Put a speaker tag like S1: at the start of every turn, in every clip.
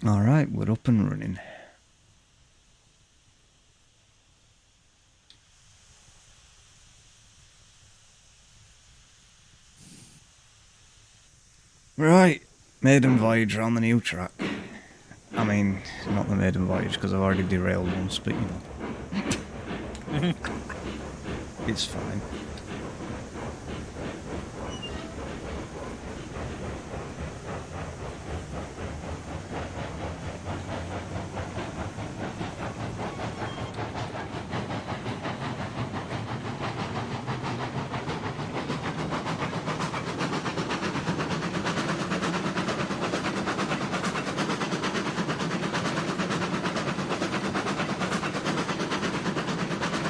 S1: Alright, we're up and running. Right, maiden voyage on the new track. I mean, not the maiden voyage because I've already derailed once, but you know. It's fine.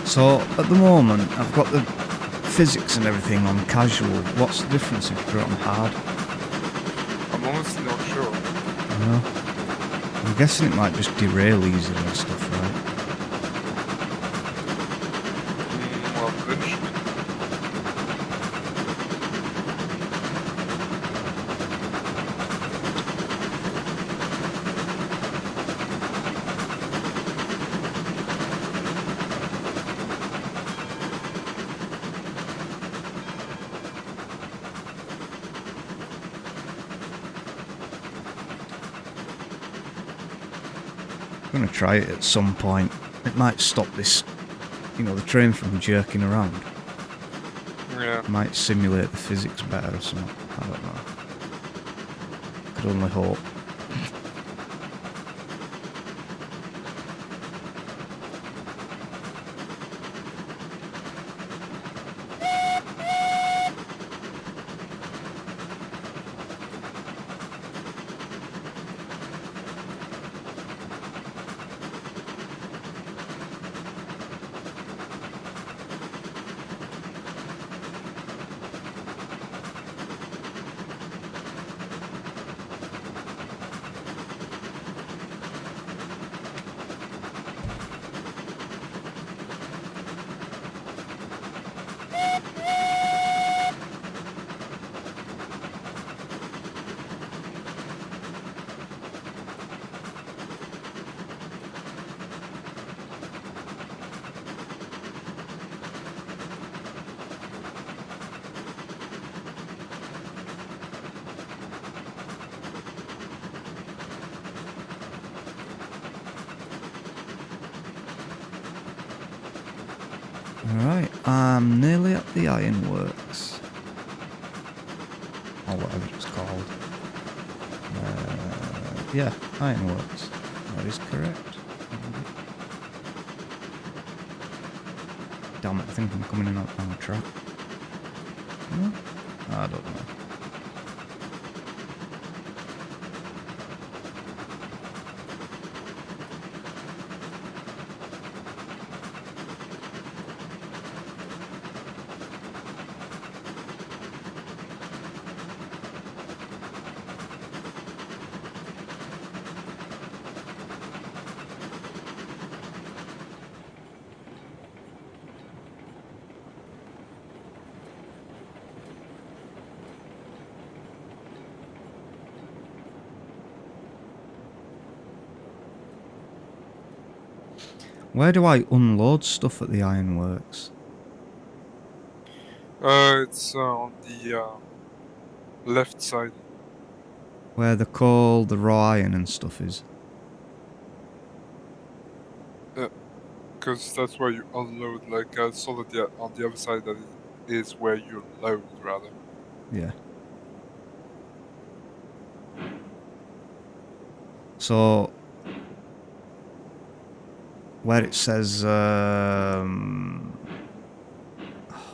S1: So, at the moment, I've got the physics and everything on casual. What's the difference if you put it on hard?
S2: I'm honestly not sure.
S1: I'm guessing it might just derail easier and stuff, right?
S2: Well, eventually.
S1: I'm going to try it at some point. It might stop this, you know, the train from jerking around.
S2: Yeah.
S1: It might simulate the physics better or something. I don't know. Could only hope. Alright, I'm nearly at the ironworks. Or whatever it's called. Yeah, ironworks. That is correct. Damn it, I think I'm coming in on the track. No? I don't know. Where do I unload stuff at the ironworks?
S2: It's on the left side.
S1: Where the coal, the raw iron and stuff is?
S2: Because that's where you unload, like I saw that on the other side that is where you load, rather.
S1: Yeah. So, where it says,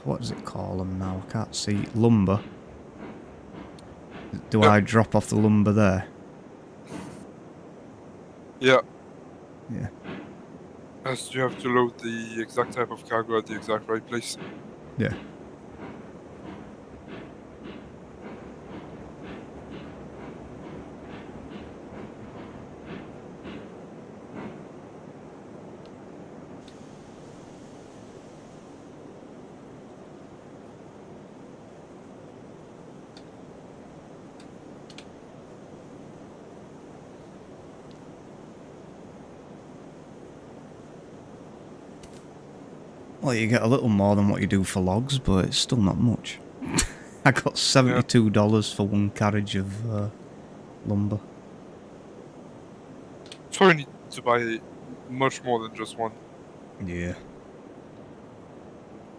S1: what does it call them now? I can't see. Lumber. Do I drop off the lumber there?
S2: Yeah.
S1: Yeah.
S2: As you have to load the exact type of cargo at the exact right place.
S1: Yeah. Well, you get a little more than what you do for logs, but it's still not much. I got $72 for one carriage of lumber.
S2: So you need to buy much more than just one.
S1: Yeah.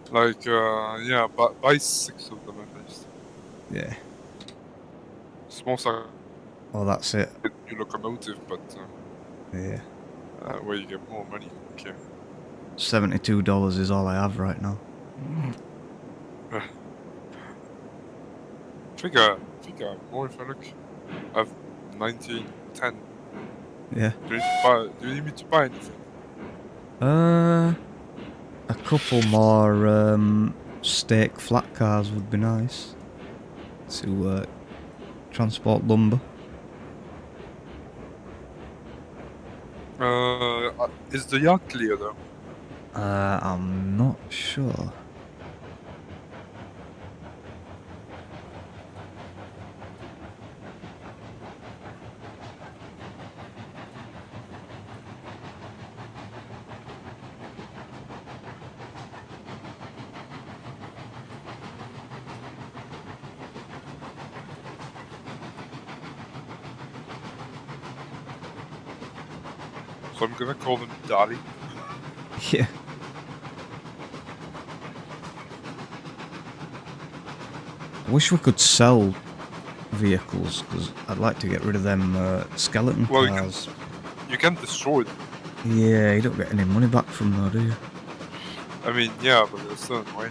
S2: Like, yeah, buy 6 of them at least.
S1: Yeah.
S2: Small size
S1: Well, that's it.
S2: new locomotive, but
S1: Yeah.
S2: where you get more money. Okay.
S1: $72 is all I have right now.
S2: I think I have more if I look. I have 1910.
S1: Yeah.
S2: Do you need me to buy anything?
S1: A couple more stake flat cars would be nice to transport lumber.
S2: Is the yard clear though?
S1: I'm not sure.
S2: So I'm gonna call them Dali.
S1: Yeah. I wish we could sell vehicles, because I'd like to get rid of them skeleton cars.
S2: You can destroy them.
S1: Yeah, you don't get any money back from them, do you?
S2: I mean, yeah, but there's still a way.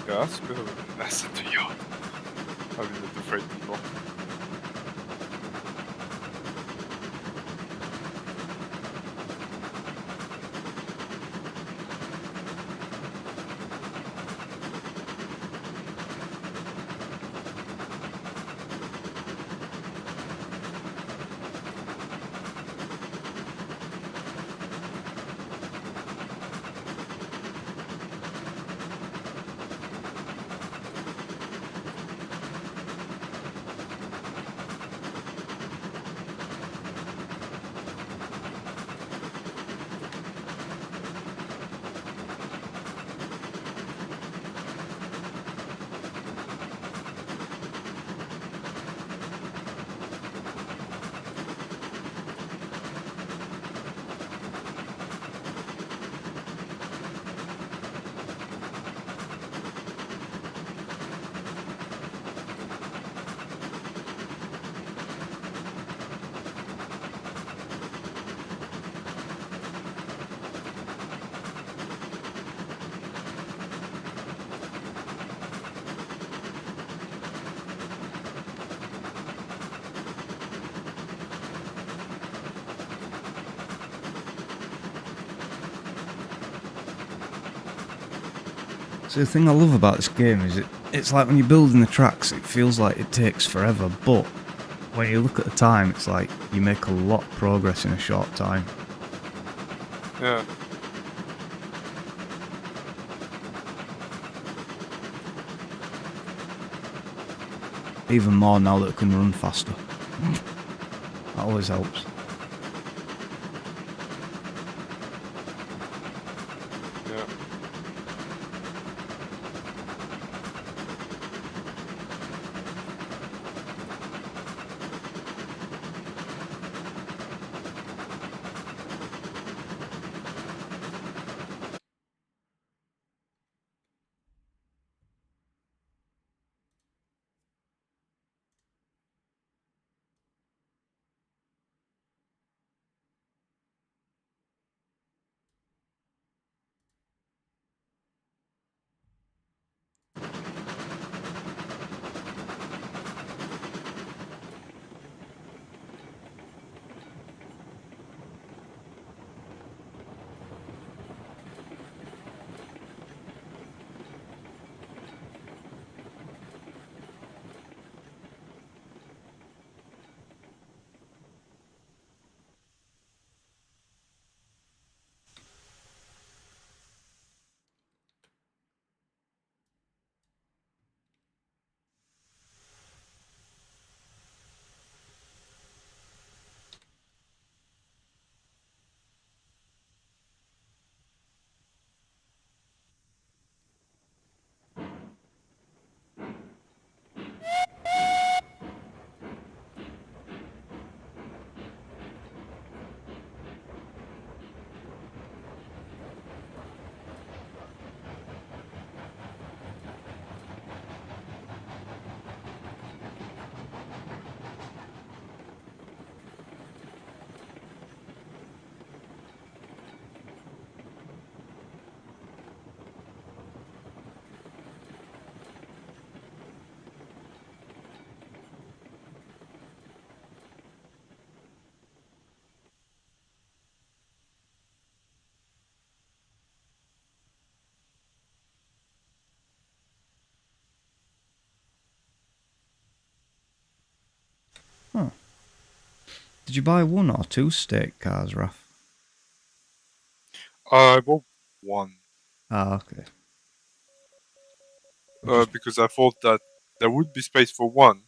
S2: Yeah, that's a bit of a mess at the yard. Having the freight people.
S1: So the thing I love about this game is it's like when you're building the tracks, it feels like it takes forever, but when you look at the time, it's like you make a lot of progress in a short time.
S2: Yeah.
S1: Even more now that it can run faster. That always helps.
S2: Yeah.
S1: Did you buy 1 or 2 state cars, Raf?
S2: I bought one
S1: Ah, okay.
S2: because I thought that there would be space for one,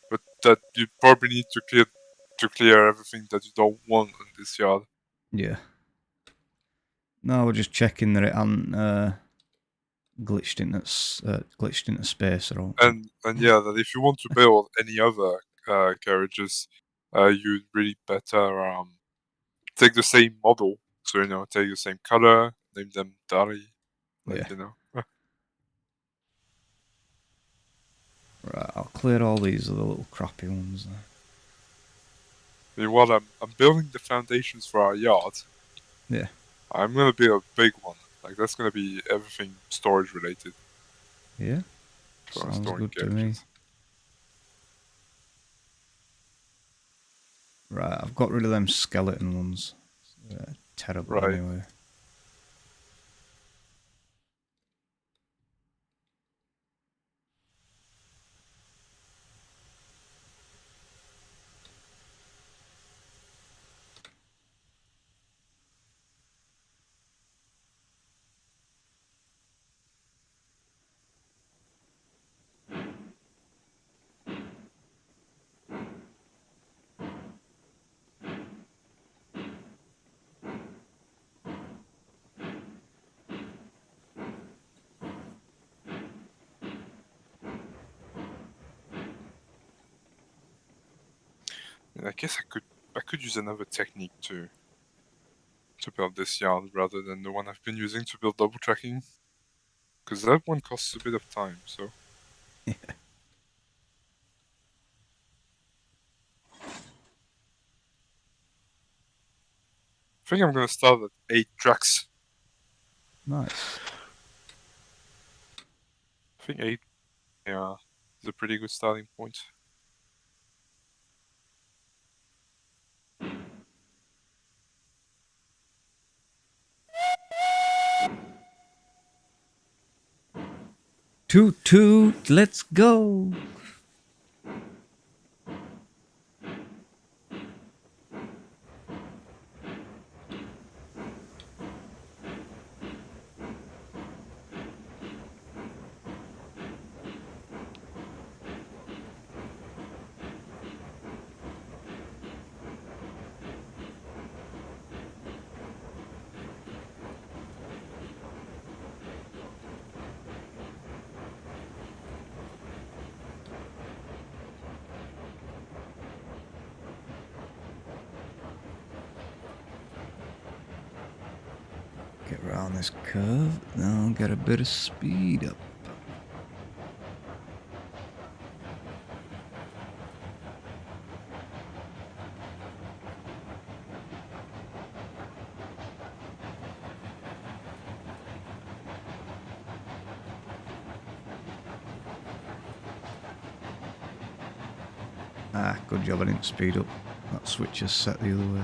S2: but that you probably need to clear everything that you don't want in this yard.
S1: Yeah. No, we're just checking that it hadn't glitched into space or all.
S2: And yeah, that if you want to build any other carriages, you'd really better take the same model. So take the same color, name them Dari,
S1: Yeah.
S2: Right,
S1: Right, I'll clear all these other little crappy ones.
S2: While I'm building the foundations for our yard.
S1: Yeah.
S2: I'm gonna build a big one. Like that's gonna be everything storage related.
S1: Yeah.
S2: For
S1: Sounds
S2: storing
S1: good to me.
S2: carriages.
S1: Right, I've got rid of them skeleton ones. They're terrible
S2: Right.
S1: anyway.
S2: And I guess I could use another technique to build this yard rather than the one I've been using to build double tracking. Because that one costs a bit of time, so.
S1: Yeah.
S2: I think I'm gonna start at 8 tracks.
S1: Nice.
S2: I think 8 is a pretty good starting point.
S1: Toot toot, let's go. Get around this curve, now get a bit of speed up. Ah, good job I didn't speed up. That switch is set the other way.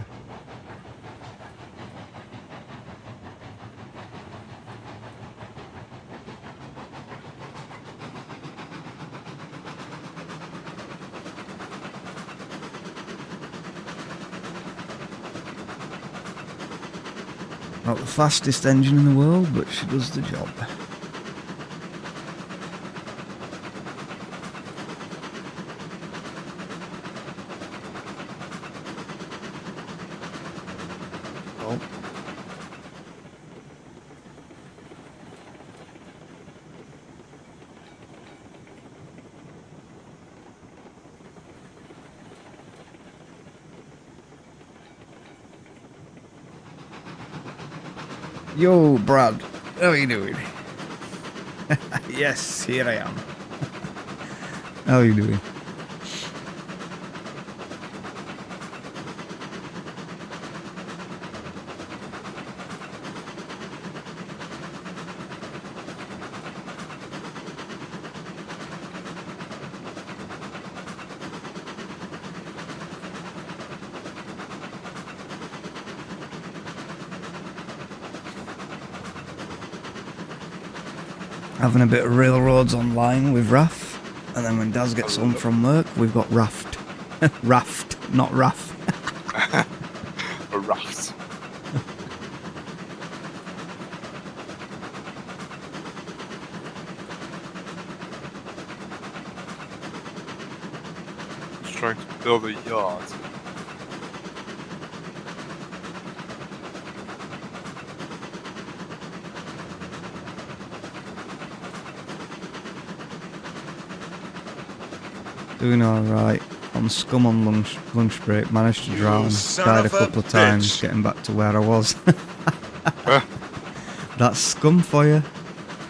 S1: Not the fastest engine in the world, but she does the job. Oh. Yo, Brad, how are you doing? Yes, here I am. How are you doing? Having a bit of railroads online with Raf, and then when Daz gets home from work, we've got Raft. Raft, not Raf.
S2: Right. Just trying to build a yard.
S1: Doing alright. On scum on lunch break, managed to drown, died a couple of times, getting back to where I was. That's scum for you.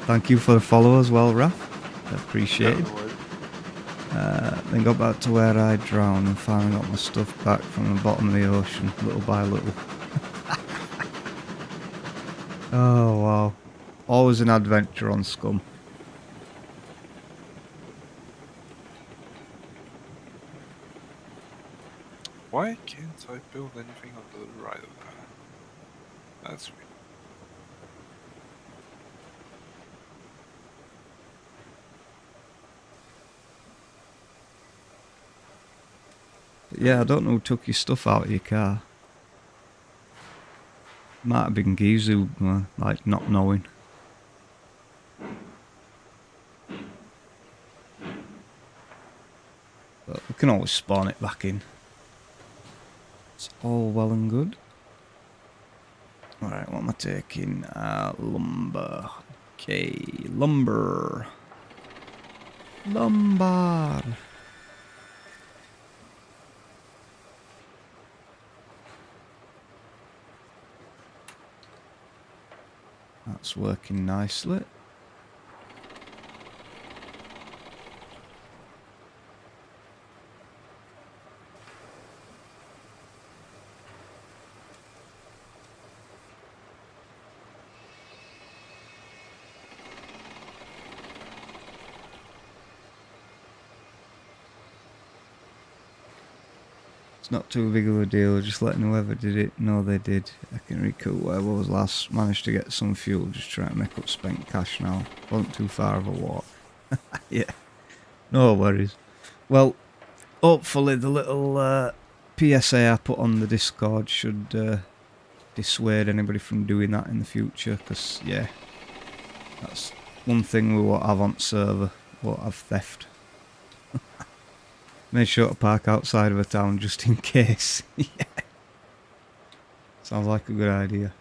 S1: Thank you for the follow as well, Raph. Appreciated. Then got back to where I drowned and finally got my stuff back from the bottom of the ocean, little by little. Oh wow. Always an adventure on scum.
S2: Why can't I build anything on the right of that? That's weird.
S1: But yeah, I don't know who took your stuff out of your car. Might have been Gizu, like not knowing. But we can always spawn it back in. It's all well and good. Alright, what am I taking? Lumber. Okay, lumber. Lumber. That's working nicely. It's not too big of a deal, just letting whoever did it know they did. I can recoup whatever was last, managed to get some fuel, just trying to make up spent cash now. Wasn't too far of a walk. Yeah, no worries. Well, hopefully the little PSA I put on the Discord should dissuade anybody from doing that in the future, because yeah, that's one thing we won't have on server, won't have theft. Made sure to park outside of a town just in case. Yeah. Sounds like a good idea.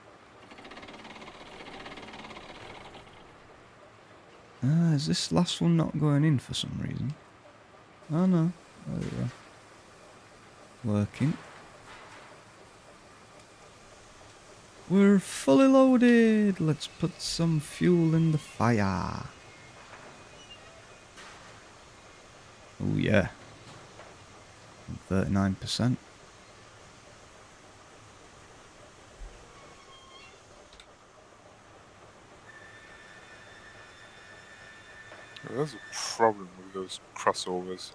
S1: Is this last one not going in for some reason? Oh no. There we go. Working. We're fully loaded. Let's put some fuel in the fire. Oh yeah. 39%.
S2: There's a problem with those crossovers.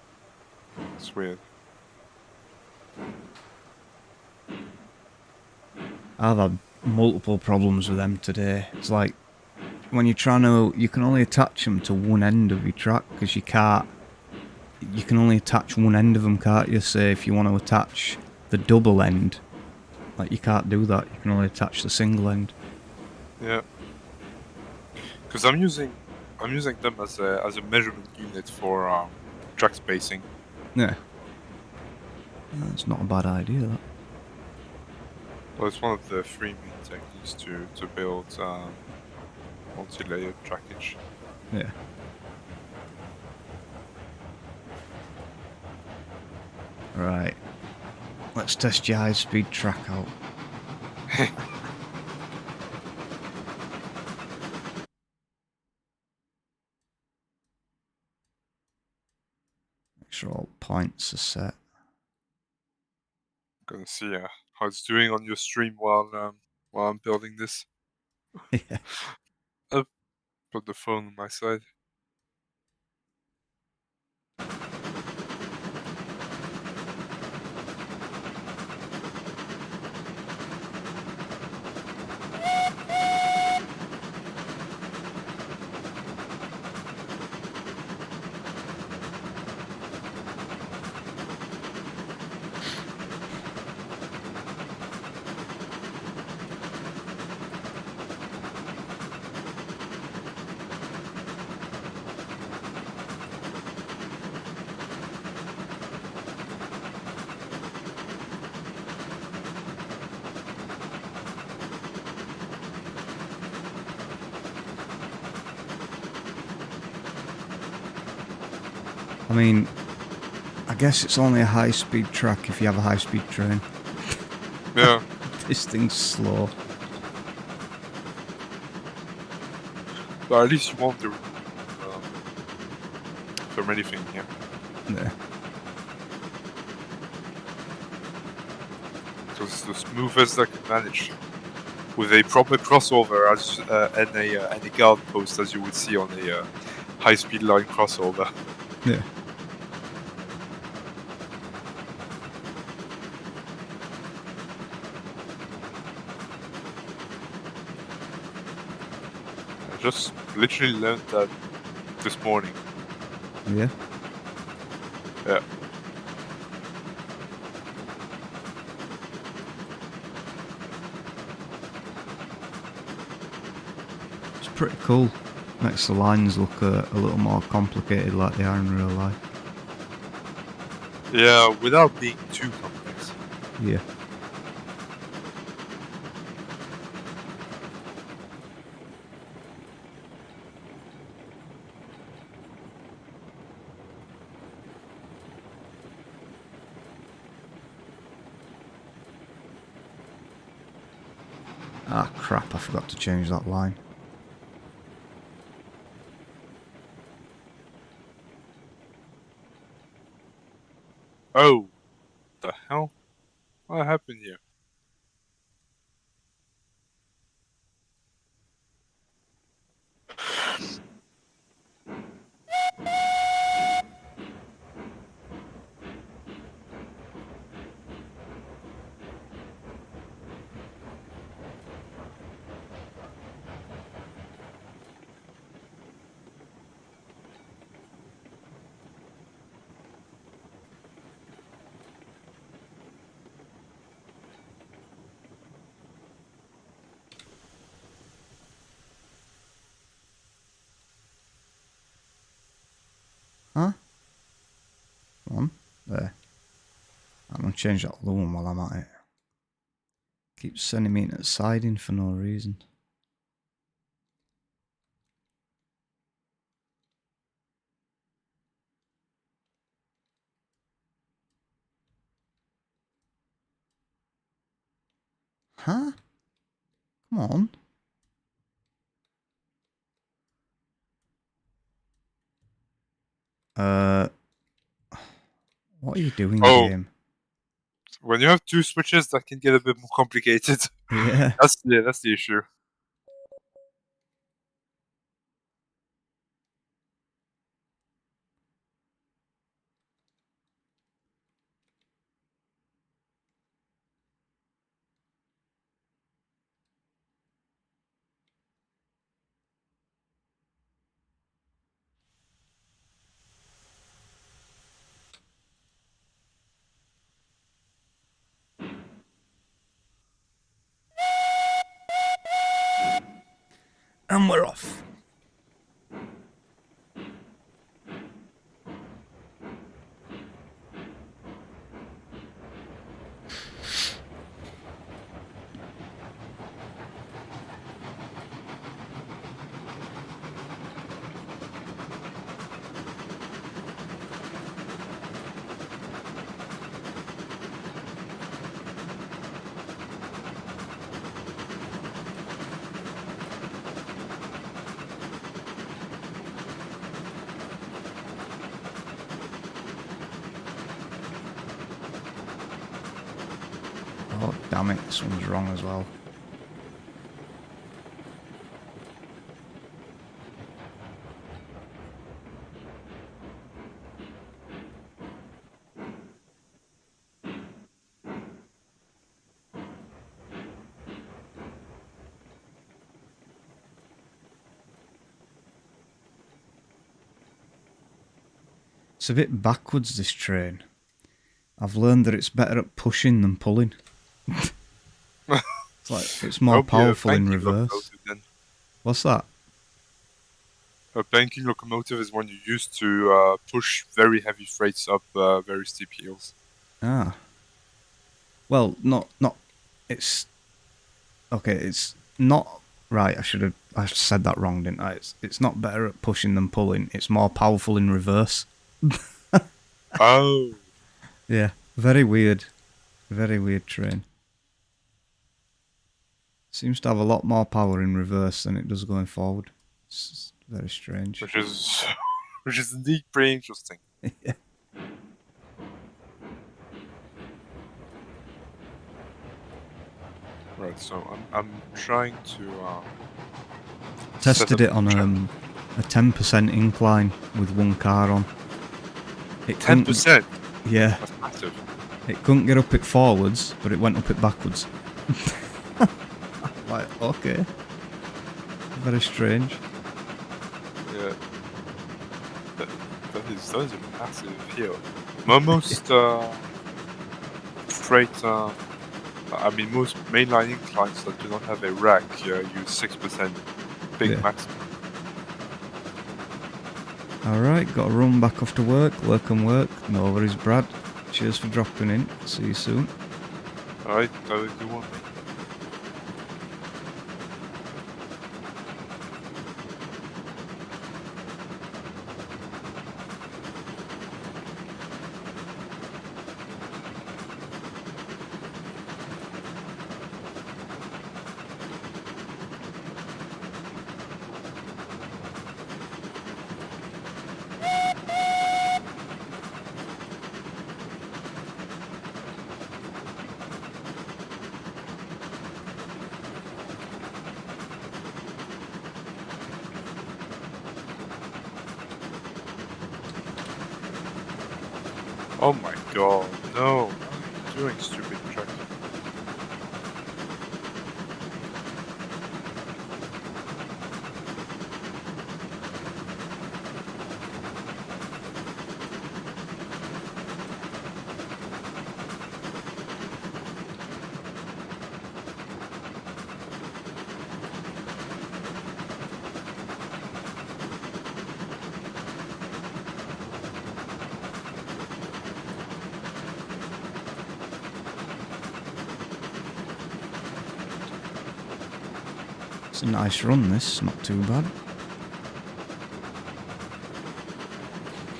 S2: It's weird.
S1: I've had multiple problems with them today. It's like when you're trying to, you can only attach them to one end of your track because you can't. You can only attach one end of them, can't you? Say if you want to attach the double end, like you can't do that. You can only attach the single end.
S2: Yeah. Because I'm using them as a measurement unit for track spacing.
S1: Yeah. That's not a bad idea, that.
S2: Well, it's one of the three main techniques to build multi-layered trackage.
S1: Yeah. Right. Let's test your high-speed track out. Make sure all points are set.
S2: Gonna see how it's doing on your stream while I'm building this.
S1: Yeah.
S2: I'll put the phone on my side.
S1: I mean, I guess it's only a high-speed track if you have a high-speed train.
S2: Yeah.
S1: This thing's slow.
S2: But at least you won't do from anything here.
S1: Yeah.
S2: Because it's the smoothest I can manage. With a proper crossover as and a guard post, as you would see on a high-speed line crossover.
S1: Yeah.
S2: I just literally learned that this morning.
S1: Yeah.
S2: Yeah.
S1: It's pretty cool. Makes the lines look a little more complicated like they are in real life.
S2: Yeah, without being too complex.
S1: Yeah. Ah, crap, I forgot to change that line.
S2: Oh, the hell? What happened here?
S1: Huh? Come on. There. I'm gonna change that other one while I'm at it. Keeps sending me into the siding for no reason. Huh? Come on. What are you doing, game?
S2: When you have two switches, that can get a bit more complicated.
S1: Yeah.
S2: That's the issue.
S1: And we're off. Oh, damn it, this one's wrong as well. It's a bit backwards, this train. I've learned that it's better at pushing than pulling. It's more powerful in reverse. What's that?
S2: A banking locomotive is one you use to push very heavy freights up very steep hills.
S1: Ah. Well, not. It's okay. It's not right. I said that wrong, didn't I? It's not better at pushing than pulling. It's more powerful in reverse.
S2: Oh.
S1: Yeah, very weird. Very weird train. Seems to have a lot more power in reverse than it does going forward. It's very strange.
S2: Which is which is indeed pretty interesting.
S1: Yeah.
S2: Right, so I'm trying to set
S1: Tested
S2: up
S1: it
S2: the
S1: on a 10% incline with one car on. It couldn't-
S2: 10%.
S1: Yeah,
S2: That's massive.
S1: it couldn't get up it forwards, but it went up it backwards. Like, okay. Very strange.
S2: Yeah. That is a massive hill. Most freight I mean most mainline inclines that do not have a rack use 6% big
S1: Yeah.
S2: maximum.
S1: Alright, got to run back off to work. Work. No worries, Brad. Cheers for dropping in. See you soon.
S2: Alright, that would do one. Oh my god, no! What are you doing, stupid truck?
S1: It's a nice run, this. Not too bad.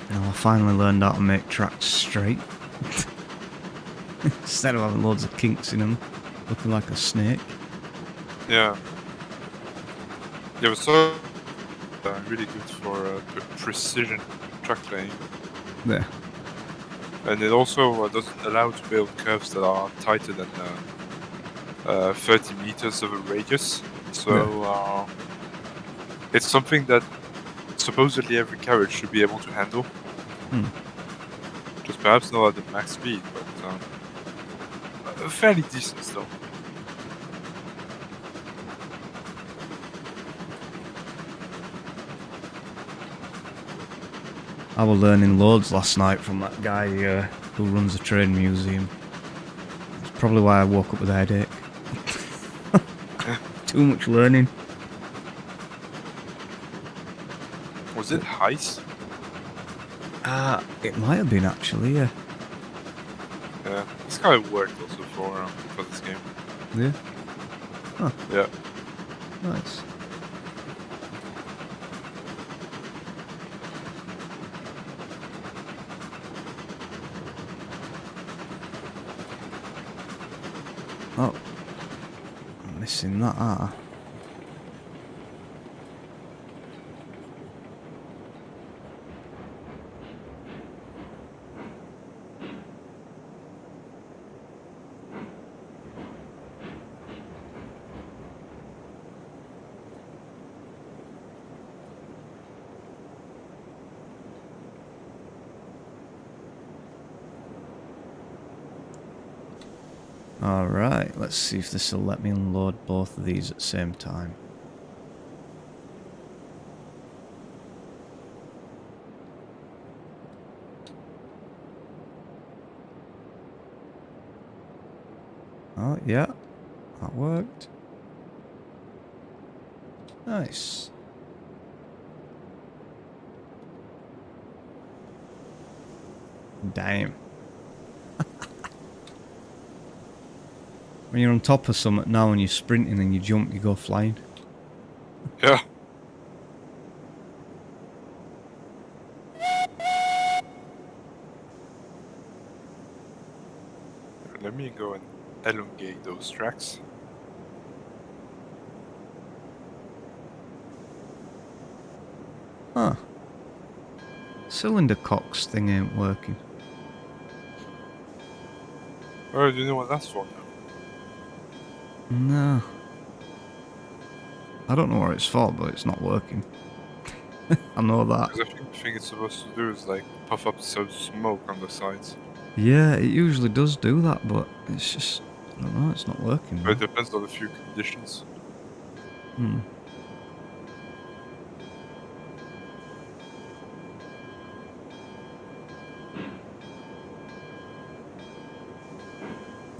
S1: You know, I finally learned how to make tracks straight. Instead of having loads of kinks in them, looking like a snake.
S2: Yeah. Yeah, but so really good for precision track laying.
S1: There.
S2: And it also doesn't allow to build curves that are tighter than 30 meters of a radius. So it's something that supposedly every carriage should be able to handle. Just perhaps not at the max speed, but fairly decent still.
S1: I was learning loads last night from that guy who runs a train museum. That's probably why I woke up with a headache. Too much learning.
S2: Was it Heist?
S1: It might have been actually, yeah.
S2: Yeah, this guy worked also for this game.
S1: Yeah. Huh.
S2: Yeah.
S1: Nice. Oh. I'm missing that, ah. Alright, let's see if this will let me unload both of these at the same time. Oh, yeah, that worked. Nice. Damn. When you're on top of something now and you're sprinting and you jump, you go flying.
S2: Yeah. Let me go and elongate those tracks.
S1: Huh. Cylinder cocks thing ain't working.
S2: Oh, do you know what that's for now?
S1: No. I don't know what it's for, but it's not working. I know that.
S2: Because I think the thing it's supposed to do is like puff up some smoke on the sides.
S1: Yeah, it usually does do that, but it's just, I don't know, it's not working.
S2: But it depends on a few conditions.
S1: Hmm.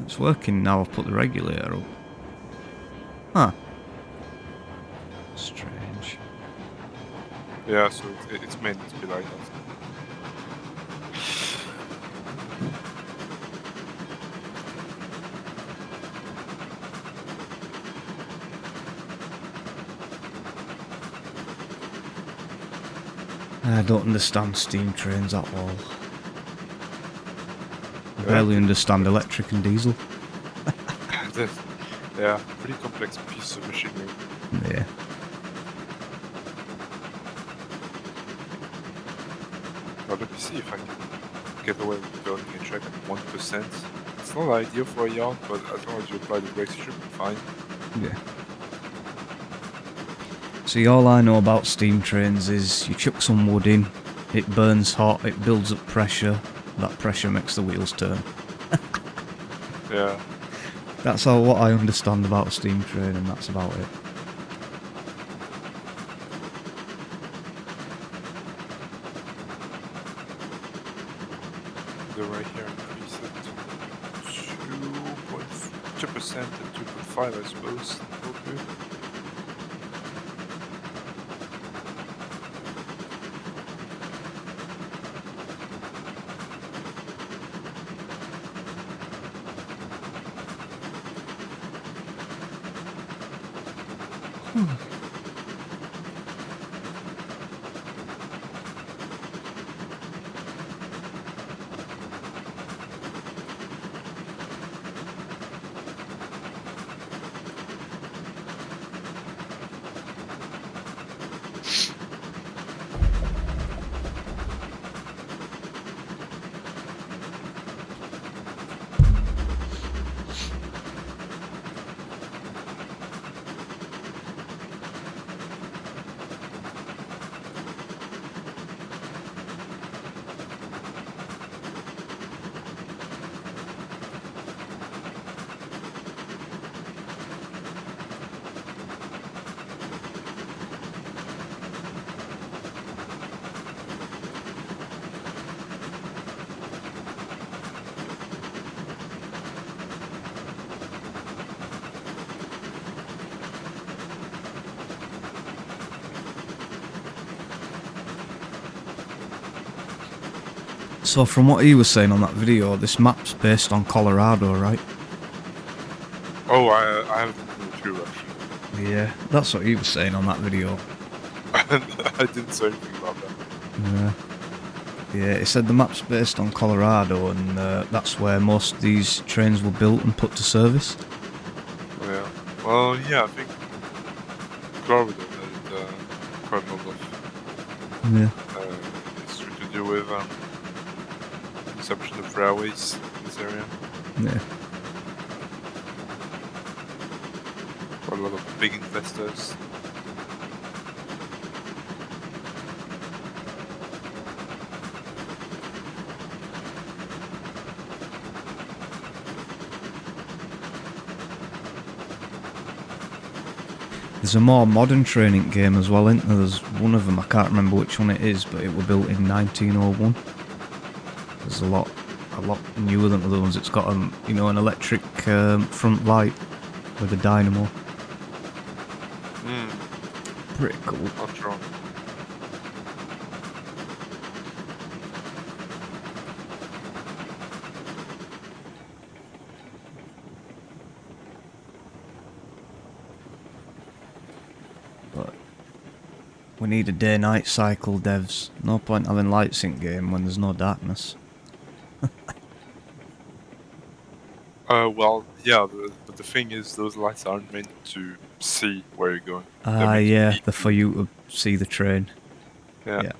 S1: It's working now. I've put the regulator up. Huh. Strange.
S2: Yeah, so it's meant to be like that.
S1: I don't understand steam trains at all. I barely understand electric and diesel.
S2: Yeah, pretty complex piece of machinery.
S1: Yeah.
S2: Well, let me see if I can get away with building a track at 1%. It's not ideal for a yard, but as long as you apply the brakes, you should be fine.
S1: Yeah. See, all I know about steam trains is you chuck some wood in, it burns hot, it builds up pressure, that pressure makes the wheels turn.
S2: Yeah.
S1: That's all what I understand about a steam train, and that's about it.
S2: The right here increase it to 2.2% and 2.5, I suppose. Okay.
S1: So from what he was saying on that video, this map's based on Colorado, right?
S2: Oh, I have the clue actually.
S1: Yeah, that's what he was saying on that video.
S2: I didn't say anything about that.
S1: Yeah. Yeah, he said the map's based on Colorado, and that's where most of these trains were built and put to service.
S2: Yeah. Well, yeah, I think Florida had quite a lot of history to do with consumption of railways in this area.
S1: Yeah.
S2: Quite a lot of big investors.
S1: There's a more modern training game as well, isn't there? There's one of them, I can't remember which one it is, but it was built in 1901. There's a lot newer than other ones. It's got an electric front light with a dynamo. Pretty cool.
S2: Not wrong.
S1: But we need a day-night cycle, devs. No point having lights in game when there's no darkness.
S2: Well, yeah, but the thing is, those lights aren't meant to see where you're going. They're
S1: Ah,
S2: meant to
S1: yeah,
S2: lead
S1: they're for you to see the train.
S2: Yeah.
S1: Yeah.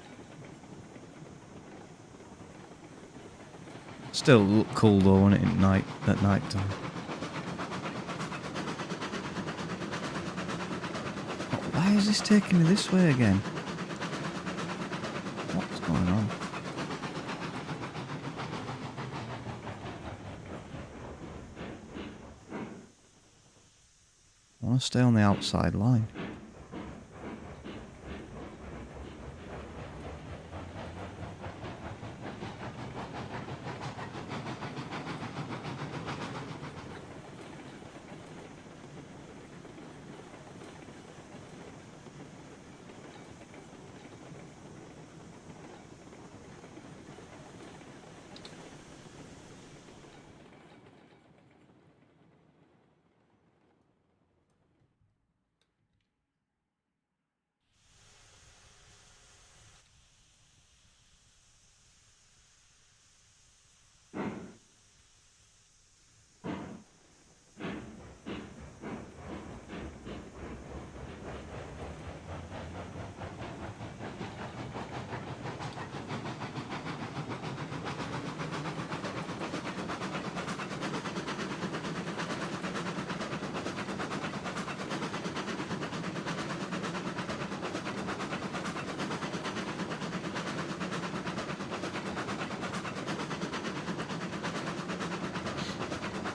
S1: Still look cool though, won't it, at night time? Oh, why is this taking me this way again? What's going on? I want to stay on the outside line.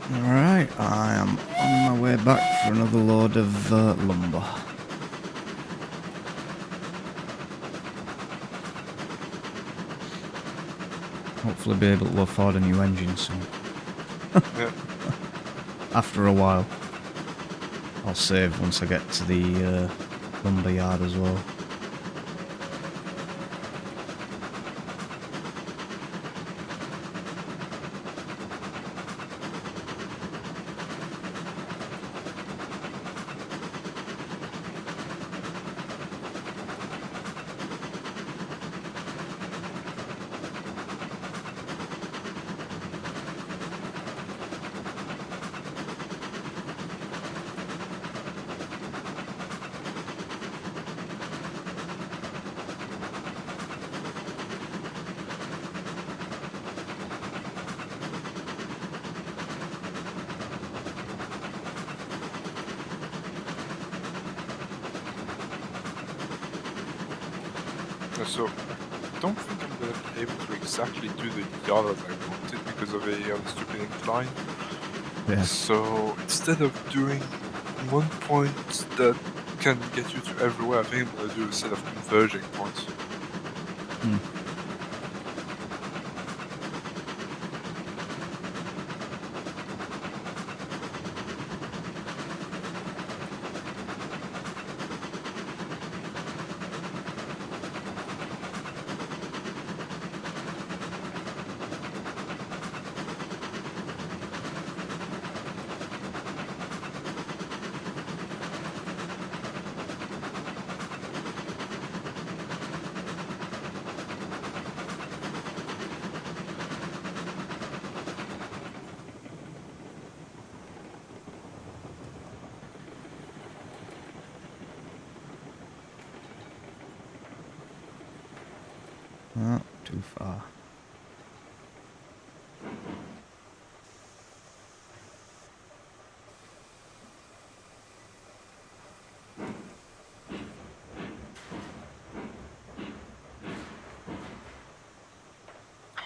S1: Alright, I am on my way back for another load of lumber. Hopefully be able to afford a new engine soon.
S2: Yeah.
S1: After a while. I'll save once I get to the lumber yard as well.
S2: So, I don't think I'm going to be able to exactly do the yard as I wanted because of a stupid incline.
S1: Yeah.
S2: So, instead of doing one point that can get you to everywhere, I think I'm going to do a set of converging points.
S1: Not too far.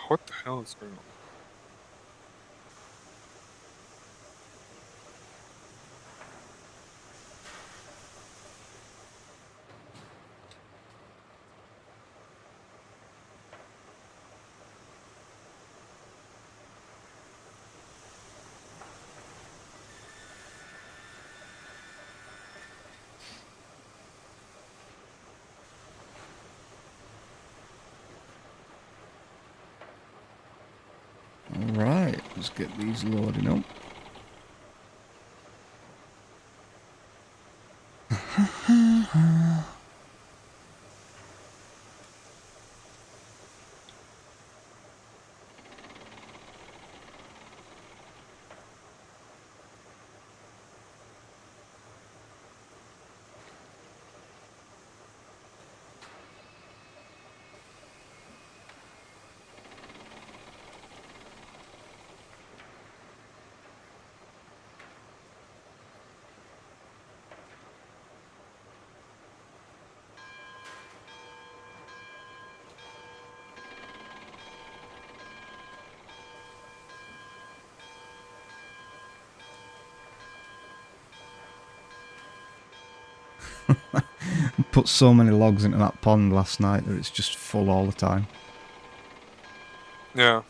S2: What the hell is going on?
S1: Alright, let's get these loading up. Put so many logs into that pond last night that it's just full all the time.
S2: Yeah.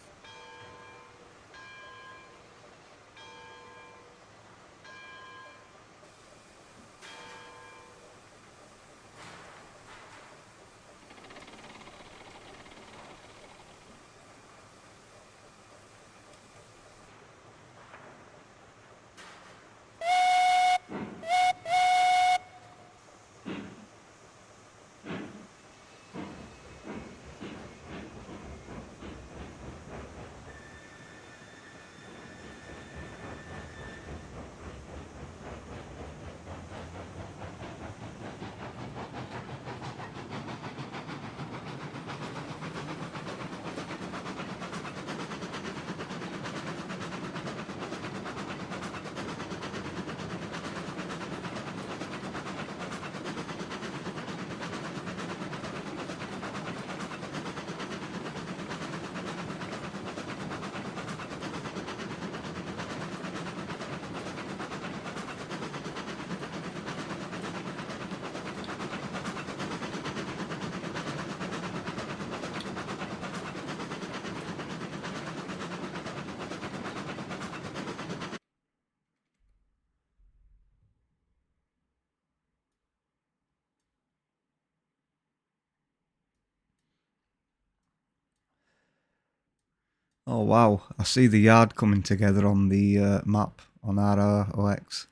S1: Oh wow, I see the yard coming together on the map on ROX.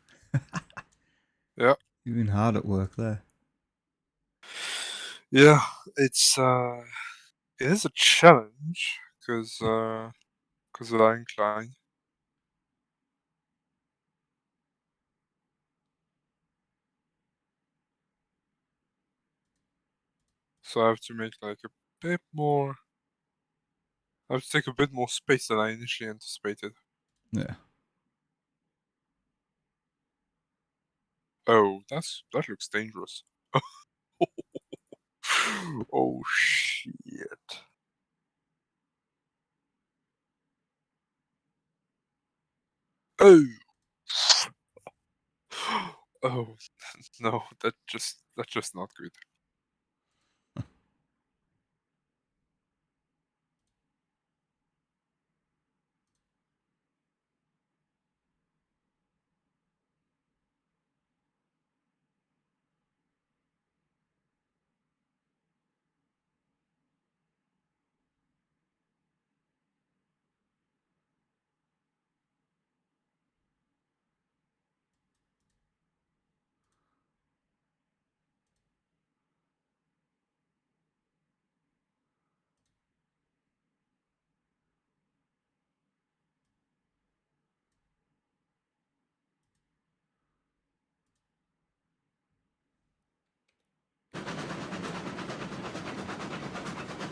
S2: Yeah.
S1: You've been hard at work there.
S2: Yeah, it is a challenge because of the incline. So I have to make like a bit more. I have to take a bit more space than I initially anticipated.
S1: Yeah.
S2: Oh, that looks dangerous. Oh shit. Oh. Oh no, that's just not good.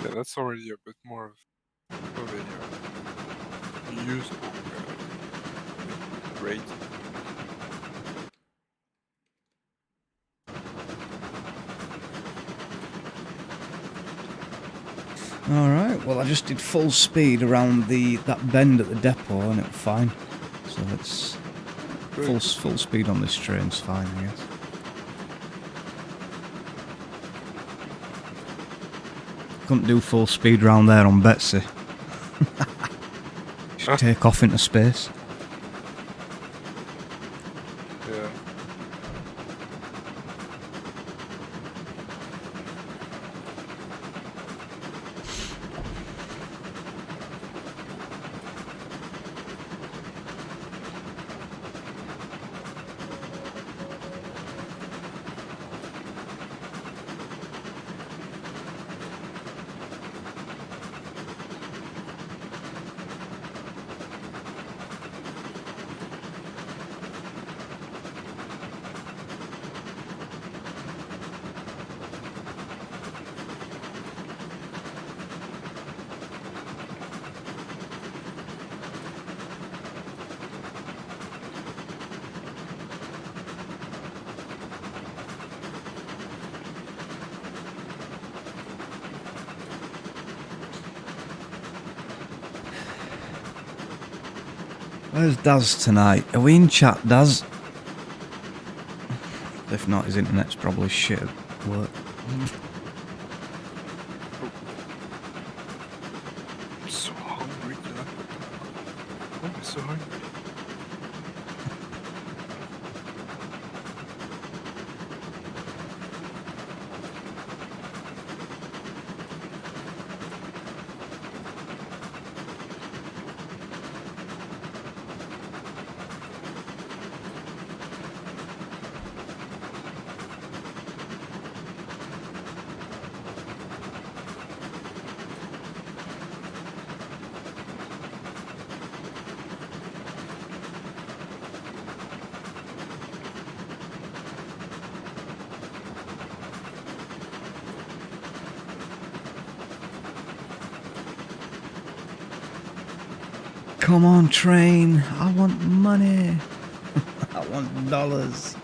S2: Yeah, that's already a bit more of a usable rate.
S1: Alright, well I just did full speed around that bend at the depot and it was fine. So it's full speed on this train's fine, I guess. Couldn't do full speed round there on Betsy. Should take off into space.
S2: Yeah.
S1: Where's Daz tonight? Are we in chat, Daz? If not, his internet's probably shit at work.
S2: I'm so hungry tonight. Oh, I'm so hungry.
S1: Come on, train. I want money. I want dollars.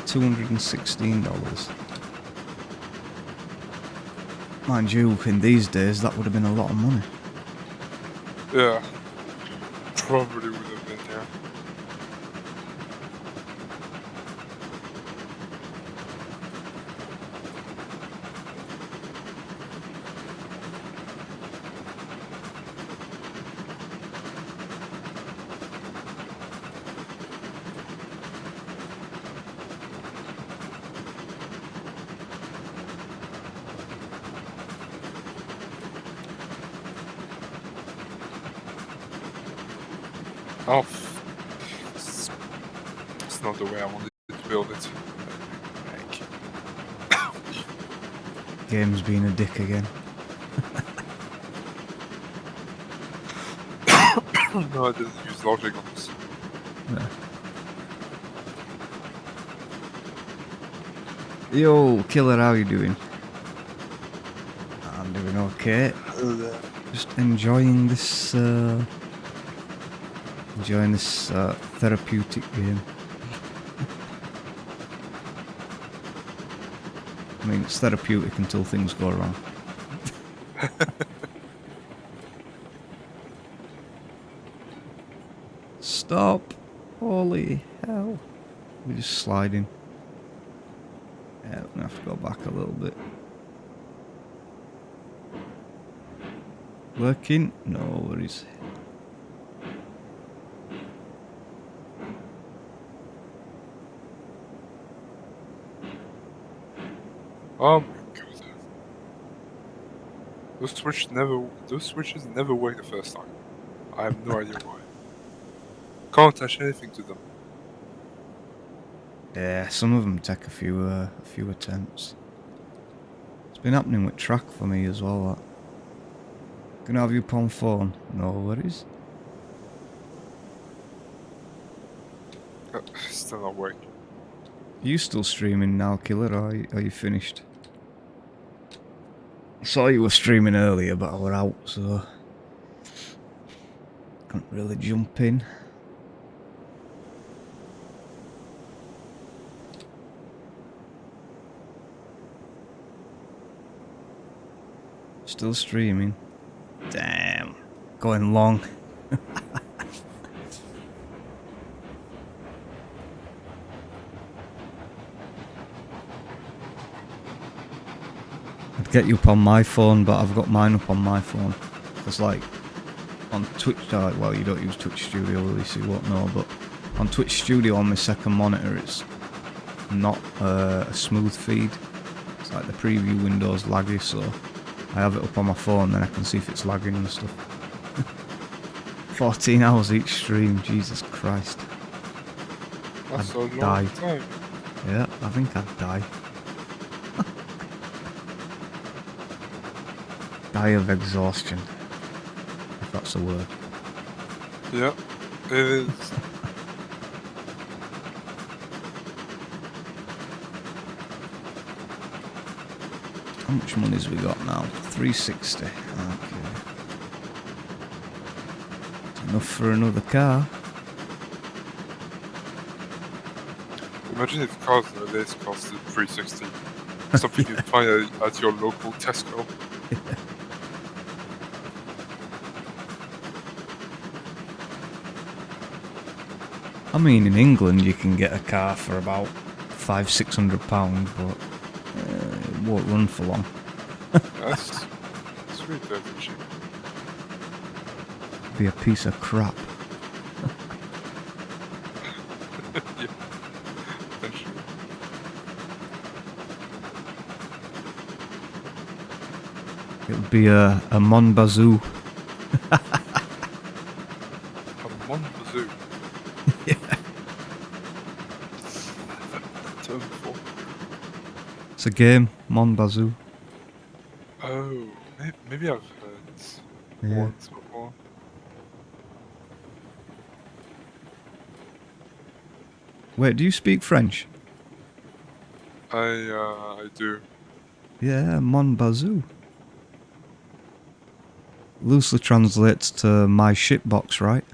S1: $216. Mind you, in these days, that would have been a lot of money.
S2: Yeah. Probably would have been, yeah. Oh, it's not the way I wanted to build it.
S1: Game's being a dick again.
S2: No, I didn't use logic on this.
S1: Yeah. Yo, killer, how you doing? I'm doing okay. Just enjoying this therapeutic game. I mean, it's therapeutic until things go wrong. Stop! Holy hell. We're just sliding. Yeah, we're gonna have to go back a little bit. Working? No worries.
S2: Oh my god. Those switches never work the first time. I have no idea why. Can't attach anything to them.
S1: Yeah, some of them take a few attempts. It's been happening with track for me as well. That. Gonna have you on phone? No worries.
S2: Still not working.
S1: Are you still streaming now, Killer, or are you finished? I saw you were streaming earlier, but I were out, so couldn't really jump in. Still streaming. Damn. Going long. I'd get you up on my phone, but I've got mine up on my phone. It's like on Twitch, well, you don't use Twitch Studio really, so you won't know, but on Twitch Studio on my second monitor, it's not a smooth feed. It's like the preview window's laggy, so I have it up on my phone, then I can see if it's lagging and stuff. 14 hours each stream, Jesus Christ.
S2: That's
S1: I'd
S2: a long
S1: die.
S2: time.
S1: Yeah, I think I'd die. Die of exhaustion, if that's a word.
S2: Yeah, it is.
S1: How much money's we got now? 360. Okay. It's enough for another car.
S2: Imagine if cars nowadays costed 360. Something you'd find at your local Tesco.
S1: I mean, in England you can get a car for about £500-600, but it won't run for long.
S2: That's really dirty shit.
S1: Be a piece of crap.
S2: Yeah, potentially.
S1: It'll be a Mon Bazoo.
S2: A Monbazoo.
S1: Yeah.
S2: Term before.
S1: It's a game, Mon Bazoo.
S2: Oh, maybe I've heard
S1: Yeah.
S2: once before.
S1: Wait, do you speak French?
S2: I do.
S1: Yeah, Mon Bazoo. Loosely translates to my shitbox, right?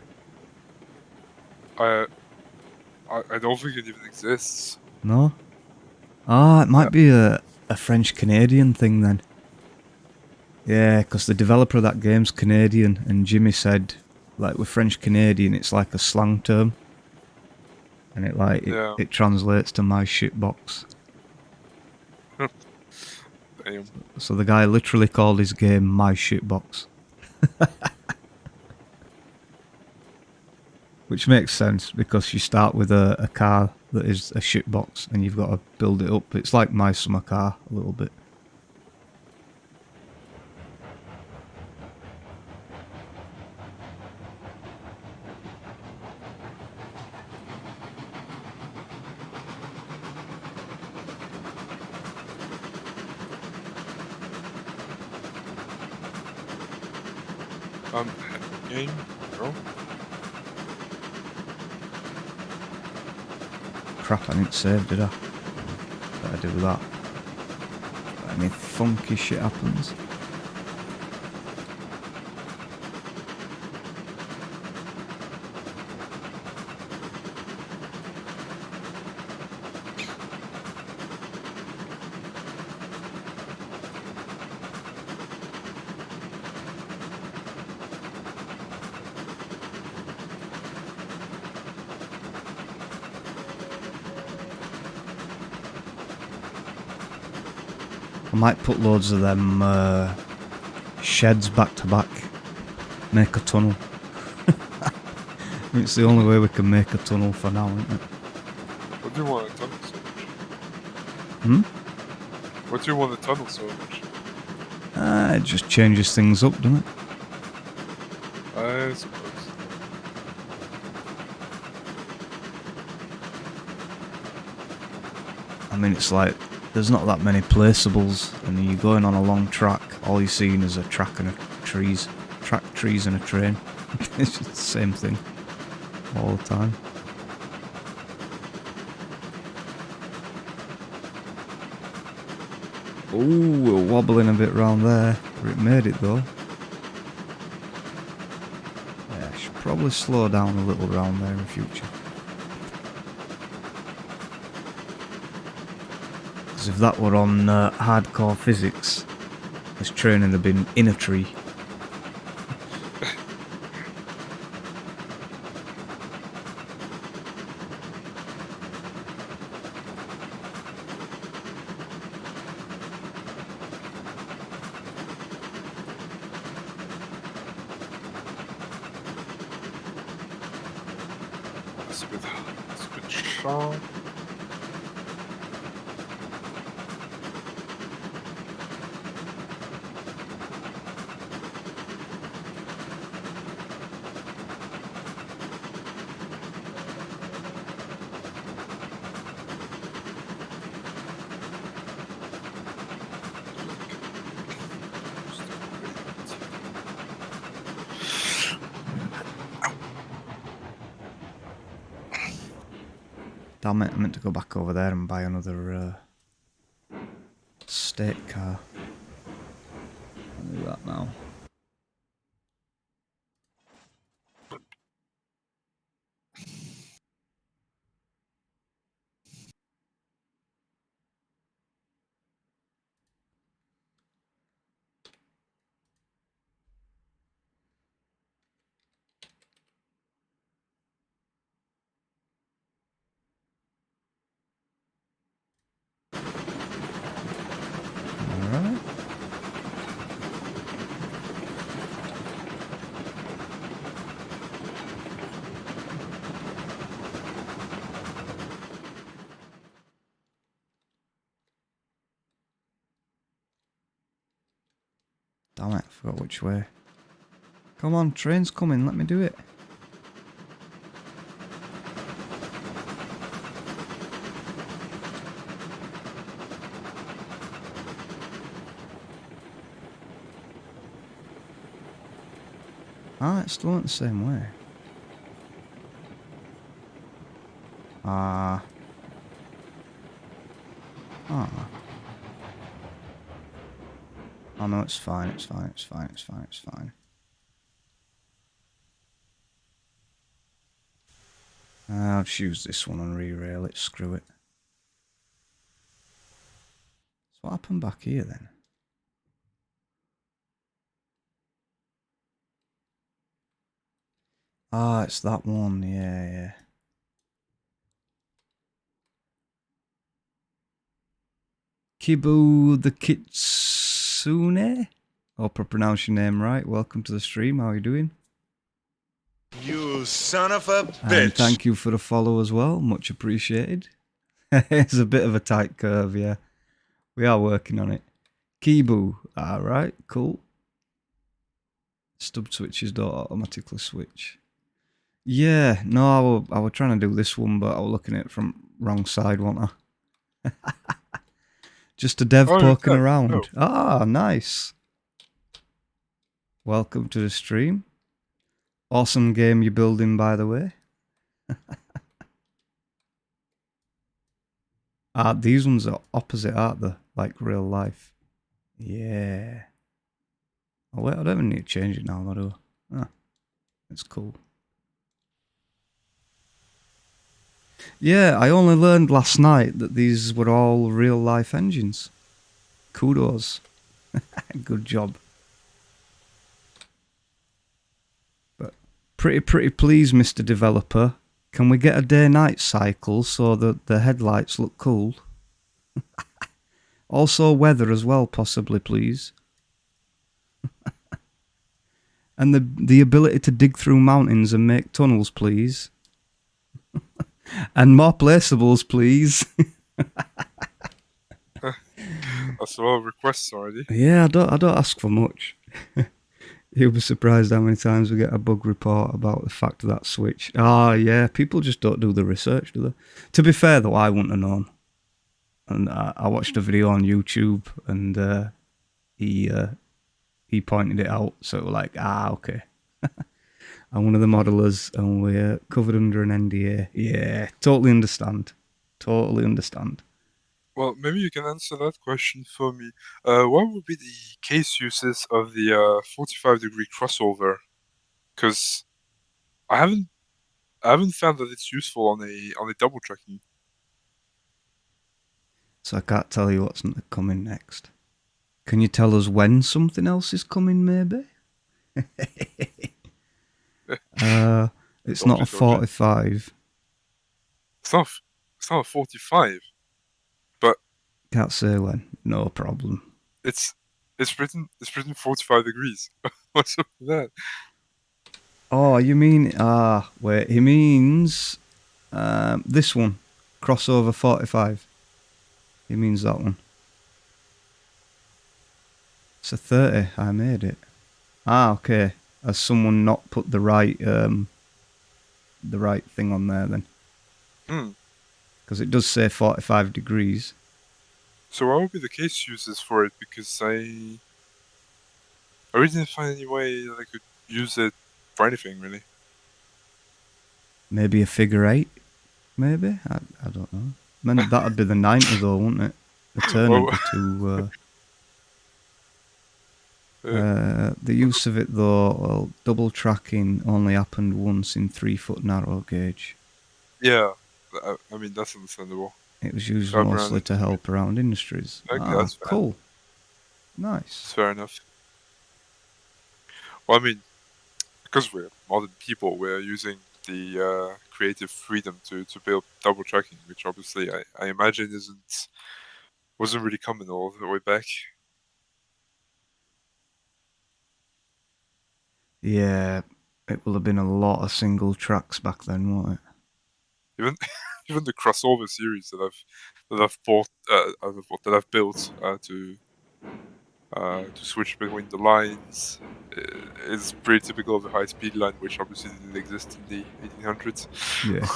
S2: I don't think it even exists.
S1: No? Ah, it might be a French-Canadian thing then. Yeah, because the developer of that game's Canadian, and Jimmy said, like, with French-Canadian, it's like a slang term. And it translates to my shitbox.
S2: Damn.
S1: So the guy literally called his game my shitbox. Which makes sense, because you start with a car that is a shitbox, and you've got to build it up. It's like my summer car, a little bit.
S2: Game, bro.
S1: Crap, I didn't save, did I? Better do that. Any funky shit happens. I might put loads of them sheds back to back. Make a tunnel. It's the only way we can make a tunnel for now, isn't it?
S2: What do you want a tunnel so much?
S1: Hmm?
S2: What do you want a tunnel so much?
S1: It just changes things up, doesn't it?
S2: I suppose.
S1: I mean, it's like, there's not that many placeables, and you're going on a long track, all you're seeing is a track and trees and a train. It's just the same thing all the time. Ooh, we're wobbling a bit round there, but it made it though. Yeah, I should probably slow down a little round there in future. Because if that were on hardcore physics, this train would have been in a tree.
S2: It's a bit sharp.
S1: Damn it, I meant to go back over there and buy another state car. I'll do that now. Damn it, I forgot which way. Come on, train's coming, let me do it. Ah, it's still not the same way. Ah. Oh no, it's fine, it's fine, it's fine, it's fine, it's fine. I'll just use this one and re-rail it, screw it. So what happened back here then? Ah, it's that one, yeah. Kibu the Kitsune? Hope I pronounced your name right. Welcome to the stream, how are you doing?
S3: You son of a bitch!
S1: And thank you for the follow as well, much appreciated. It's a bit of a tight curve, yeah. We are working on it. Kibu, alright, cool. Stub switches don't automatically switch. Yeah, no, I was trying to do this one, but I was looking at it from wrong side, wasn't I? Just a dev poking around.
S2: No.
S1: Ah, nice. Welcome to the stream. Awesome game you're building, by the way. These ones are opposite, aren't they? Like real life. Yeah. Oh wait, I don't even need to change it now, do I? That's cool. Yeah, I only learned last night that these were all real life engines. Kudos. Good job. But pretty pleased, Mr. Developer. Can we get a day-night cycle so that the headlights look cool? Also weather as well, possibly, please. And the ability to dig through mountains and make tunnels, please. And more placeables, please.
S2: That's a lot of requests already.
S1: Yeah, I don't ask for much. You'll be surprised how many times we get a bug report about the fact of that switch. Ah, yeah, people just don't do the research, do they? To be fair, though, I wouldn't have known. And I watched a video on YouTube, and he pointed it out, so it was like, okay. I'm one of the modelers, and we're covered under an NDA. Yeah, totally understand. Totally understand.
S2: Well, maybe you can answer that question for me. What would be the case uses of the 45-degree crossover? Because I haven't found that it's useful on a double tracking.
S1: So I can't tell you what's coming next. Can you tell us when something else is coming, maybe? It's not a 45.
S2: It's not a 45. But
S1: Can't say when. No problem.
S2: it's written 45 degrees. What's up with that?
S1: Oh, you mean wait, he means this one. Crossover 45. He means that one. It's a 30. I made it. Okay. Has someone not put the right thing on there then? Because it does say 45 degrees.
S2: So what would be the case uses for it? Because I really didn't find any way that I could use it for anything, really.
S1: Maybe a figure 8? Maybe? I don't know. Man, that'd be the 90 though, wouldn't it? The turn would be too... the use of it though, well, double tracking only happened once in 3-foot narrow gauge.
S2: Yeah, I mean, that's understandable.
S1: It was used mostly to help around industries.
S2: Okay, that's fair.
S1: Cool. Nice.
S2: That's fair enough. Well, I mean, because we're modern people, we're using the creative freedom to build double tracking, which obviously I imagine wasn't really common all the way back.
S1: Yeah, it will have been a lot of single tracks back then, won't it?
S2: Even the crossover series that I've bought, that I've built to to switch between the lines. It's pretty typical of a high-speed line, which obviously didn't exist in the 1800s.
S1: Yeah.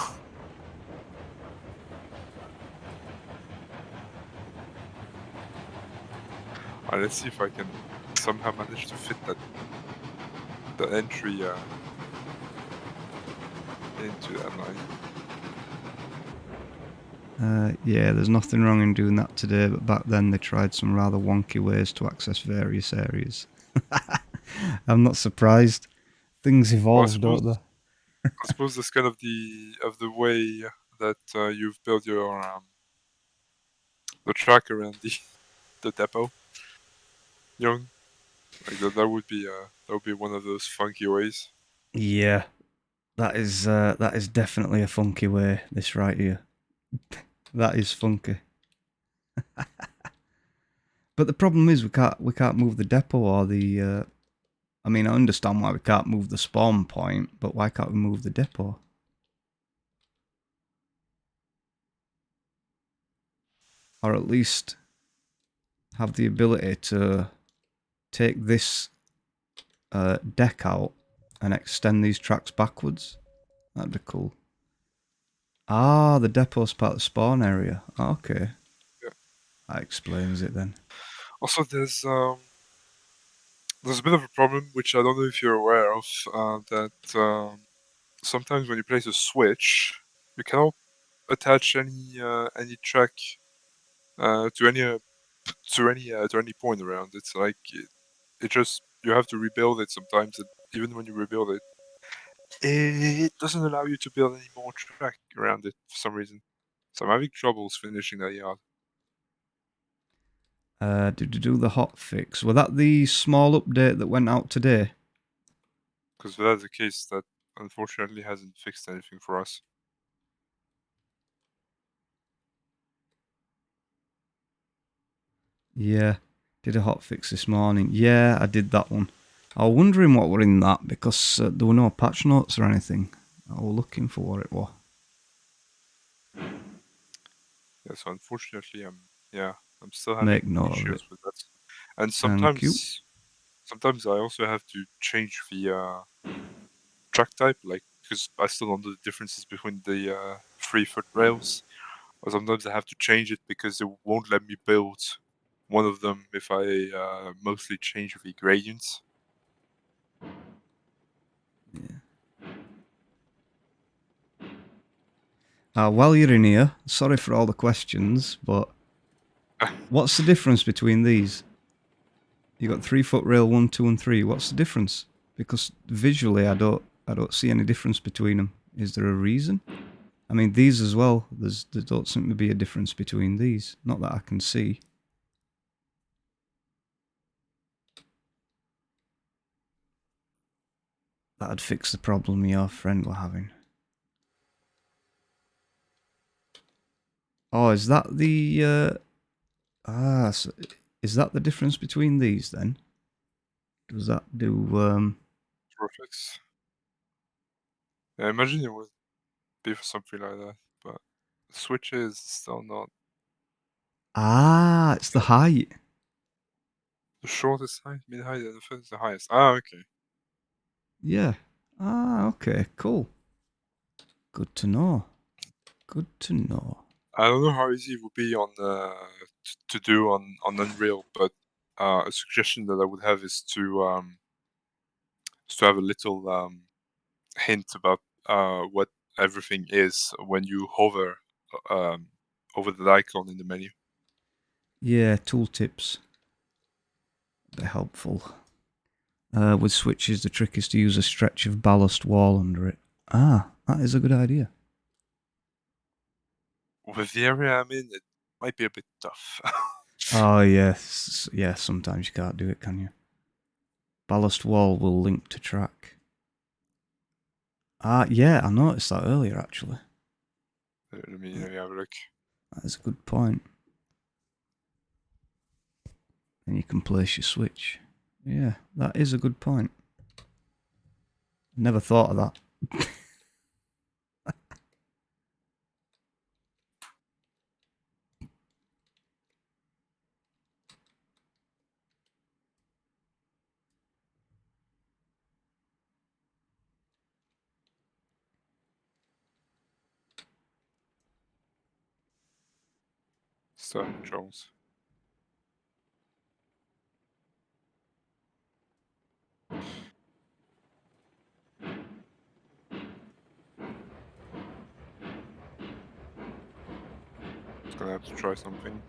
S2: Let's see if I can somehow manage to fit the entry into that line.
S1: Yeah, there's nothing wrong in doing that today, but back then they tried some rather wonky ways to access various areas. I'm not surprised. Things evolve, don't they?
S2: I suppose that's kind of the way that you've built your the track around the depot, young. Like that would be one of those funky ways.
S1: Yeah, that is definitely a funky way. This right here, that is funky. But the problem is we can't move the depot or the. I mean, I understand why we can't move the spawn point, but why can't we move the depot? Or at least have the ability to take this deck out and extend these tracks backwards. That'd be cool. Ah, the depot's part of the spawn area. Okay.
S2: Yeah.
S1: That explains it then.
S2: Also, there's a bit of a problem, which I don't know if you're aware of, that sometimes when you place a switch, you cannot attach any track to any point around. It's like it just you have to rebuild it sometimes. And even when you rebuild it, it doesn't allow you to build any more track around it for some reason. So I'm having troubles finishing that yard.
S1: To do the hotfix. Was that the small update that went out today?
S2: Because that's the case, that unfortunately hasn't fixed anything for us.
S1: Yeah, did a hotfix this morning. Yeah, I did that one. I was wondering what were in that because there were no patch notes or anything. I was looking for what it was.
S2: Yeah, so unfortunately, I'm still
S1: Make
S2: having
S1: note of it.
S2: issues with that. And
S1: Thank you.
S2: sometimes I also have to change the track type, like because I still don't know the differences between the 3-foot rails. Or sometimes I have to change it because it won't let me build one of them if I mostly change the gradients.
S1: While you're in here, sorry for all the questions, but what's the difference between these? You got 3-foot rail 1, 2, and 3. What's the difference? Because visually, I don't see any difference between them. Is there a reason? I mean, these as well. There don't seem to be a difference between these. Not that I can see. That'd fix the problem your friend were having. Oh, is that the... so is that the difference between these then? Does that do...
S2: Perfect. Yeah, I imagine it would be for something like that, but the switch is still not
S1: it's the height.
S2: the shortest height, mid height, and the highest. Ah, okay.
S1: Yeah. Okay, cool. Good to know. Good to know.
S2: I don't know how easy it would be on to do on Unreal, but a suggestion that I would have is to have a little hint about what everything is when you hover over the icon in the menu.
S1: Yeah, tooltips. They're helpful. With switches, the trick is to use a stretch of ballast wall under it. That is a good idea.
S2: With the area I'm in, it might be a bit tough.
S1: Oh, yes. Yeah, sometimes you can't do it, can you? Ballast wall will link to track. Yeah, I noticed that earlier, actually.
S2: Let me have a look.
S1: That is a good point. And you can place your switch. Yeah, that is a good point. Never thought of that.
S2: Start controls. Gonna have to try something.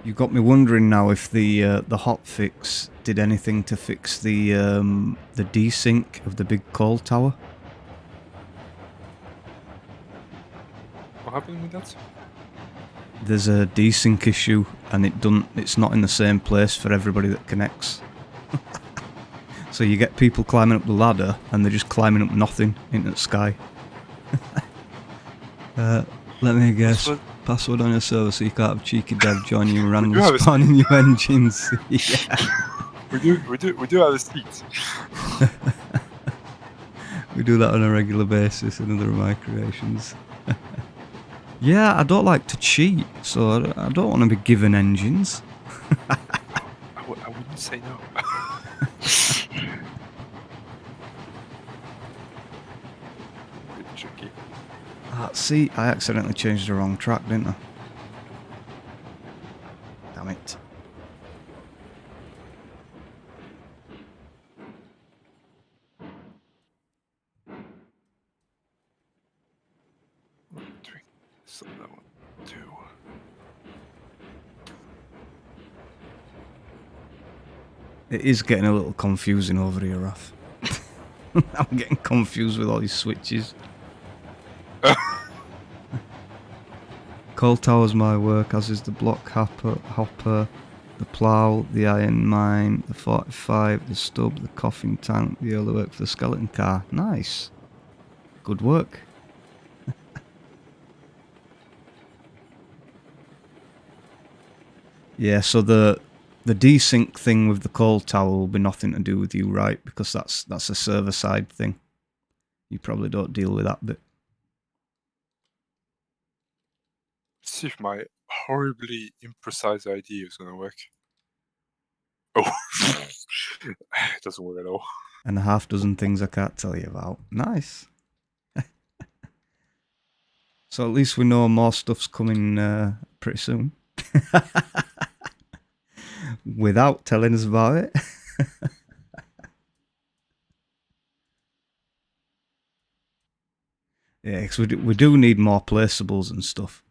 S1: You got me wondering now if the hotfix did anything to fix the desync of the big call tower.
S2: What happened with that?
S1: There's a desync issue, and it's not in the same place for everybody that connects. So you get people climbing up the ladder, and they're just climbing up nothing into the sky. Let me guess. Password on your server so you can't have cheeky dev join you and randomly spawning new engines. Yeah.
S2: We do have a seat.
S1: We do that on a regular basis, another of my creations. Yeah, I don't like to cheat, so I don't want to be given engines.
S2: I wouldn't say no. Bit tricky.
S1: See, I accidentally changed the wrong track, didn't I? Damn it.
S2: So that one, 2.
S1: It is getting a little confusing over here, Raf. I'm getting confused with all these switches. Coal tower's my work, as is the block hopper, the plough, the iron mine, the 45, the stub, the coffin tank, the early work for the skeleton car. Nice. Good work. Yeah, so the desync thing with the coal tower will be nothing to do with you, right? Because that's a server side thing. You probably don't deal with that bit.
S2: See if my horribly imprecise idea is gonna work. Oh, it doesn't work at all.
S1: And a half dozen things I can't tell you about. Nice. So at least we know more stuff's coming pretty soon. Without telling us about it. Yeah, because we do need more placeables and stuff.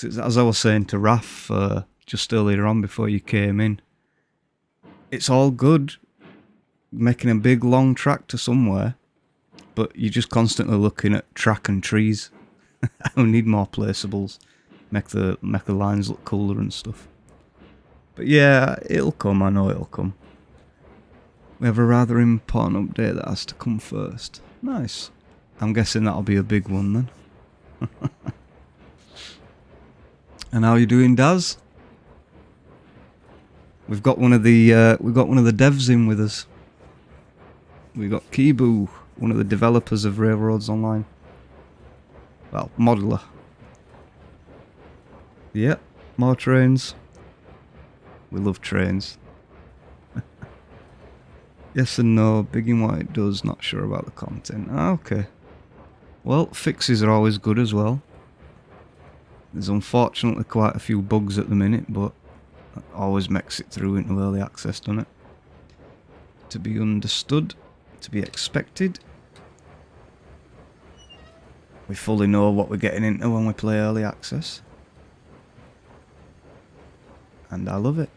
S1: As I was saying to Raf just earlier on before you came in, it's all good making a big long track to somewhere, but you're just constantly looking at track and trees. We need more placeables, make the lines look cooler and stuff. But yeah, it'll come, I know it'll come. We have a rather important update that has to come first. Nice. I'm guessing that'll be a big one then. And how you doing, Daz? We've got one of the devs in with us. We've got Kibu, one of the developers of Railroads Online. Well, modeler. Yep, more trains. We love trains. Yes and no, big in what it does, not sure about the content. Ah, okay. Well, fixes are always good as well. There's unfortunately quite a few bugs at the minute, but that always makes it through into early access, doesn't it? To be understood, to be expected. We fully know what we're getting into when we play early access. And I love it.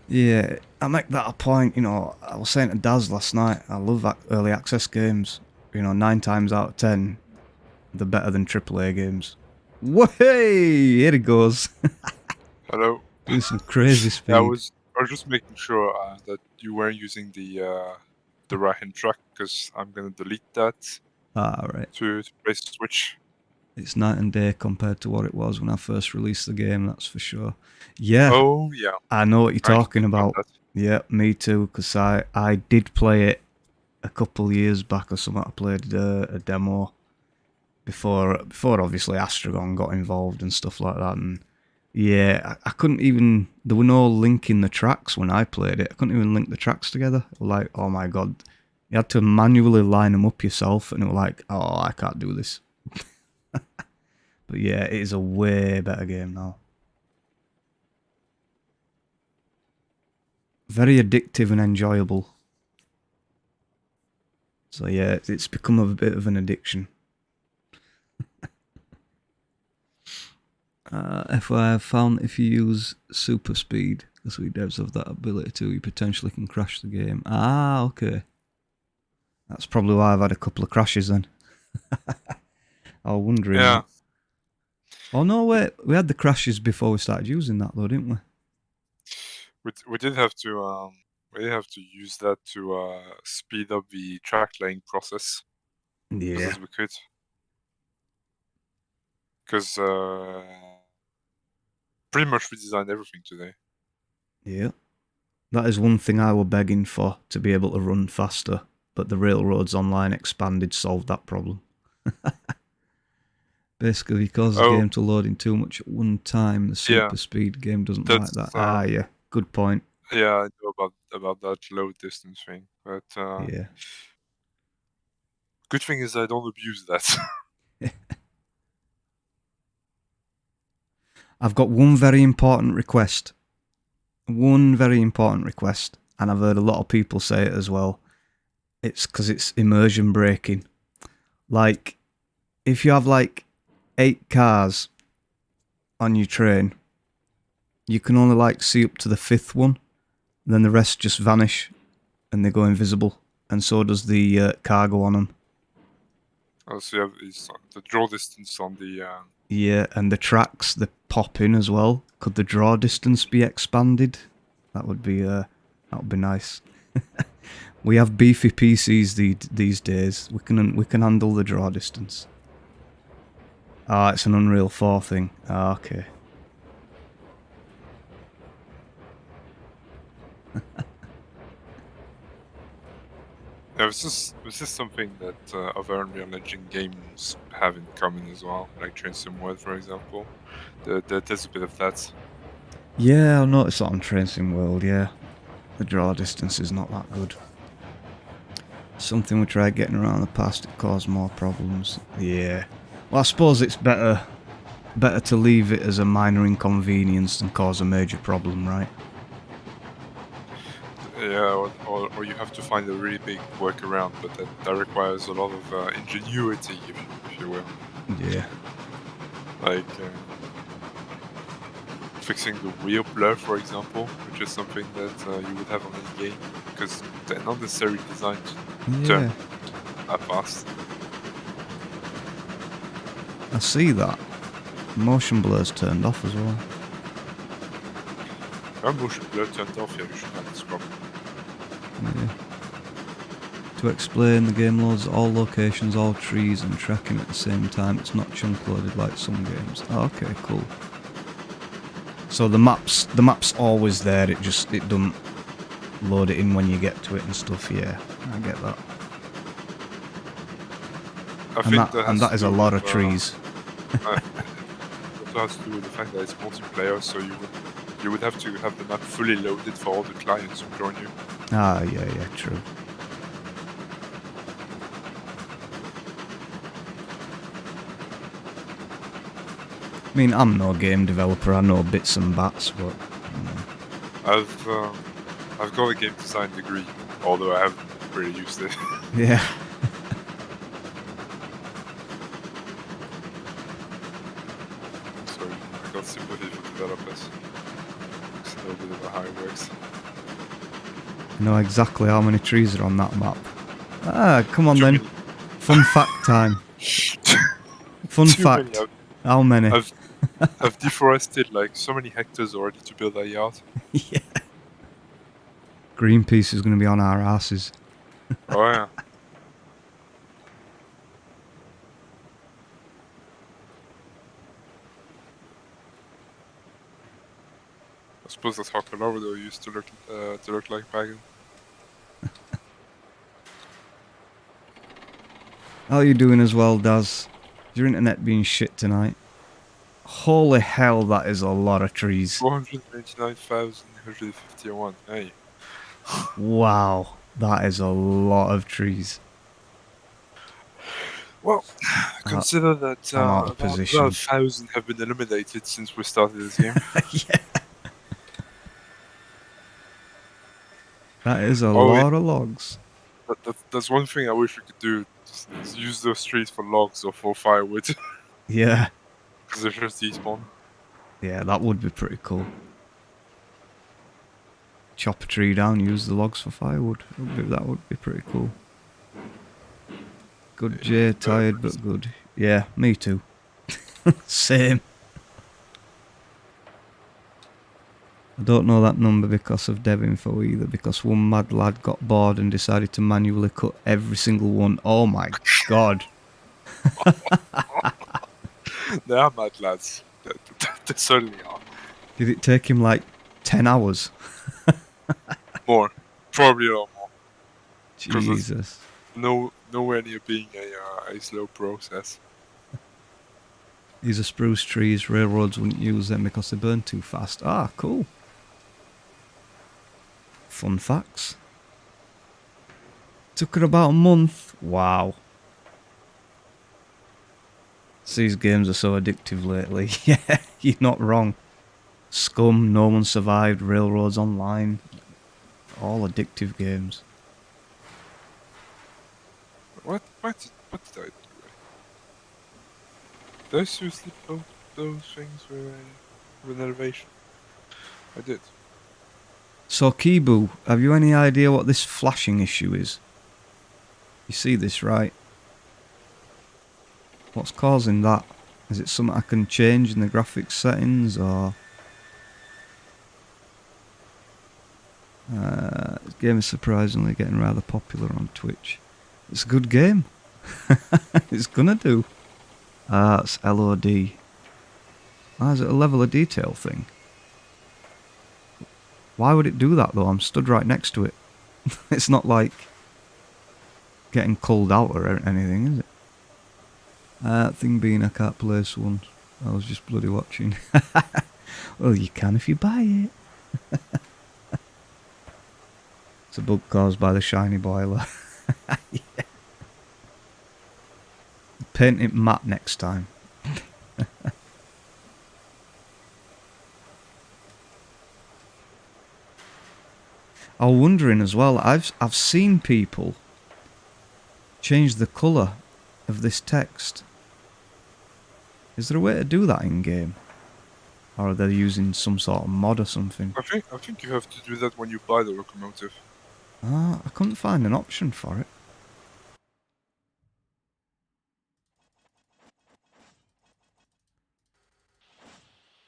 S1: Yeah, I make that a point, you know, I was saying to Daz last night, I love early access games. You know, 9 times out of 10, they're better than AAA games. Whoa-hey! Here it goes.
S2: Hello.
S1: Doing some crazy speed.
S2: I was just making sure that you were using the right-hand track, because I'm gonna delete that.
S1: Ah, right.
S2: To place the switch.
S1: It's night and day compared to what it was when I first released the game, that's for sure. Yeah.
S2: Oh, yeah.
S1: I know what you're talking about. Yeah, me too, because I did play it a couple years back or something. I played a demo before obviously Astragon got involved and stuff like that. And yeah, I couldn't even, there were no linking the tracks when I played it. I couldn't even link the tracks together. Like, oh my god, You had to manually line them up yourself, and it was like, oh, I can't do this. But yeah, it is a way better game now. Very addictive and enjoyable. So yeah, it's become a bit of an addiction. FYI, I've found if you use super speed, the Sweet devs have that ability too, you potentially can crash the game. Ah, okay. That's probably why I've had a couple of crashes then. I was wondering.
S2: Yeah.
S1: Oh no, wait, we had the crashes before we started using that though, didn't we?
S2: We did have to use that to speed up the track laying process as
S1: Yeah.
S2: as we could. Because pretty much we designed everything today.
S1: Yeah. That is one thing I were begging for, to be able to run faster, but the Railroads Online Expanded solved that problem. Basically, because the game to load in too much at one time, the super speed game doesn't like that. Yeah, good point.
S2: Yeah, I know about that low distance thing, but
S1: Yeah.
S2: good thing is I don't abuse that.
S1: I've got one very important request. One very important request, and I've heard a lot of people say it as well. It's because it's immersion breaking. Like, if you have like 8 cars on your train, you can only like see up to the 5th one, then the rest just vanish and they go invisible, and so does the cargo on them.
S2: Oh, so you have the draw distance on the...
S1: Yeah, and the tracks, they pop in as well. Could the draw distance be expanded? That would be nice. We have beefy PCs these days. We can handle the draw distance. Ah, it's an Unreal 4 thing. Ah, okay.
S2: Yeah, this is something that other Unreal Engine games have in common as well, like Train Sim World, for example. There's a bit of that.
S1: Yeah, I noticed that on Train Sim World, yeah. The draw distance is not that good. Something we tried getting around in the past, it caused more problems. Yeah. Well, I suppose it's better to leave it as a minor inconvenience than cause a major problem, right?
S2: Yeah, or you have to find a really big workaround, but that requires a lot of ingenuity, if you will.
S1: Yeah.
S2: Like fixing the wheel blur, for example, which is something that you would have on any game, because they're not necessarily designed to turn that fast.
S1: I see that. Motion blur's turned off as well.
S2: When motion blur turned off, yeah, you should have this problem.
S1: Yeah. To explain, the game loads all locations, all trees and tracking at the same time. It's not chunk loaded like some games. Oh, okay, cool. So the map's always there, it doesn't load it in when you get to it and stuff, yeah. I get that. And that is a lot of trees.
S2: It also has to do with the fact that it's multiplayer, so you would have to have the map fully loaded for all the clients who join you.
S1: Ah, yeah, true. I mean, I'm no game developer, I know bits and bats, but...
S2: I've got a game design degree, although I haven't really used it.
S1: Yeah.
S2: So I got sympathy for developers. It's a little bit about how it works.
S1: I know exactly how many trees are on that map. Ah, come on then. Fun fact time. Fun fact. How many?
S2: I've deforested like so many hectares already to build that yard.
S1: Yeah. Greenpeace is going to be on our asses.
S2: Oh yeah. I suppose that's how Colorado used to look like back then.
S1: How are you doing as well, Daz? Is your internet being shit tonight? Holy hell, that is a lot of trees.
S2: 499,151. Hey.
S1: Wow. That is a lot of trees.
S2: Well, consider that
S1: I'm out of position.
S2: about 1,000 have been eliminated since we started this game.
S1: Yeah. That is a
S2: Oh,
S1: lot of logs.
S2: that's one thing I wish we could do. Just use those trees for logs or for firewood.
S1: Yeah.
S2: Because they're just despawn.
S1: Yeah, that would be pretty cool. Chop a tree down, use the logs for firewood. That would be pretty cool. Good, Jay. Tired but good. Yeah, me too. Same. I don't know that number because of dev info either, because one mad lad got bored and decided to manually cut every single one. Oh my god.
S2: They are mad lads. They certainly are.
S1: Did it take him like 10 hours?
S2: More. Probably a lot more.
S1: Jesus.
S2: Nowhere near being a slow process.
S1: These are spruce trees. Railroads wouldn't use them because they burn too fast. Ah, cool. Fun facts. Took her about a month. Wow. These games are so addictive lately. Yeah, you're not wrong. Scum, No One Survived, Railroads Online. All addictive games.
S2: What did I do? Did I seriously put those things with an elevation? I did.
S1: So, Kibu, have you any idea what this flashing issue is? You see this, right? What's causing that? Is it something I can change in the graphics settings, or... this game is surprisingly getting rather popular on Twitch. It's a good game. It's gonna do. It's LOD. Ah, is it a level of detail thing? Why would it do that though? I'm stood right next to it. It's not like getting culled out or anything, is it? Thing being I can't place one. I was just bloody watching. Well, you can if you buy it. It's a bug caused by the shiny boiler. Yeah. Paint it matte next time. I was wondering as well, I've seen people change the colour of this text. Is there a way to do that in game? Or are they using some sort of mod or something?
S2: I think you have to do that when you buy the locomotive.
S1: Ah, I couldn't find an option for it.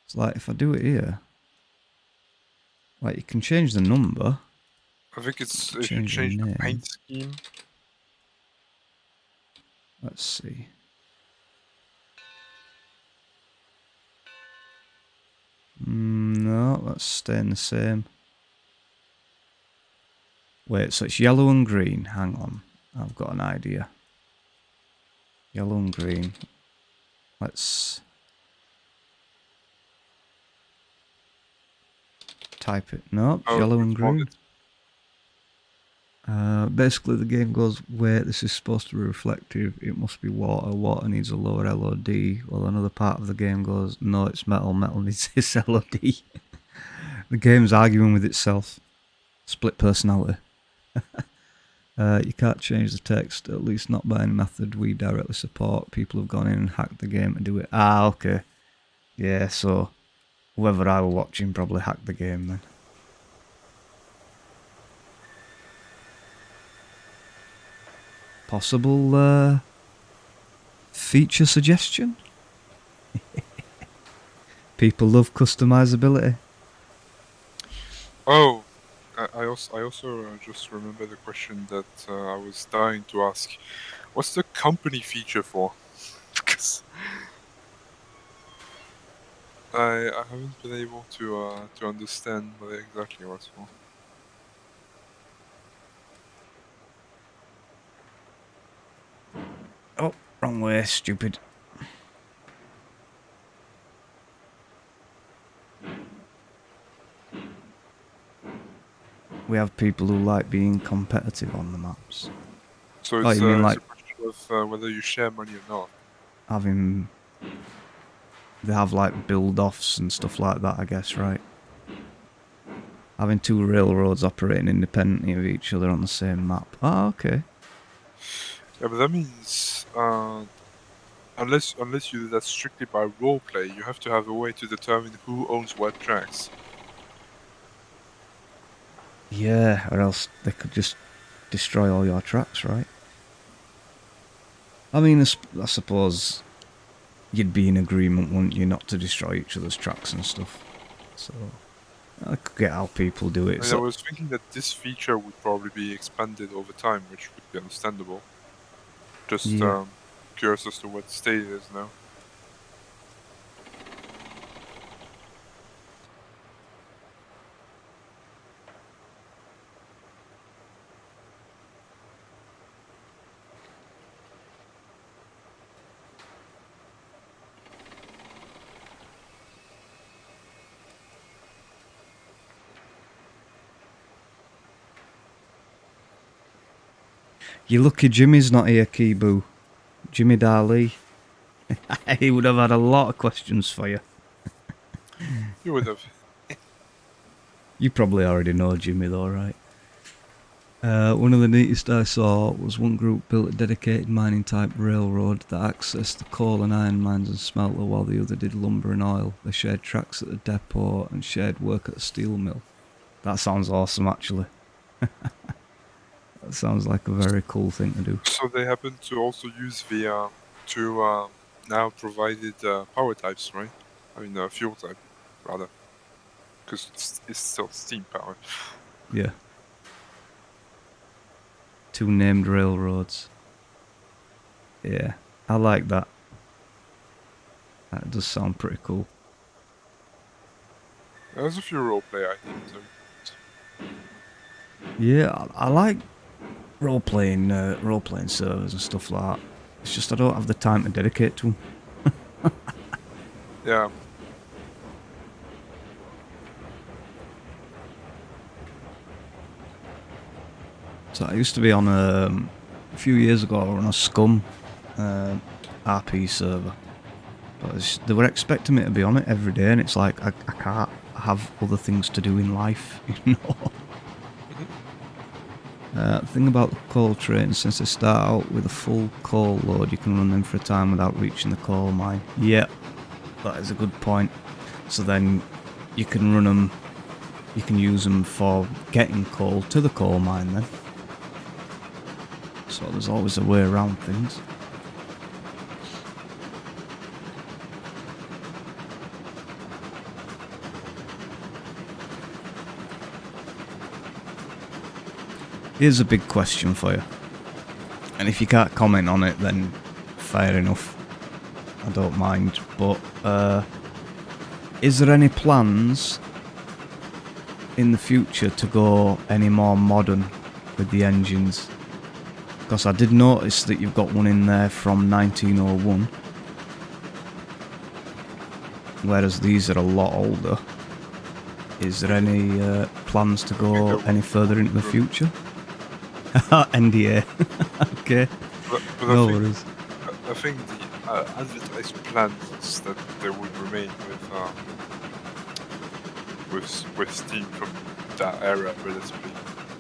S1: It's like if I do it here, like you can change the number.
S2: I think it's if you
S1: Change the
S2: change the
S1: name.
S2: paint scheme.
S1: Let's see. No, that's staying the same. Wait, so it's yellow and green. Hang on, I've got an idea. Yellow and green. Let's type it. No,
S2: Oh,
S1: yellow and
S2: it's
S1: green.
S2: modded.
S1: Basically the game goes, wait, this is supposed to be reflective, it must be water, water needs a lower LOD. Well, another part of the game goes, no, it's metal, metal needs this LOD. The game's arguing with itself. Split personality. You can't change the text, at least not by any method we directly support. People have gone in and hacked the game to do it. Ah, okay. Yeah, so whoever I were watching probably hacked the game then. Possible feature suggestion? People love customizability.
S2: Oh, I also just remember the question that I was dying to ask. What's the company feature for? Because I haven't been able to understand exactly what's for.
S1: Oh, wrong way, stupid. we have people who like being competitive on the maps.
S2: So
S1: Oh,
S2: it's,
S1: you mean
S2: it's
S1: like
S2: a question of whether you share money or not.
S1: having... They have like build-offs and stuff like that, I guess, right? Having two railroads operating independently of each other on the same map. Oh, okay.
S2: Yeah, but that means unless you do that strictly by roleplay, you have to have a way to determine who owns what tracks.
S1: Yeah, or else they could just destroy all your tracks, right? I mean, I suppose you'd be in agreement, wouldn't you, not to destroy each other's tracks and stuff. So, I could get how people do it.
S2: I mean, I was thinking that this feature would probably be expanded over time, which would be understandable. Just
S1: Yeah.
S2: curious as to what state it is now.
S1: You're lucky Jimmy's not here, Kibu. Jimmy Darley. He would have had a lot of questions for you.
S2: You would have.
S1: You probably already know Jimmy though, right? One of the neatest I saw was one group built a dedicated mining type railroad that accessed the coal and iron mines and smelter while the other did lumber and oil. They shared tracks at the depot and shared work at the steel mill. That sounds awesome, actually. That sounds like a very cool thing to do.
S2: So they happen to also use the two now provided power types, right? I mean, fuel type, rather. Because it's still steam power.
S1: Yeah. Two named railroads. Yeah, I like that. That does sound pretty cool.
S2: There's a few roleplay items.
S1: Yeah, I like role-playing servers and stuff like that. It's just I don't have the time to dedicate to them.
S2: Yeah.
S1: So I used to be on a few years ago on a Scum RP server, but they were expecting me to be on it every day, and it's like I can't have other things to do in life, you know. The thing about the coal trains, since they start out with a full coal load, you can run them for a time without reaching the coal mine. Yep, that is a good point. So then you can run them, you can use them for getting coal to the coal mine then. So there's always a way around things. Here's a big question for you. And if you can't comment on it, then fair enough. I don't mind. But is there any plans in the future to go any more modern with the engines? Because I did notice that you've got one in there from 1901, whereas these are a lot older. Is there any plans to go any further into the future? NDA. Okay.
S2: But
S1: No worries.
S2: I think the advertised plan is that they would remain with Steam from that era relatively.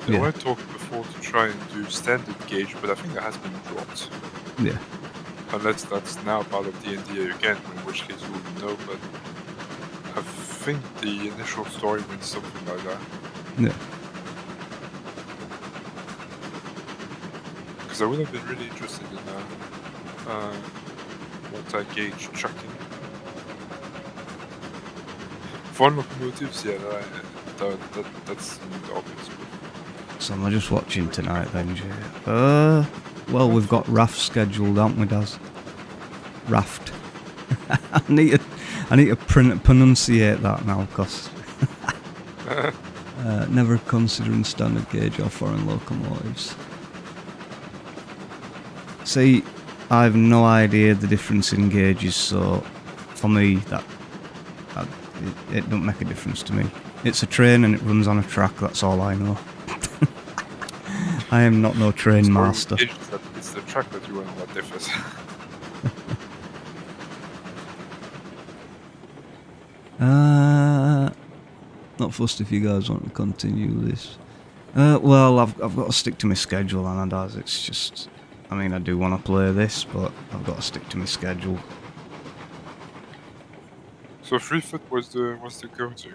S2: They were talking before to try and do standard gauge, but I think that has been dropped.
S1: Yeah.
S2: Unless that's now part of the NDA again, in which case we wouldn't know, but I think the initial story went something like that.
S1: Yeah.
S2: Because I would have been really interested in multi-gauge tracking. For locomotives, yeah, that's obvious.
S1: So am I just watching tonight then, Jay? Well, we've got Raft scheduled, haven't we, Daz? Raft. I need to pronunciate that now, because never considering standard gauge or foreign locomotives. See, I have no idea the difference in gauges, so for me, it don't make a difference to me. It's a train and it runs on a track, that's all I know. I am not no train
S2: Story
S1: master.
S2: with Gage is that it's the track that you run what differs.
S1: Not fussed if you guys want to continue this. Well, I've got to stick to my schedule, and as it's just, I mean, I do want to play this, but I've got to stick to my schedule.
S2: So 3 foot was the go-to.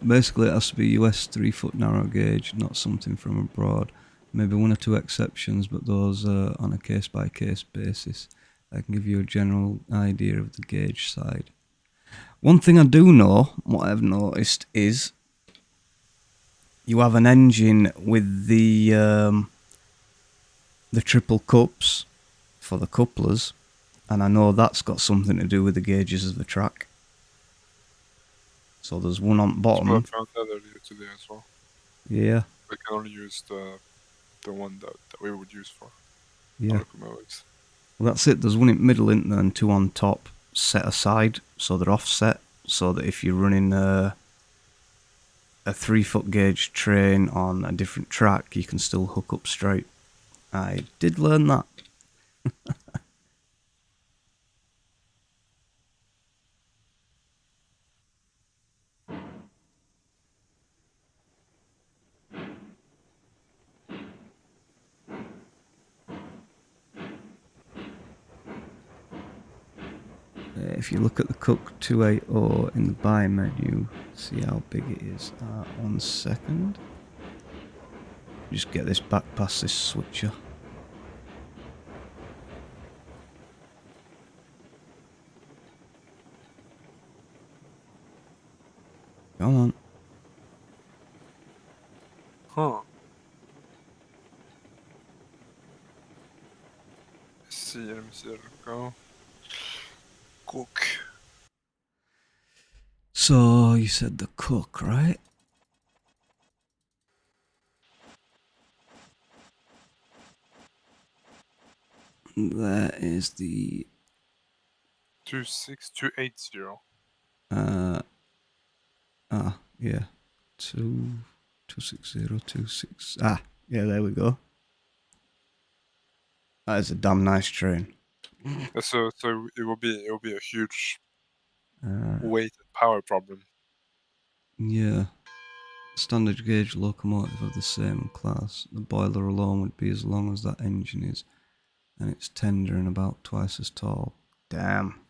S1: Basically, it has to be US 3-foot narrow gauge, not something from abroad. Maybe one or two exceptions, but those are on a case-by-case basis. I can give you a general idea of the gauge side. One thing I do know, what I've noticed, is you have an engine with the triple cups for the couplers, and I know that's got something to do with the gauges of the track. So there's one on bottom.
S2: So I found that earlier today as well.
S1: Yeah.
S2: We can only use the one that we would use for
S1: Yeah.
S2: locomotives.
S1: Well, that's it. There's one in the middle, isn't there, and two on top set aside, so they're offset, so that if you're running a 3-foot gauge train on a different track, you can still hook up straight. I did learn that. If you look at the Cook 280 in the buy menu, see how big it is. 1 second. Just get this back past this switcher. Come on.
S2: Huh. Let me see, there we go. Cook.
S1: So, you said the Cook, right? That is the
S2: 26280.
S1: yeah. 26026. Yeah, there we go. That is a damn nice train.
S2: So it will be a huge weight and power problem.
S1: Yeah. Standard gauge locomotive of the same class. The boiler alone would be as long as that engine is, and it's tender and about twice as tall. Damn.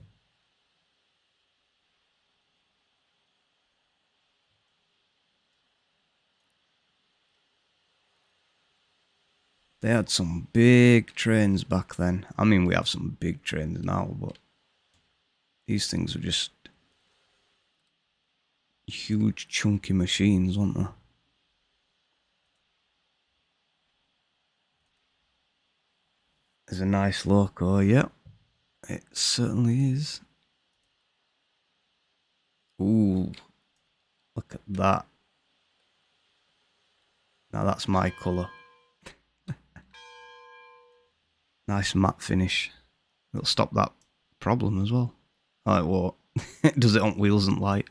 S1: They had some big trains back then. I mean, we have some big trains now, but these things were just huge, chunky machines, weren't they? There's a nice loco, yep. It certainly is. Ooh, look at that. Now that's my colour. Nice matte finish. It'll stop that problem as well. Oh, it won't. It does it on wheels and light.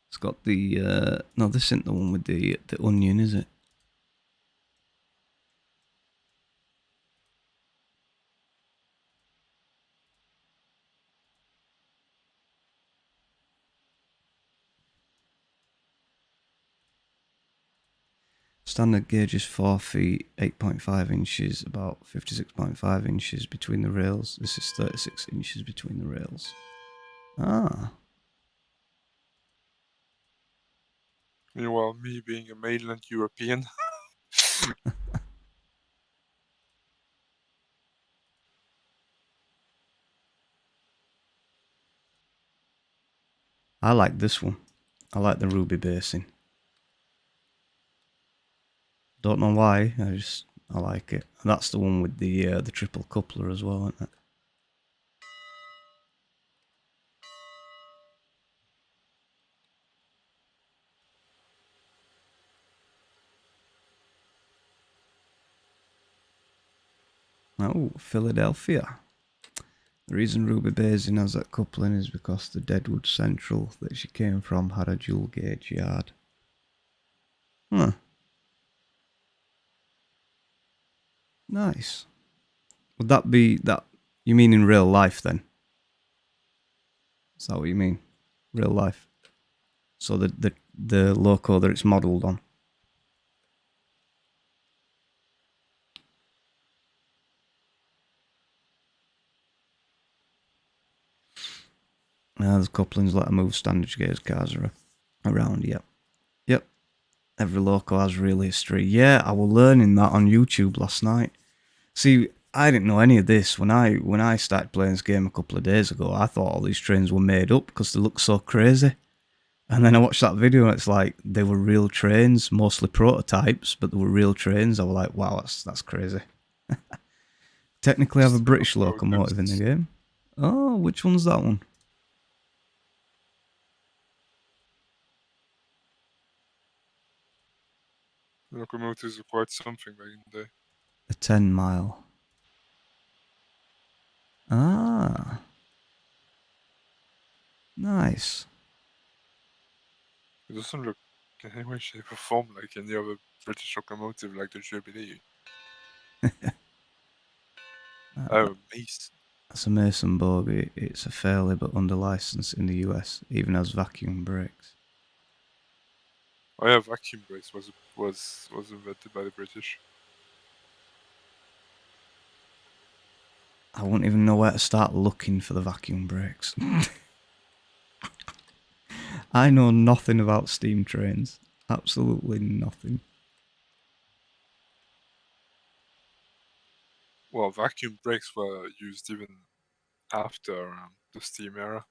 S1: It's got the... no, this isn't the one with the onion, is it? Standard gauge is 4 feet, 8.5 inches, about 56.5 inches between the rails. This is 36 inches between the rails. Ah.
S2: Meanwhile, me being a mainland European.
S1: I like this one. I like the ruby basing. Don't know why, I like it. And that's the one with the triple coupler as well, isn't it? Oh, Philadelphia. The reason Ruby Basin has that coupling is because the Deadwood Central that she came from had a dual gauge yard. Huh. Nice. Would that be that? You mean in real life then? Is that what you mean? Real life. So the loco that it's modelled on. There's couplings let her move standard gauge cars around, yep. Yep. Every loco has real history. Yeah, I was learning that on YouTube last night. See, I didn't know any of this when I started playing this game a couple of days ago. I thought all these trains were made up because they look so crazy. And then I watched that video and it's like they were real trains, mostly prototypes, but they were real trains. I was like, wow, that's crazy. Technically I have a British locomotive in the game. Oh, which one's that one?
S2: Locomotives are quite something back in the day.
S1: A 10 mile. Ah. Nice.
S2: It doesn't look in any way, shape, or form like any other British locomotive like the Jubilee. Oh, Mason.
S1: That's a Mason bogie. It's a fairly but under license in the US, even has vacuum brakes.
S2: Oh yeah, vacuum brakes was invented by the British.
S1: I wouldn't even know where to start looking for the vacuum brakes. I know nothing about steam trains. Absolutely nothing.
S2: Well, vacuum brakes were used even after the steam era.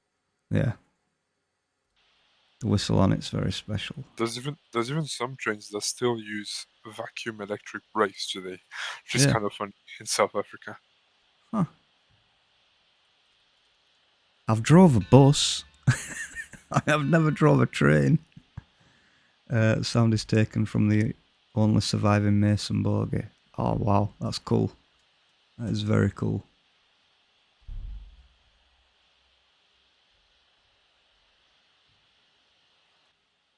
S1: Yeah. The whistle on it's very special.
S2: There's even some trains that still use vacuum electric brakes today, which is
S1: Yeah.
S2: kind of funny in South Africa.
S1: Huh. I've drove a bus. I have never drove a train. Sound is taken from the only surviving Mason bogie. Oh wow, that's cool. That is very cool.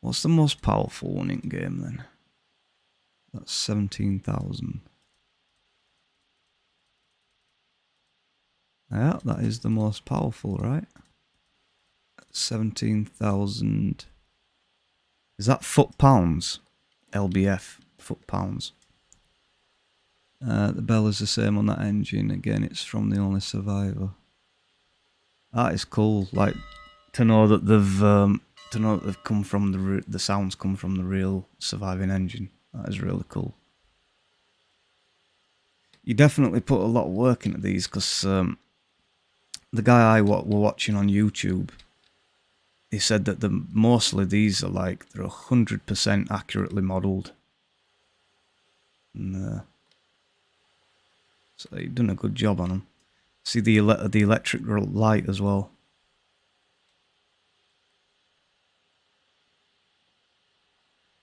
S1: What's the most powerful one in game then? That's 17,000. Yeah, that is the most powerful, right? 17,000. Is that foot-pounds? LBF, foot-pounds. The bell is the same on that engine. Again, it's from the only survivor. That is cool. Like, to know that they've come from the sounds come from the real surviving engine. That is really cool. You definitely put a lot of work into these because the guy were watching on YouTube, he said that mostly these are like they're 100% accurately modelled. And so you've done a good job on them. See the electric light as well.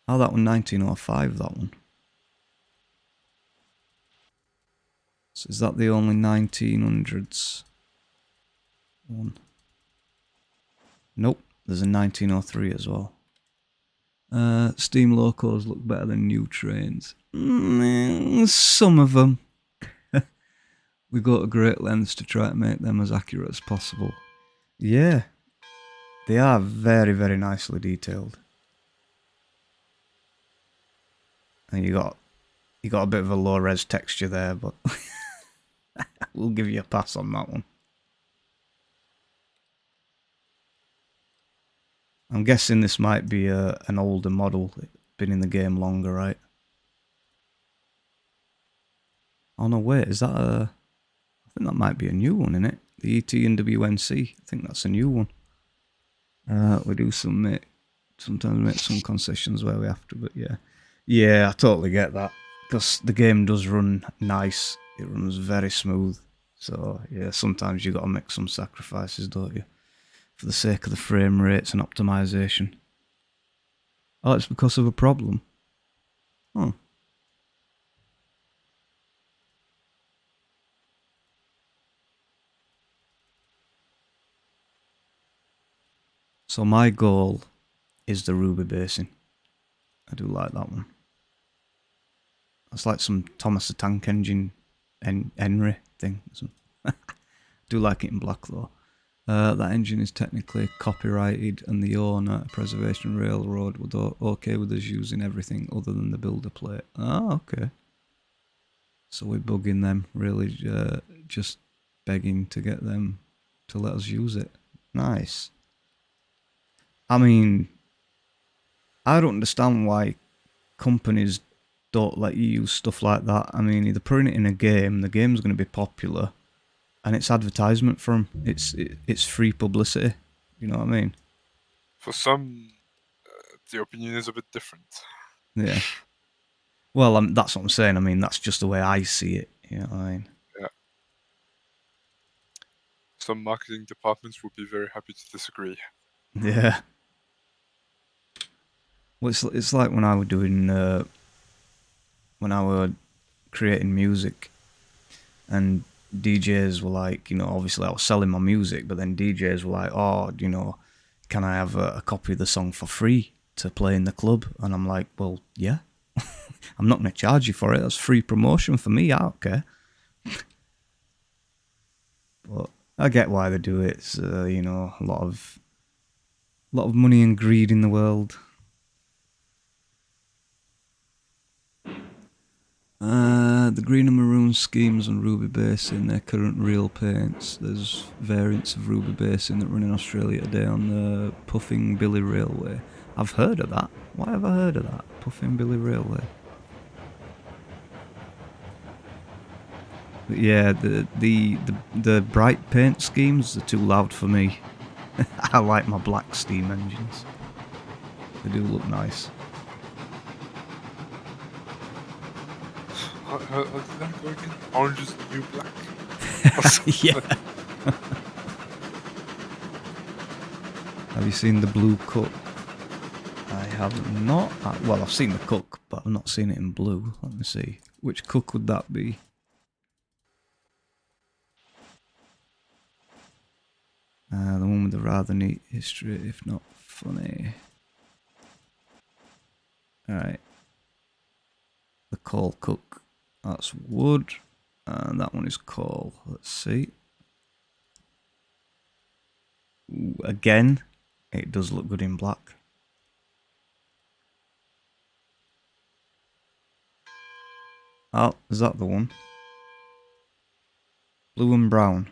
S1: Oh, that one 1905, that one. So is that the only 1900s one? Nope, there's a 1903 as well. Steam locos look better than new trains. Some of them. We go to great lengths to try to make them as accurate as possible. Yeah, they are very, very nicely detailed. And you got a bit of a low res texture there, but we'll give you a pass on that one. I'm guessing this might be an older model, been in the game longer, right? Oh no, wait, is that a... I think that might be a new one, innit? The ET and WNC, I think that's a new one. We do sometimes make some concessions where we have to, but yeah. Yeah, I totally get that. Because the game does run nice, it runs very smooth. So yeah, sometimes you got to make some sacrifices, don't you? For the sake of the frame rates and optimization. Oh, it's because of a problem. Oh. So my goal is the Ruby Basin. I do like that one. It's like some Thomas the Tank Engine Henry thing. Do like it in black though. That engine is technically copyrighted and the owner, Preservation Railroad, would okay with us using everything other than the builder plate. Ah, okay. So we're bugging them, really just begging to get them to let us use it. Nice. I mean, I don't understand why companies don't let you use stuff like that. I mean, either putting it in a game, the game's going to be popular, and it's advertisement for them. It's free publicity. You know what I mean?
S2: For some, the opinion is a bit different.
S1: Yeah. Well, that's what I'm saying. I mean, that's just the way I see it. You know what I mean?
S2: Yeah. Some marketing departments would be very happy to disagree.
S1: Yeah. Well, it's like when I was doing, when I was creating music, and DJs were like, you know, obviously I was selling my music, but then DJs were like, oh, you know, can I have a copy of the song for free to play in the club? And I'm like, well, yeah. I'm not going to charge you for it. That's free promotion for me. I don't care. But I get why they do it. It's, you know, a lot of money and greed in the world. The green and maroon schemes on Ruby Basin, their current real paints. There's variants of Ruby Basin that run in Australia today on the Puffing Billy Railway. I've heard of that. Why have I heard of that? Puffing Billy Railway. But yeah, the bright paint schemes are too loud for me. I like my black steam engines. They do look nice.
S2: How did that go again? Orange is the new black.
S1: Yeah. Have you seen the blue cook? I have not. Well, I've seen the cook, but I've not seen it in blue. Let me see. Which cook would that be? The one with the rather neat history, if not funny. Alright. The coal cook. That's wood. And that one is coal. Let's see. Ooh, again, it does look good in black. Oh, is that the one? Blue and brown.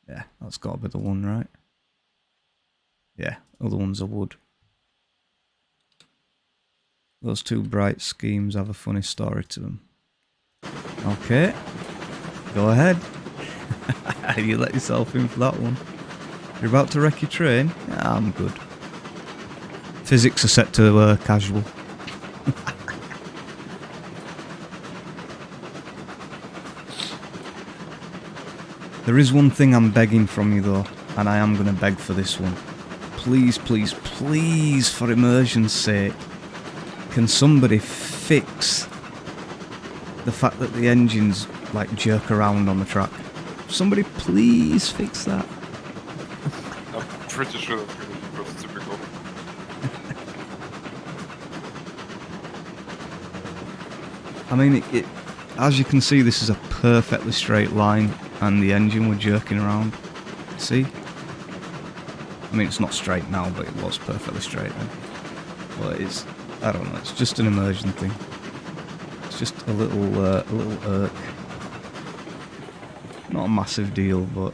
S1: Yeah, that's got to be the one, right? Yeah, other ones are wood. Those two bright schemes have a funny story to them. Okay, go ahead. You let yourself in for that one. You're about to wreck your train? Yeah, I'm good. Physics are set to casual. There is one thing I'm begging from you though, and I am going to beg for this one. Please, please, please, for immersion's sake, can somebody fix the fact that the engines like jerk around on the track? Somebody please fix that.
S2: I'm pretty sure that's going to be prototypical.
S1: I mean, it as you can see, this is a perfectly straight line, and the engine were jerking around. See? I mean, it's not straight now, but it was perfectly straight then. But it's, I don't know, it's just an immersion thing. It's just a little irk. Not a massive deal, but,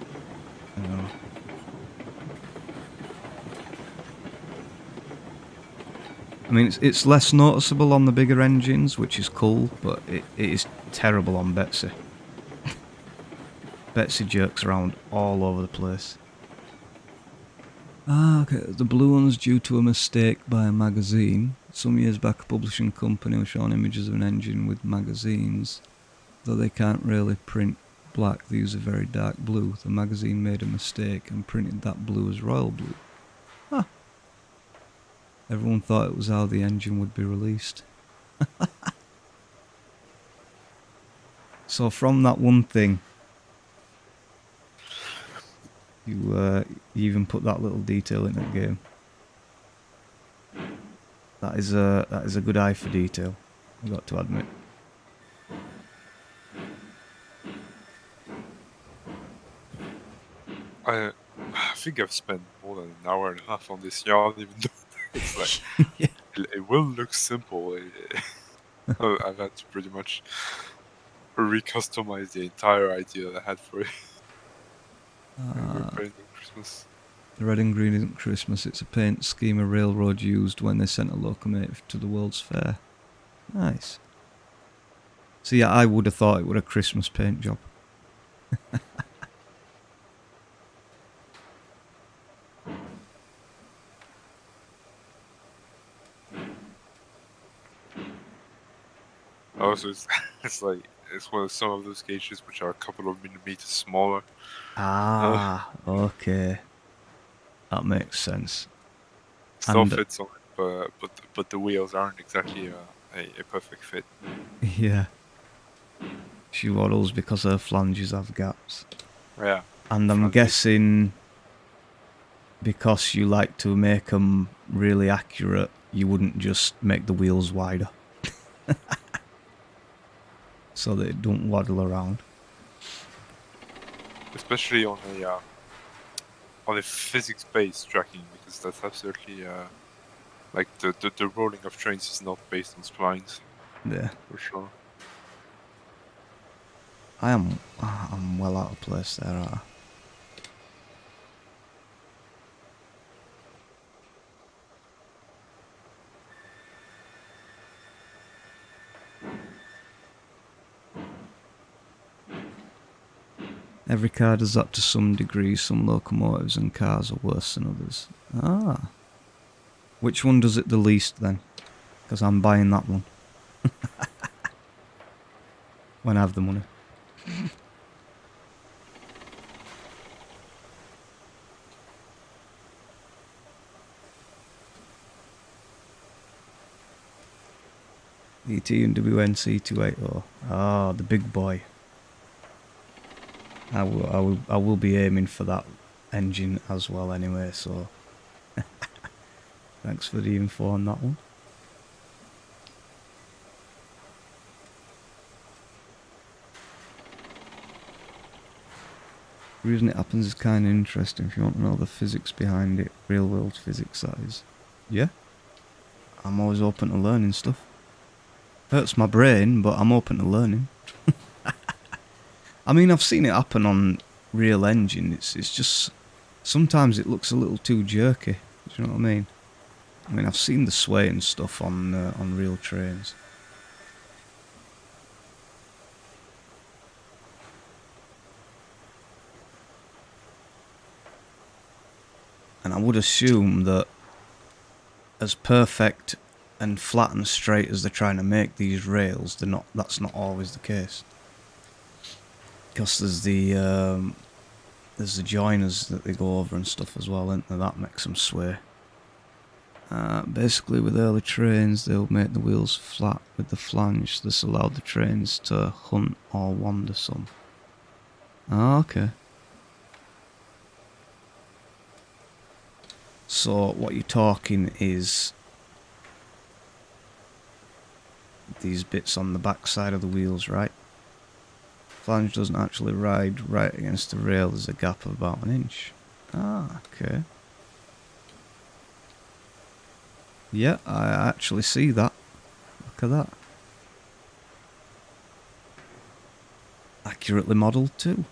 S1: you know. I mean, it's less noticeable on the bigger engines, which is cool, but it is terrible on Betsy. Betsy jerks around all over the place. Ah, okay, the blue one's due to a mistake by a magazine. Some years back, a publishing company was showing images of an engine with magazines. Though they can't really print black, they use a very dark blue. The magazine made a mistake and printed that blue as royal blue. Huh. Everyone thought it was how the engine would be released. So from that one thing, You even put that little detail in the game. That is a good eye for detail, I've got to admit.
S2: I think I've spent more than an hour and a half on this yarn, even though it's like
S1: Yeah.
S2: it will look simple. I've had to pretty much recustomize the entire idea I had for it. We're painting Christmas.
S1: The red and green isn't Christmas, it's a paint scheme a railroad used when they sent a locomotive to the World's Fair. Nice. So yeah, I would have thought it was a Christmas paint job.
S2: Oh, so it's like it's one of some of those gauges which are a couple of millimeters smaller.
S1: Ah, okay. That makes sense.
S2: Still
S1: And
S2: fits on it, but the wheels aren't exactly a perfect fit.
S1: yeah. She waddles because her flanges have gaps.
S2: Yeah.
S1: And I'm guessing because you like to make them really accurate, you wouldn't just make the wheels wider. So they don't waddle around.
S2: Especially on a physics-based tracking, because that's absolutely like the rolling of trains is not based on splines.
S1: Yeah.
S2: For sure.
S1: I'm well out of place there, aren't I? Every car does that to some degree. Some locomotives and cars are worse than others. Ah. Which one does it the least then? Because I'm buying that one. When I have the money. ET and WNC280. Ah, the big boy. I will be aiming for that engine as well anyway, so thanks for the info on that one. The reason it happens is kind of interesting if you want to know the physics behind it, real world physics that is. Yeah, I'm always open to learning stuff. Hurts my brain, but I'm open to learning. I mean, I've seen it happen on real engine. It's just sometimes it looks a little too jerky. Do you know what I mean? I've seen the sway and stuff on real trains. And I would assume that as perfect and flat and straight as they're trying to make these rails, they're not. That's not always the case. Because there's the joiners that they go over and stuff as well, isn't there? That makes them sway. Basically, with early trains, they'll make the wheels flat with the flange. This allowed the trains to hunt or wander some. Ah, okay. So what you're talking is these bits on the back side of the wheels, right? Flange doesn't actually ride right against the rail. There's a gap of about 1 inch. Ah, okay. Yeah, I actually see that. Look at that. Accurately modelled too.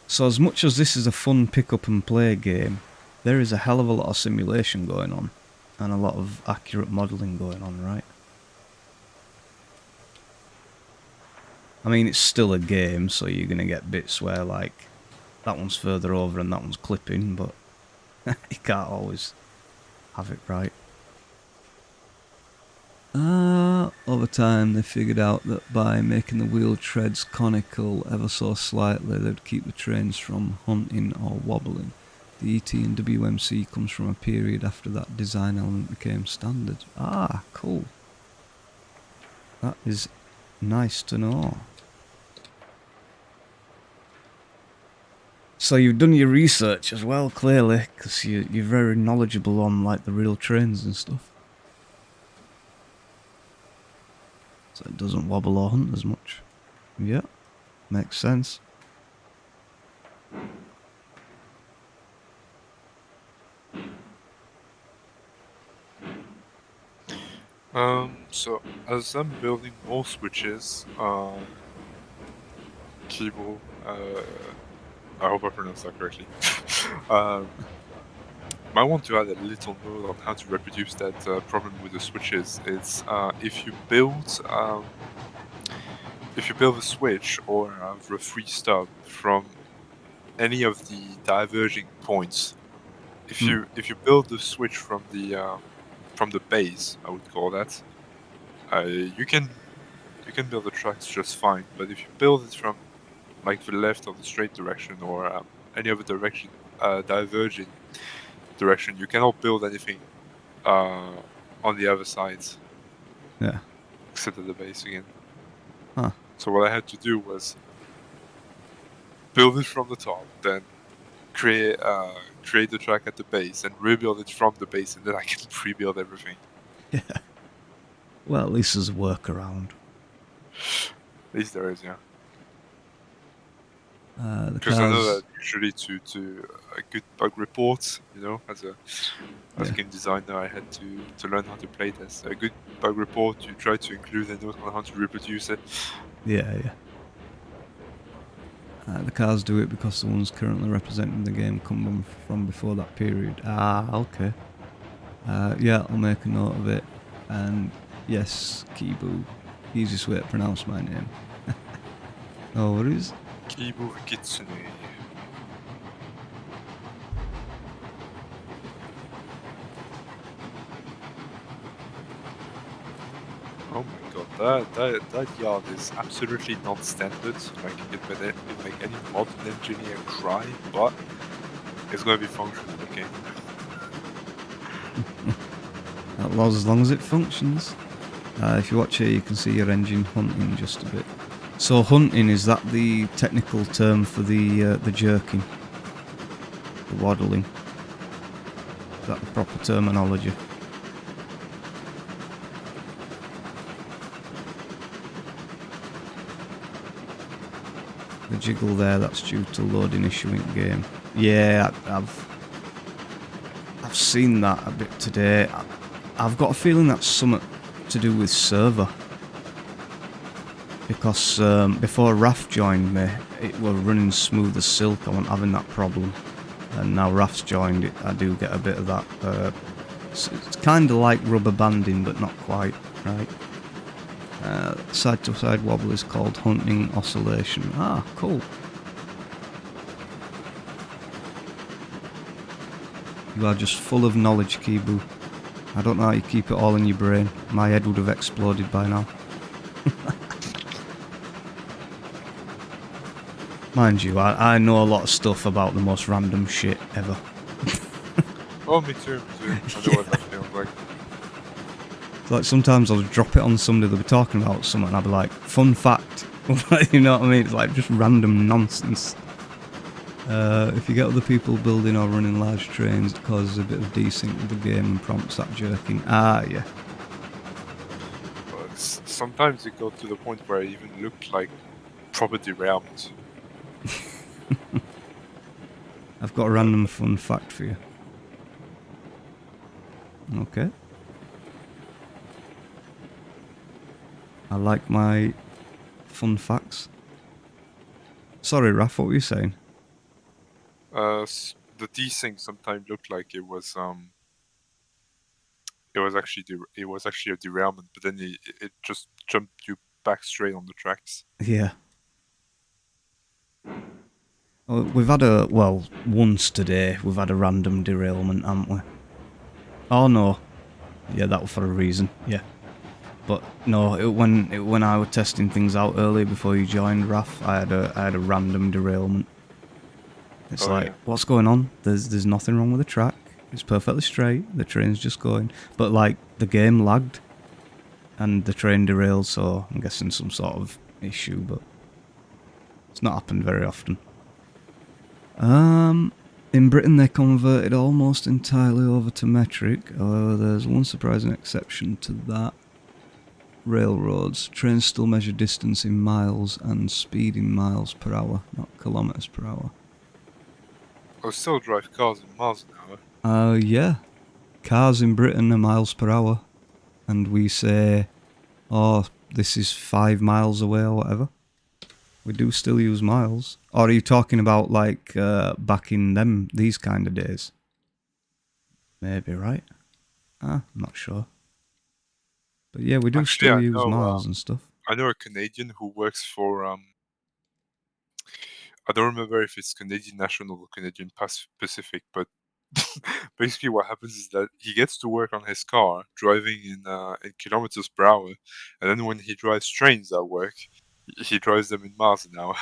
S1: So as much as this is a fun pick up and play game, there is a hell of a lot of simulation going on and a lot of accurate modelling going on, right? I mean, it's still a game, so you're going to get bits where, like, that one's further over and that one's clipping, but you can't always have it right. Over time they figured out that by making the wheel treads conical ever so slightly, they'd keep the trains from hunting or wobbling. The ET and WMC comes from a period after that design element became standard. Ah, cool. That is nice to know. So you've done your research as well, clearly, because you're very knowledgeable on like the real trains and stuff. So it doesn't wobble or hunt as much. Yeah, makes sense.
S2: So as I'm building more switches, keyboard, I hope I pronounced that correctly. I want to add a little note on how to reproduce that problem with the switches. It's if you build a switch or a free stub from any of the diverging points, if you build the switch from the base, I would call that, you can build the tracks just fine. But if you build it from like the left or the straight direction or any other direction, diverging direction, you cannot build anything on the other sides.
S1: Yeah.
S2: Except at the base again.
S1: Huh.
S2: So what I had to do was build it from the top, then create the track at the base, and rebuild it from the base, and then I can pre-build everything.
S1: Yeah. Well, at least there's a workaround.
S2: At least there is, yeah.
S1: Because
S2: I know that usually to a good bug report, you know, as a game designer, I had to learn how to play this. A good bug report, you try to include a note on how to reproduce it.
S1: Yeah, yeah. The cars do it because the ones currently representing the game come from before that period. Ah, okay. Yeah, I'll make a note of it. And yes, Kibu, easiest way to pronounce my name. No worries.
S2: Kibu Kitsune. Oh my god, that yard is absolutely non-standard. Like it make any modern engineer cry, but it's gonna be functional, okay?
S1: As long as it functions. If you watch here, you can see your engine hunting just a bit. So hunting, is that the technical term for the jerking? The waddling? Is that the proper terminology? The jiggle there, that's due to loading issue in game. Yeah, I've seen that a bit today. I've got a feeling that's something to do with server. Because before Raf joined me, it was running smooth as silk. I wasn't having that problem. And now Raf's joined it, I do get a bit of that. It's kind of like rubber banding, but not quite, right? Side-to-side wobble is called hunting oscillation. Ah, cool. You are just full of knowledge, Kibu. I don't know how you keep it all in your brain. My head would have exploded by now. Mind you, I know a lot of stuff about the most random shit ever.
S2: Oh, me too. I know what that feels like.
S1: Like sometimes I'll drop it on somebody, they'll be talking about something and I'll be like, fun fact. You know what I mean? It's like just random nonsense. If you get other people building or running large trains, it causes a bit of desync with the game and prompts that jerking. Ah, yeah.
S2: But sometimes it got to the point where I even looked like proper derailment.
S1: I've got a random fun fact for you. Okay. I like my fun facts. Sorry, Raf, what were you saying?
S2: The desync sometimes looked like it was actually a derailment, but then it just jumped you back straight on the tracks.
S1: Yeah. We've had once today, we've had a random derailment, haven't we? Oh no. Yeah, that was for a reason, yeah. But no, when I was testing things out earlier before you joined, Raf, I had a random derailment. It's
S2: Oh,
S1: like,
S2: yeah.
S1: what's going on? There's nothing wrong with the track. It's perfectly straight. The train's just going. But like, the game lagged. And the train derailed, so I'm guessing some sort of issue, but it's not happened very often. In Britain they converted almost entirely over to metric. However, there's one surprising exception to that. Railroads. Trains still measure distance in miles and speed in miles per hour, not kilometres per hour.
S2: I still drive cars in miles an hour.
S1: Yeah. Cars in Britain are miles per hour. And we say, oh, this is 5 miles away or whatever. We do still use miles. Or are you talking about like back in these kind of days? Maybe, right? I'm not sure. But yeah, we do
S2: Actually,
S1: still
S2: I
S1: use
S2: know,
S1: miles and stuff.
S2: I know a Canadian who works for I don't remember if it's Canadian National or Canadian Pacific, but basically what happens is that he gets to work on his car driving in kilometers per hour, and then when he drives trains at work, he drives them in miles an hour.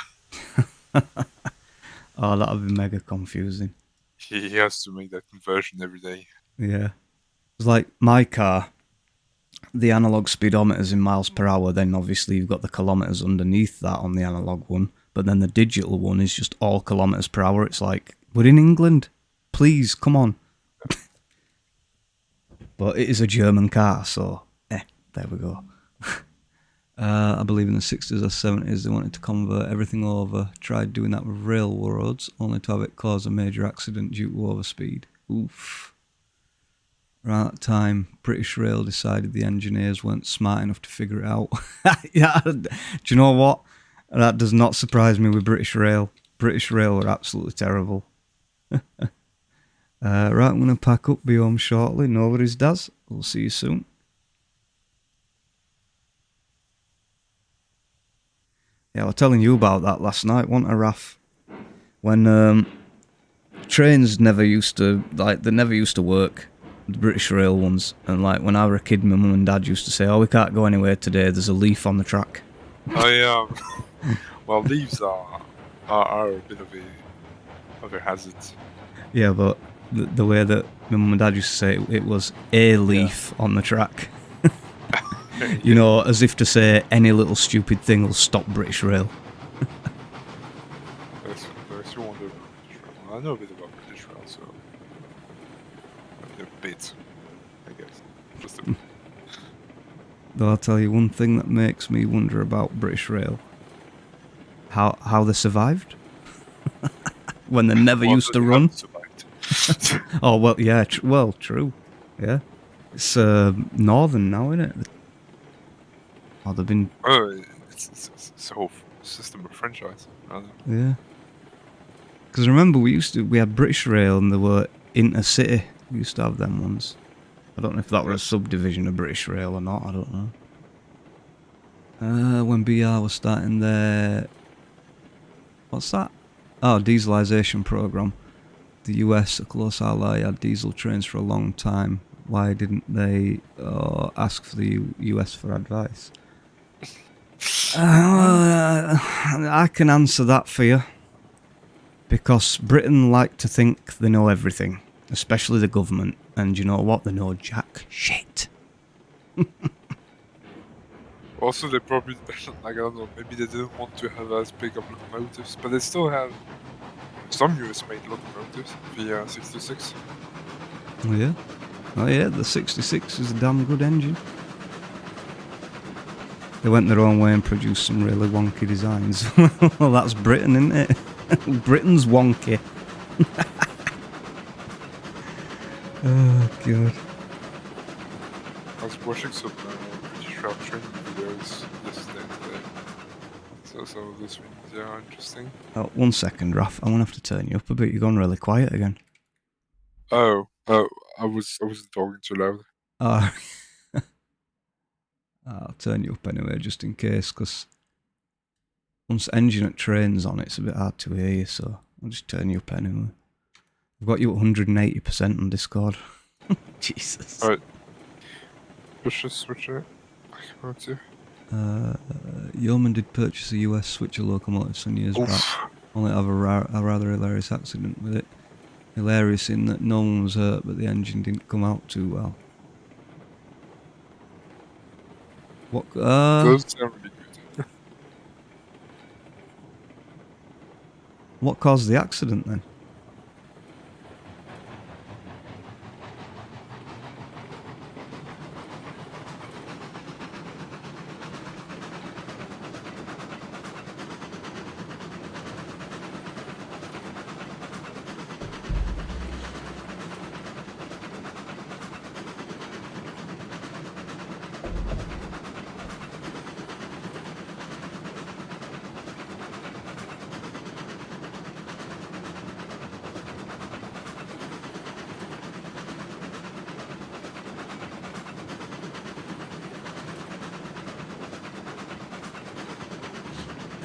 S1: Oh, that would be mega confusing.
S2: He has to make that conversion every day.
S1: Yeah. It's like my car, the analog speedometer's in miles per hour, then obviously you've got the kilometres underneath that on the analog one, but then the digital one is just all kilometres per hour. It's like, we're in England. Please, come on. But it is a German car, so, there we go. I believe in the 60s or 70s they wanted to convert everything over, tried doing that with railroads, only to have it cause a major accident due to overspeed. Oof. Around that time, British Rail decided the engineers weren't smart enough to figure it out. Yeah, do you know what? That does not surprise me with British Rail. British Rail were absolutely terrible. Right, I'm going to pack up, be home shortly. Nobody's does. We'll see you soon. Yeah, I was telling you about that last night, wasn't I, Raf? When trains never used to, like, they never used to work, the British Rail ones. And, like, when I was a kid, my mum and dad used to say, oh, we can't go anywhere today, there's a leaf on the track.
S2: Well, leaves are a bit of a hazard.
S1: Yeah, but the way that my mum and dad used to say it was a leaf on the track. You know, as if to say any little stupid thing will stop British Rail.
S2: There's you wonder about British Rail. I know a bit about British Rail, so a bit, I guess. Just a bit.
S1: Though I'll tell you one thing that makes me wonder about British Rail. How they survived? When they never used to run. Oh, well, yeah, well, true. Yeah. It's northern now, isn't it? Oh, they've been...
S2: Oh, it's a whole system of franchise. I don't know.
S1: Yeah. Because remember, we had British Rail and there were Intercity. We used to have them ones. I don't know if that were a subdivision of British Rail or not, I don't know. When BR was starting their... What's that? Oh, dieselisation programme. The US, a close ally, had diesel trains for a long time. Why didn't they ask for the US for advice? I can answer that for you. Because Britain like to think they know everything. Especially the government. And you know what? They know jack shit.
S2: Also, they probably, like, I don't know, maybe they didn't want to have as big of locomotives, but they still have some US-made locomotives, the 66.
S1: Oh yeah? Oh yeah, the 66 is a damn good engine. They went their own way and produced some really wonky designs. Well, that's Britain, isn't it? Britain's wonky. Oh, God.
S2: I was watching some British Rail training videos yesterday and today. So some of those things are interesting.
S1: Oh, 1 second, Raf. I'm going to have to turn you up a bit. You're gone really quiet again.
S2: Oh, I wasn't talking too loud.
S1: Oh. I'll turn you up anyway, just in case, because once engine at train's on, it's a bit hard to hear you, so I'll just turn you up anyway. I've got you at 180% on Discord. Jesus.
S2: Alright. Let's just switch it. I can't see.
S1: Yeoman did purchase a US switcher locomotive some years back. Only have a rather hilarious accident with it. Hilarious in that no one was hurt, but the engine didn't come out too well. What?
S2: Those sound really good.
S1: What caused the accident then?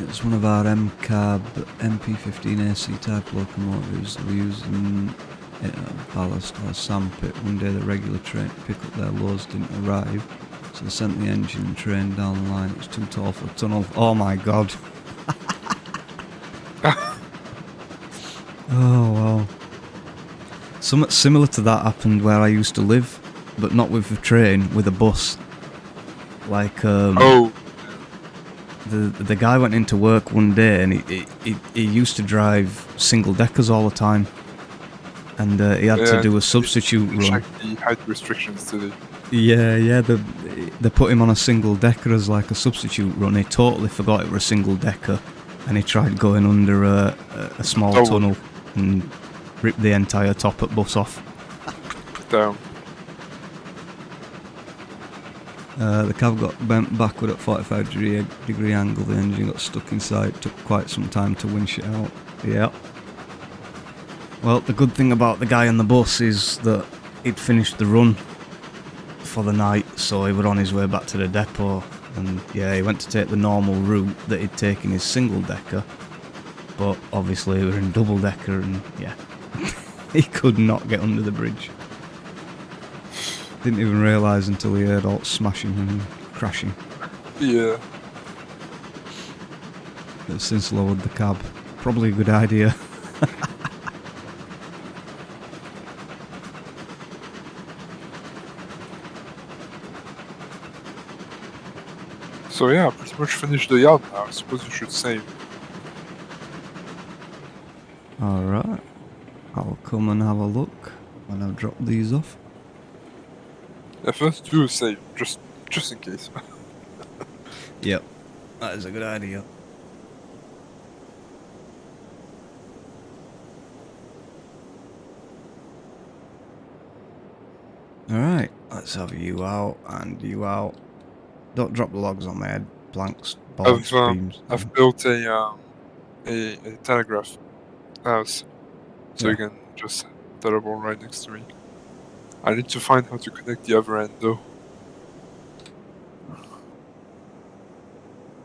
S1: It's one of our MCAB MP15 AC type locomotives. We're using ballast or sandpit. One day the regular train to pick up their loads didn't arrive, so they sent the engine and train down the line. It was too tall for a tunnel. Oh my god. Oh wow. Something similar to that happened where I used to live, but not with a train, with a bus. Like the guy went into work one day and he used to drive single deckers all the time, and he had to do a substitute run.
S2: Check the height restrictions to the.
S1: Yeah, they put him on a single decker as like a substitute run. He totally forgot it was a single decker, and he tried going under a small tunnel and ripped the entire top at bus off.
S2: Damn.
S1: The cab got bent backward at 45-degree angle, the engine got stuck inside, took quite some time to winch it out. Yeah. Well, the good thing about the guy on the bus is that he'd finished the run for the night, so he was on his way back to the depot, and yeah, he went to take the normal route that he'd taken his single decker, but obviously we were in double decker, and yeah, he could not get under the bridge. Didn't even realise until he heard all smashing and crashing.
S2: Yeah.
S1: They've since lowered the cab. Probably a good idea.
S2: So yeah, pretty much finished the yard now. I suppose you should save.
S1: Alright. I'll come and have a look when I've dropped these off.
S2: Yeah, first do a save, just in case.
S1: Yep. That is a good idea. Alright, let's have you out and you out. Don't drop the logs on my head. Planks, bollocks, beams.
S2: I've built a telegraph house, so you can just teleport right next to me. I need to find how to connect the other end though.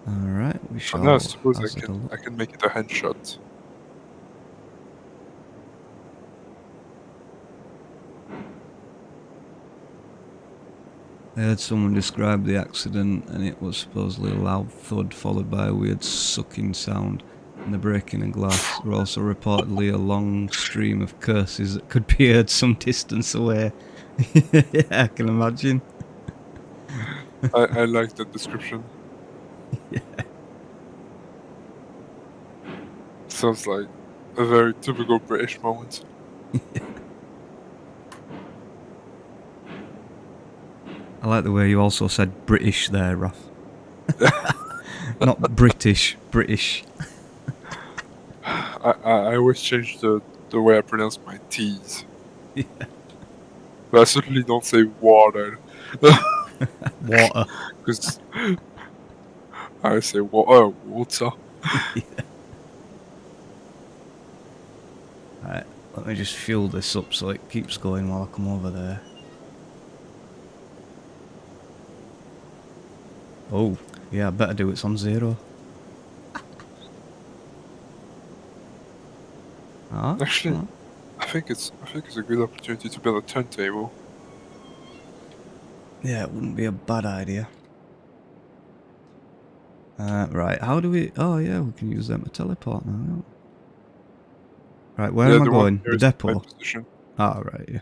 S1: Alright, we shall.
S2: No, I suppose
S1: hazard
S2: I can make it a headshot.
S1: I heard someone describe the accident, and it was supposedly a loud thud followed by a weird sucking sound, and the breaking of glass. There were also reportedly a long stream of curses that could be heard some distance away. Yeah, I can imagine.
S2: I like that description.
S1: Yeah.
S2: Sounds like a very typical British moment.
S1: I like the way you also said British there, Raf. Not British, British.
S2: I always change the way I pronounce my T's.
S1: Yeah.
S2: But I certainly don't say water.
S1: Water.
S2: Because I say water.
S1: Yeah. Right, let me just fuel this up so it keeps going while I come over there. Oh, yeah, I better do it's on 0.
S2: Actually, I think it's a good opportunity to build a turntable.
S1: Yeah, it wouldn't be a bad idea. Right, how do we... Oh yeah, we can use them to teleport now. Right, where
S2: Yeah,
S1: am I
S2: the one
S1: going?
S2: here
S1: The
S2: is my
S1: depot?
S2: position.
S1: Ah, right, yeah.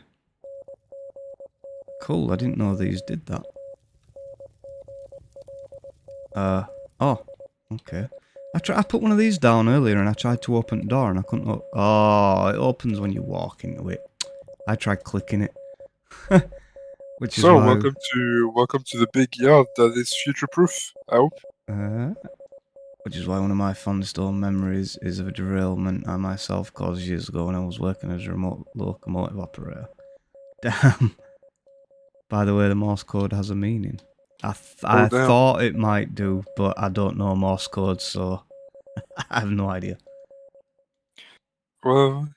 S1: Cool, I didn't know these did that. Oh, okay. I put one of these down earlier and I tried to open the door and I couldn't oh, it opens when you walk into it. I tried clicking it. Which is
S2: So,
S1: why...
S2: welcome to the big yard that is future-proof, I hope.
S1: Which is why one of my fondest old memories is of a derailment I myself caused years ago when I was working as a remote locomotive operator. Damn. By the way, the Morse code has a meaning. I
S2: Damn.
S1: thought it might do, but I don't know Morse code, so I have no idea.
S2: Well,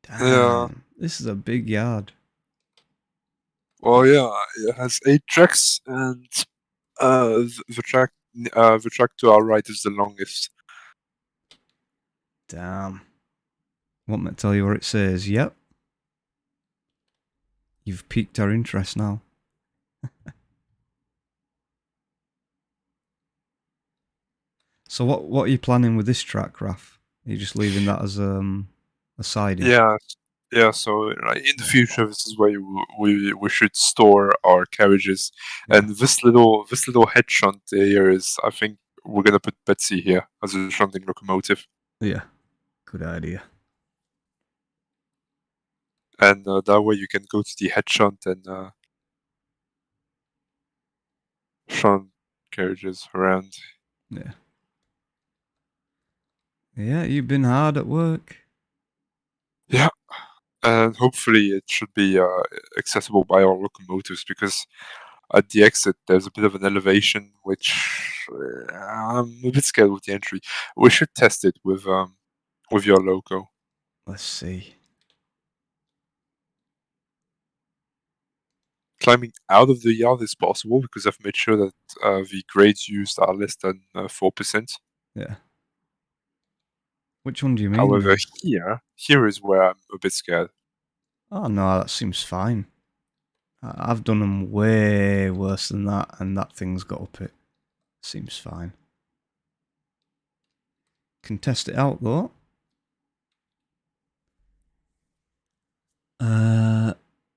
S1: Damn.
S2: yeah.
S1: This is a big yard.
S2: Well, yeah, it has 8 tracks, and the track to our right is the longest.
S1: Damn. Want me to tell you what it says? Yep. You've piqued our interest now. So what are you planning with this track, Raf? Are you just leaving that as a siding?
S2: Yeah. So in the future, this is where we should store our carriages, and this little head shunt here is, I think we're gonna put Betsy here as a shunting locomotive.
S1: Yeah, good idea.
S2: And that way you can go to the head shunt and shunt carriages around.
S1: Yeah. Yeah, you've been hard at work.
S2: Yeah. And hopefully it should be accessible by our locomotives, because at the exit there's a bit of an elevation, which I'm a bit scared with the entry. We should test it with your loco.
S1: Let's see.
S2: Climbing out of the yard is possible because I've made sure that the grades used are less than 4%.
S1: Yeah. Which one do you mean?
S2: However, here is where I'm a bit scared.
S1: Oh no, that seems fine. I've done them way worse than that, and that thing's got up it. Seems fine. Can test it out though.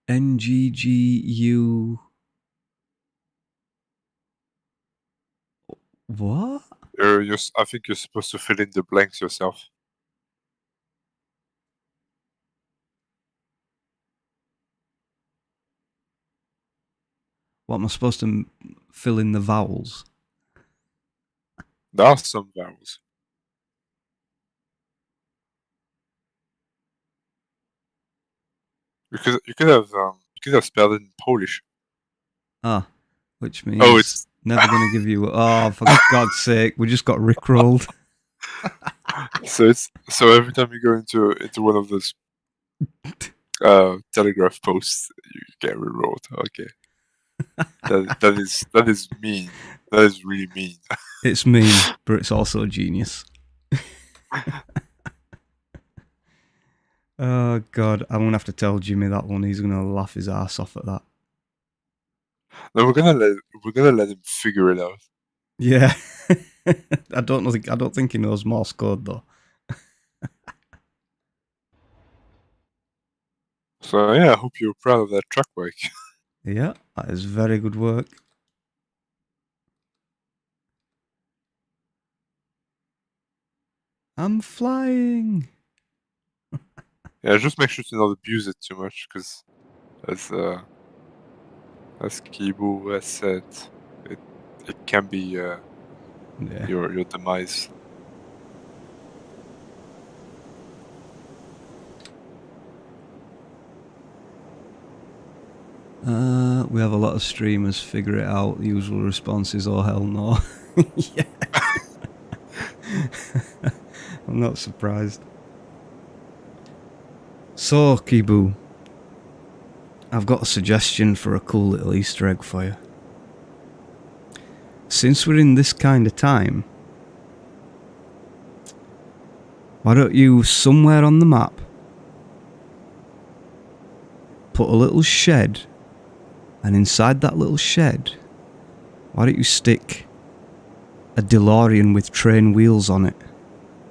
S1: NGGU. What?
S2: I think you're supposed to fill in the blanks yourself.
S1: What am I supposed to fill in the vowels?
S2: There are some vowels. You could have spelled it in Polish.
S1: Ah, which means
S2: it's
S1: never going to give you. Oh, for God's sake, we just got rickrolled.
S2: So every time you go into one of those telegraph posts, you get rerolled. Okay, that is mean. That is really mean.
S1: It's mean, but it's also genius. Oh God, I'm gonna have to tell Jimmy that one. He's gonna laugh his ass off at that.
S2: No, we're gonna let him figure it out.
S1: Yeah, I don't think he knows Morse code though.
S2: So yeah, I hope you're proud of that truck work.
S1: Yeah, that is very good work. I'm flying.
S2: Yeah, just make sure to not abuse it too much, because as Kibu has said, it can be
S1: Yeah.
S2: your demise.
S1: We have a lot of streamers figure it out. The usual response is, oh hell no. Yeah. I'm not surprised. So, Kibu, I've got a suggestion for a cool little Easter egg for you. Since we're in this kind of time, why don't you, somewhere on the map, put a little shed, and inside that little shed, why don't you stick a DeLorean with train wheels on it?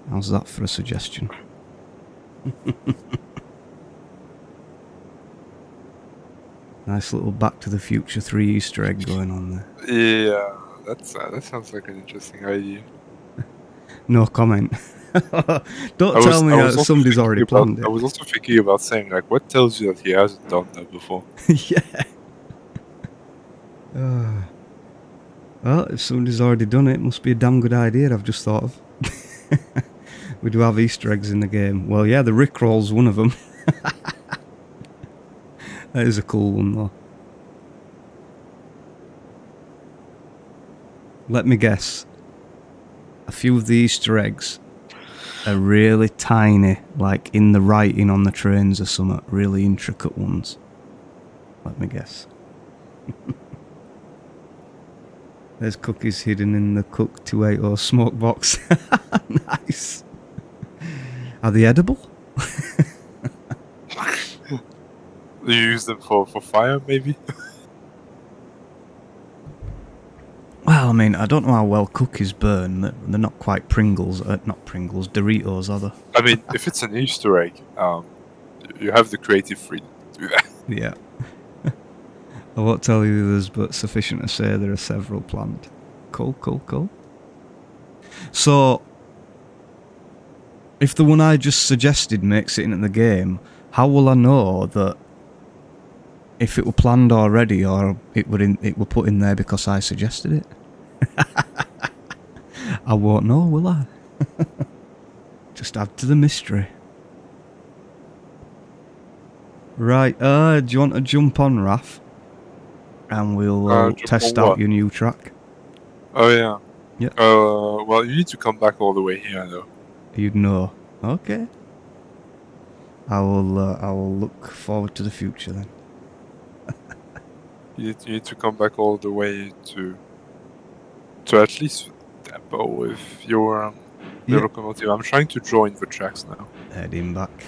S1: How's that for a suggestion? Nice little Back to the Future 3 Easter egg going on there.
S2: Yeah, that sounds like an interesting idea.
S1: No comment. Don't
S2: I
S1: tell me
S2: also
S1: somebody's
S2: thinking
S1: already
S2: about,
S1: planned
S2: I
S1: it.
S2: was also thinking about saying, like, what tells you that he hasn't done that before?
S1: Yeah. Well, if somebody's already done it, it must be a damn good idea I've just thought of. We do have Easter eggs in the game. Well, yeah, the Rickroll's one of them. That is a cool one, though. Let me guess. A few of the Easter eggs are really tiny, like in the writing on the trains or something. Really intricate ones. Let me guess. There's cookies hidden in the Cook 280 smoke box. Nice. Are they edible?
S2: You use them for fire, maybe?
S1: Well, I mean, I don't know how well cookies burn. They're not quite Pringles. Not Pringles, Doritos, are they?
S2: I mean, if it's an Easter egg, you have the creative freedom to do that.
S1: Yeah. I won't tell you the others, but sufficient to say there are several planned. Cool, cool, cool. So, if the one I just suggested makes it into the game, how will I know that if it were planned already or it were put in there because I suggested it? I won't know, will I? Just add to the mystery. Right, do you want to jump on, Raf? And we'll test out your new track.
S2: Oh, yeah.
S1: Yeah.
S2: Well, you need to come back all the way here, though.
S1: You'd know. Okay. I will look forward to the future then.
S2: You need to come back all the way to at least depot with your locomotive. I'm trying to join the tracks now.
S1: Heading back.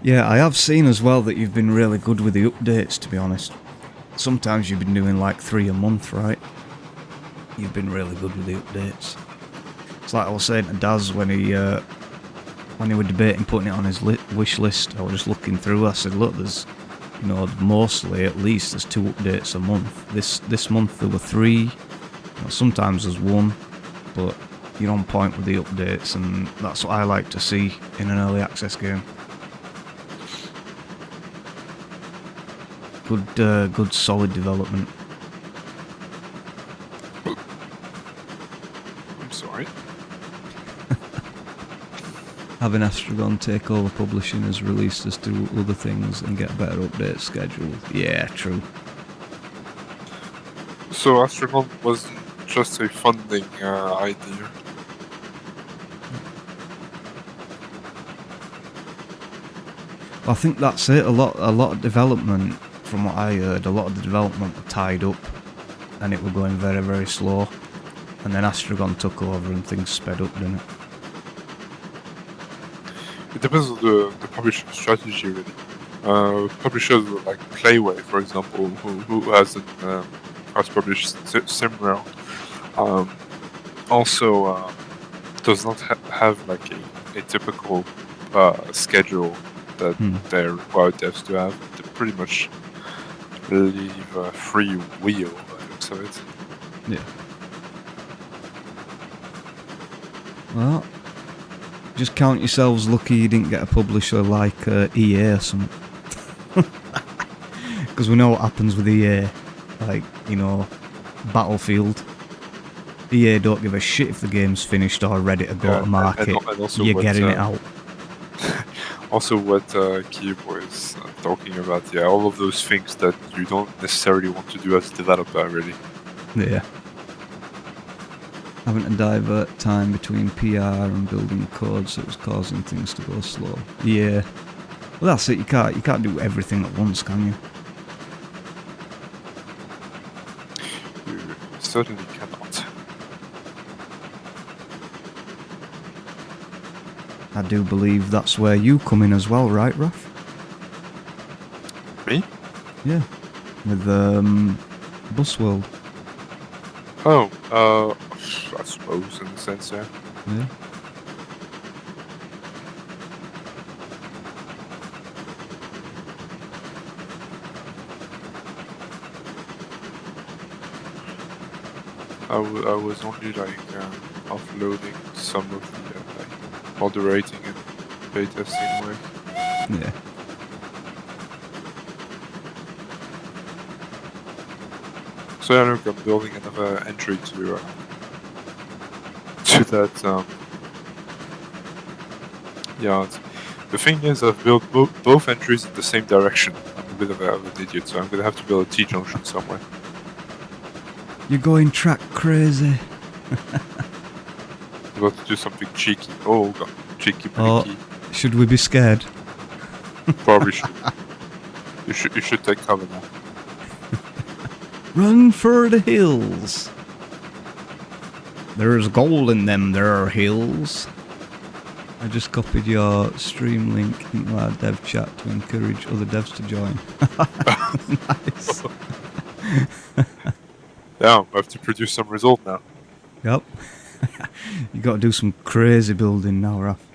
S1: Yeah, I have seen as well that you've been really good with the updates, to be honest. Sometimes you've been doing like 3 a month, right? You've been really good with the updates. It's like I was saying to Daz when he were debating putting it on his wish list. I was just looking through. I said, look, there's, you know, mostly at least there's 2 updates a month. This month there were 3. You know, sometimes there's 1, but you're on point with the updates, and that's what I like to see in an early access game. Good solid development.
S2: I'm sorry.
S1: Having Astragon take over publishing has released us to other things and get better update scheduled. Yeah, true.
S2: So Astragon wasn't just a funding idea.
S1: I think that's it. A lot of development, from what I heard, a lot of the development were tied up, and it were going very, very slow. And then Astragon took over and things sped up, didn't it?
S2: It depends on the publisher strategy, really. Publishers like Playway, for example, who has published SimRail, also does not have like a typical schedule that they require devs to have. They pretty much leave free wheel by the looks of it.
S1: Yeah. Well, just count yourselves lucky you didn't get a publisher like EA or something. Because we know what happens with EA. Like, you know, Battlefield. EA don't give a shit if the game's finished or ready to go to market.
S2: And also
S1: You're getting it out.
S2: Also what Kiyobo is talking about, yeah, all of those things that you don't necessarily want to do as a developer, really.
S1: Yeah. Having to divert time between PR and building code, so it was causing things to go slow. Yeah. Well, that's it. You can't do everything at once, can you?
S2: You certainly cannot.
S1: I do believe that's where you come in as well, right, Raf?
S2: Me?
S1: Yeah. With Busworld.
S2: Oh, I suppose in a sense, yeah.
S1: Yeah.
S2: I was only like offloading some of the like moderating and beta testing work.
S1: Yeah.
S2: So yeah, look, I'm building another entry to that. Yeah, the thing is, I've built both entries in the same direction. I'm a bit of an idiot, so I'm gonna have to build a T-junction somewhere.
S1: You're going track crazy.
S2: I've got to do something cheeky. Oh god, cheeky
S1: Oh,
S2: blicky.
S1: should we be scared?
S2: Probably should. You should take cover now.
S1: Run for the hills. There's gold in them there hills. I just copied your stream link into our dev chat to encourage other devs to join. Nice.
S2: Yeah, I have to produce some result now.
S1: Yep. You got to do some crazy building now, Raf.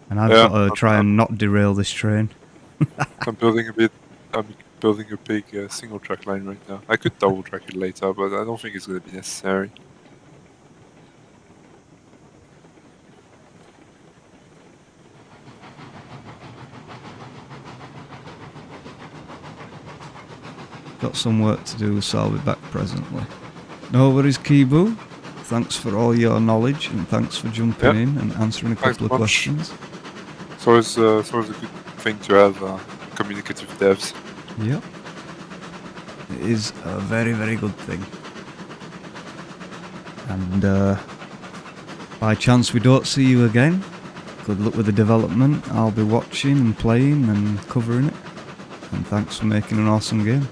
S1: And I've
S2: Yeah,
S1: got to try and not derail this train.
S2: I'm building a big single track line right now. I could double track it later, but I don't think it's going to be necessary.
S1: Got some work to do, so I'll be back presently. No worries, Kibu. Thanks for all your knowledge and thanks for jumping in and answering a couple of questions.
S2: So it's a good thing to have communicative devs.
S1: Yep. It is a very, very good thing. And by chance we don't see you again, good luck with the development. I'll be watching and playing and covering it. And thanks for making an awesome game.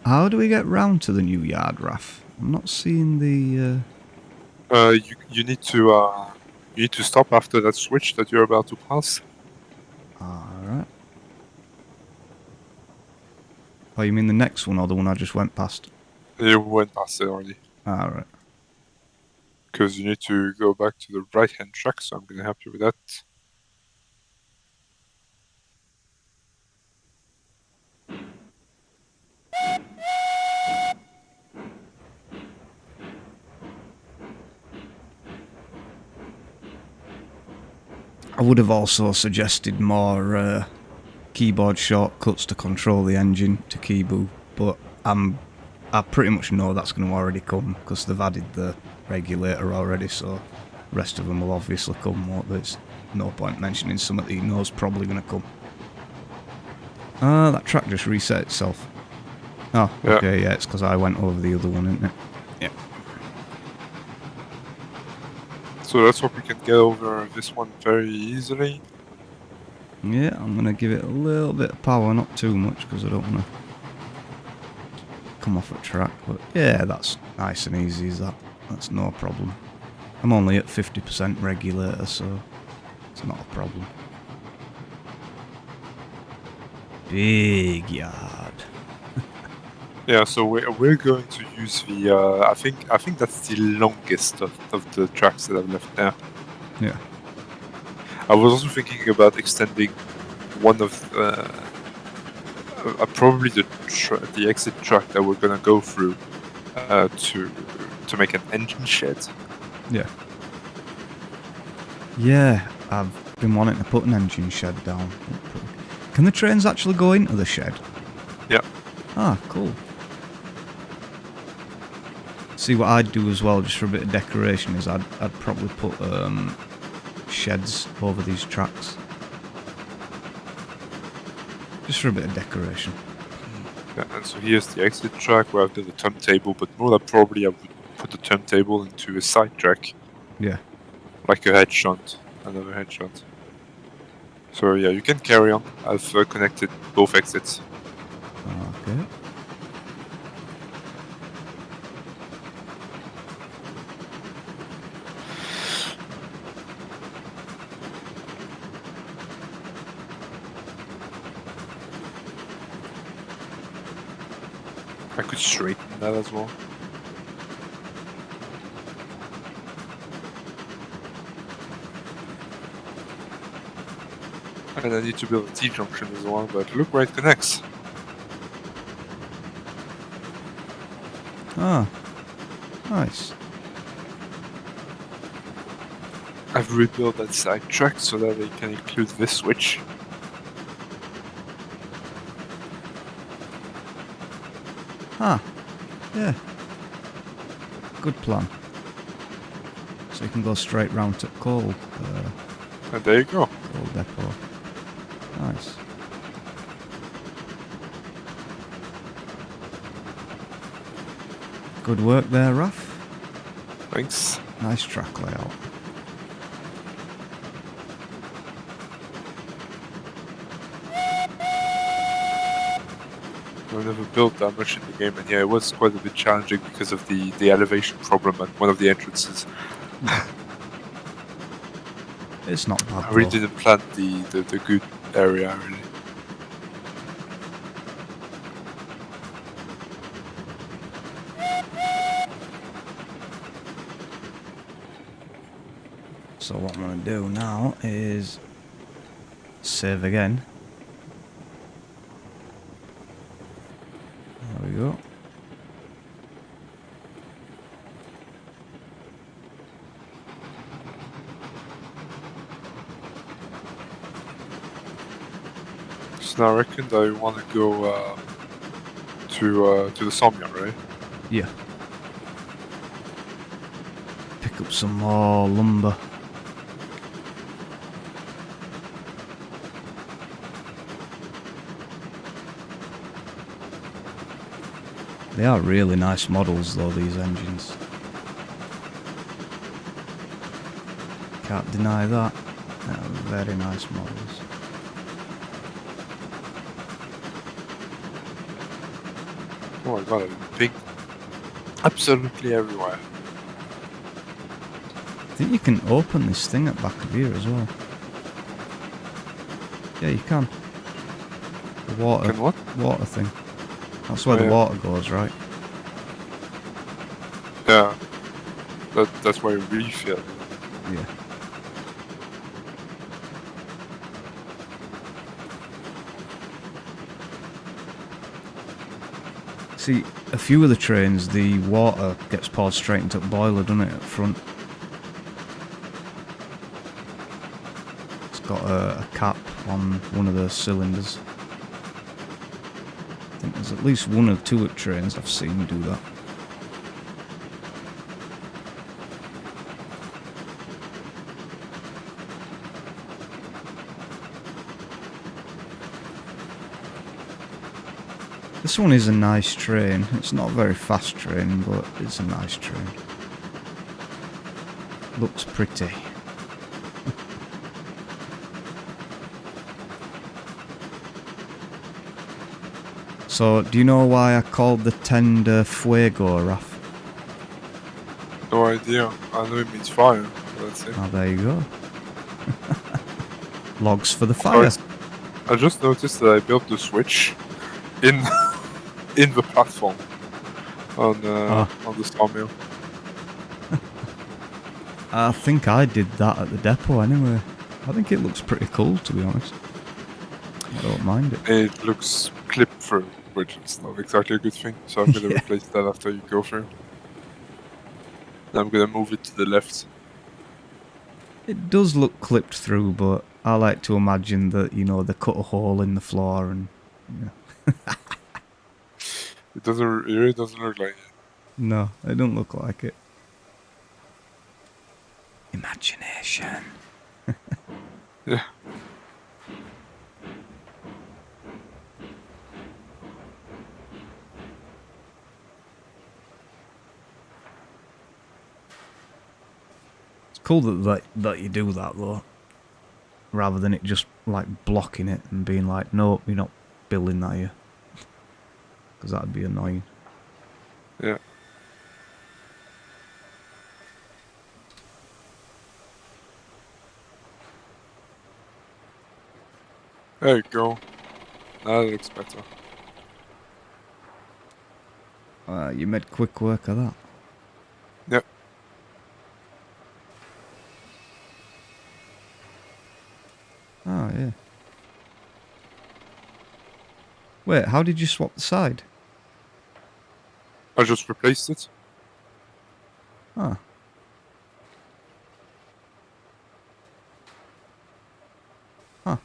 S1: How do we get round to the new yard, Raf? I'm not seeing the...
S2: You need to stop after that switch that you're about to pass.
S1: Alright. Oh, you mean the next one or the one I just went past?
S2: You went past it already.
S1: Alright.
S2: Because you need to go back to the right-hand track, so I'm going to help you with that.
S1: I would have also suggested more keyboard shortcuts to control the engine to Kibu, but I pretty much know that's going to already come because they've added the regulator already, so the rest of them will obviously come. There's no point mentioning something that he knows probably going to come. That track just reset itself. Oh, okay, yeah, it's because I went over the other one, isn't it? Yeah.
S2: So let's hope we can get over this one very easily.
S1: Yeah, I'm going to give it a little bit of power, not too much, because I don't want to come off a track. But yeah, that's nice and easy, is that? That's no problem. I'm only at 50% regulator, so it's not a problem. Big yard.
S2: Yeah, so we're going to use the I think that's the longest of the tracks that I've left now.
S1: Yeah.
S2: I was also thinking about extending one of probably the exit track that we're gonna go through to make an engine shed.
S1: Yeah. Yeah, I've been wanting to put an engine shed down. Can the trains actually go into the shed?
S2: Yeah.
S1: Ah, cool. See, what I'd do as well, just for a bit of decoration, is I'd probably put sheds over these tracks. Just for a bit of decoration.
S2: Yeah, and so here's the exit track where I've done the turntable, but more than probably I would put the turntable into a side track.
S1: Yeah.
S2: Like a head shunt, another head shunt. So yeah, you can carry on. I've connected both exits.
S1: Okay.
S2: I could straighten that as well. And I need to build a T-junction as well, but look where it connects.
S1: Ah, nice.
S2: I've rebuilt that side track so that they can include this switch.
S1: Ah, yeah. Good plan. So you can go straight round to coal
S2: And there you go.
S1: coal depot. Nice. Good work there, Raf.
S2: Thanks.
S1: Nice track layout.
S2: I've never built that much in the game, and yeah, it was quite a bit challenging because of the elevation problem at one of the entrances.
S1: It's not bad
S2: I really
S1: though.
S2: didn't plan the good area, really.
S1: So what I'm going to do now is save again. There we go.
S2: So now I reckon I want to go to the sawmill, right?
S1: Yeah. Pick up some more lumber. They are really nice models though, these engines. Can't deny that. They are very nice models.
S2: Oh my god, I've been absolutely everywhere.
S1: I think you can open this thing at back of here as well. Yeah, you can. The water,
S2: Can what?
S1: water thing. That's where
S2: Oh,
S1: the
S2: yeah.
S1: water goes, right?
S2: Yeah. That's why you refill.
S1: Yeah. See, a few of the trains, the water gets poured straight into the boiler, doesn't it, up front? It's got a cap on one of the cylinders. I think there's at least one or two at trains I've seen do that. This one is a nice train. It's not a very fast train, but it's a nice train. Looks pretty. So, do you know why I called the tender fuego, Raf?
S2: No idea. I know it means fire. But that's it.
S1: Oh, there you go. Logs for the fire.
S2: I just noticed that I built the switch in in the platform on the sawmill.
S1: I think I did that at the depot anyway. I think it looks pretty cool, to be honest. I don't mind it.
S2: It looks clipped through, which is not exactly a good thing. So I'm gonna
S1: Yeah.
S2: replace that after you go through. Then I'm gonna move it to the left.
S1: It does look clipped through, but I like to imagine that, you know, they cut a hole in the floor and... You know.
S2: It really doesn't look like it.
S1: No, it don't look like it. Imagination.
S2: Yeah.
S1: It's cool that you do that though, rather than it just like blocking it and being like, no, you're not building that here, because that'd be annoying.
S2: Yeah. There you go. Now that looks better.
S1: You made quick work of that.
S2: Yep.
S1: Oh, yeah. Wait, how did you swap the side?
S2: I just replaced it.
S1: Oh. Huh.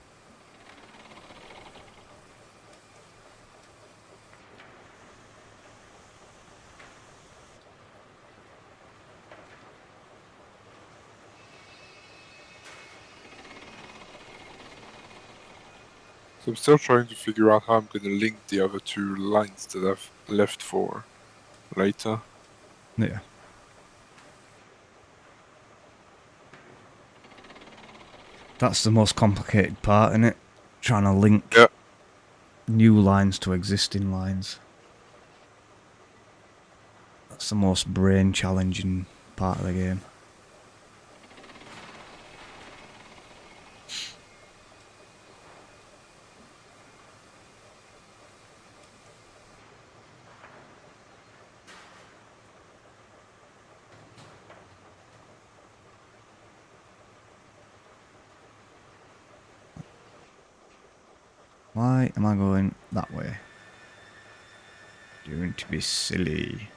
S2: So I'm still trying to figure out how I'm gonna link the other two lines that I've left for later.
S1: Yeah. That's the most complicated part, isn't it? Trying to link
S2: Yeah.
S1: new lines to existing lines. That's the most brain challenging part of the game. Why am I going that way? You're going to be silly.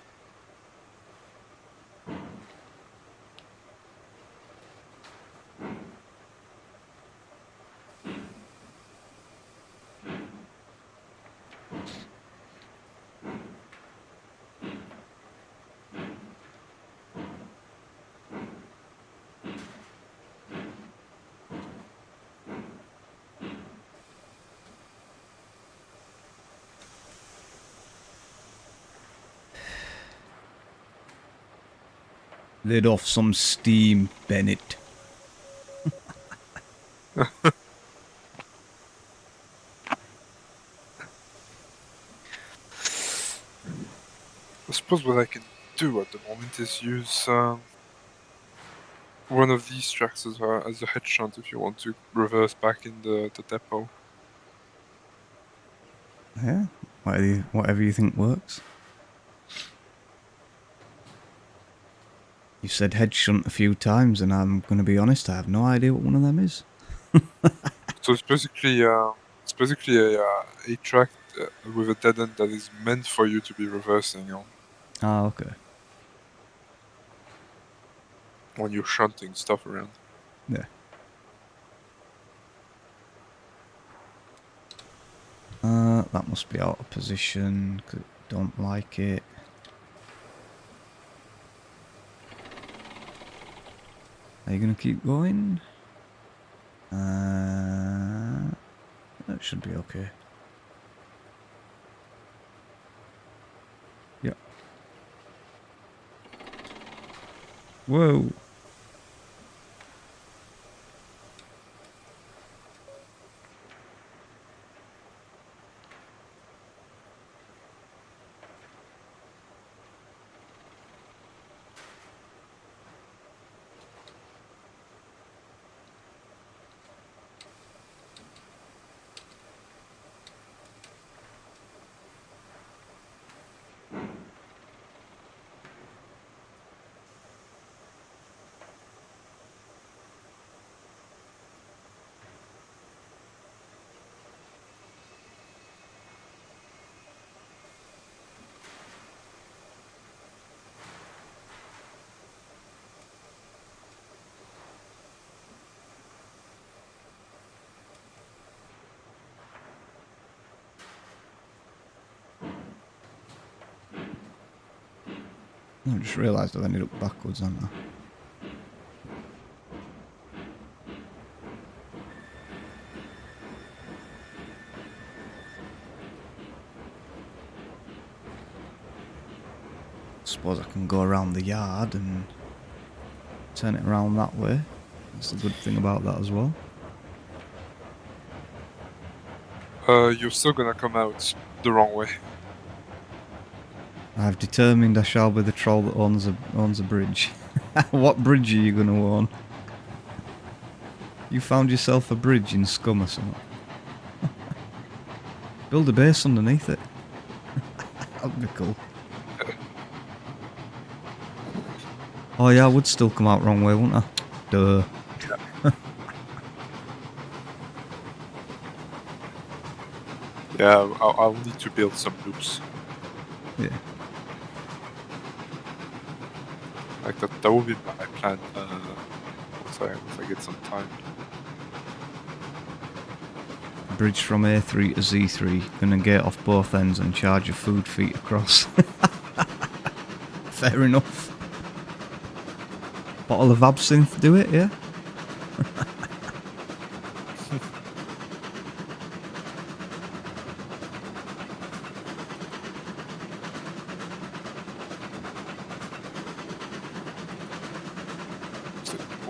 S1: Let off some steam, Bennett.
S2: I suppose what I can do at the moment is use one of these tracks as a head shunt if you want to reverse back in the depot.
S1: Yeah, whatever you think works. You said head shunt a few times, and I'm going to be honest, I have no idea what one of them is.
S2: So it's basically a track with a dead end that is meant for you to be reversing on
S1: Ah, okay.
S2: when you're shunting stuff around.
S1: Yeah. That must be out of position, 'cause I don't like it. Are you going to keep going? That should be okay. Yep. Whoa. I just realised I've ended up backwards, haven't I? Suppose I can go around the yard and turn it around that way. That's the good thing about that as well.
S2: You're still gonna come out the wrong way.
S1: I've determined I shall be the troll that owns a bridge. What bridge are you going to own? You found yourself a bridge in Scum or something. Build a base underneath it. That'd be cool. Oh yeah, I would still come out wrong way, wouldn't I? Duh.
S2: Yeah, I'll need to build some loops.
S1: Yeah.
S2: Like that will be my plan once I get some time.
S1: Bridge from A3 to Z3. Gonna get off both ends and charge a food feet across. Fair enough. Bottle of absinthe, do it, yeah?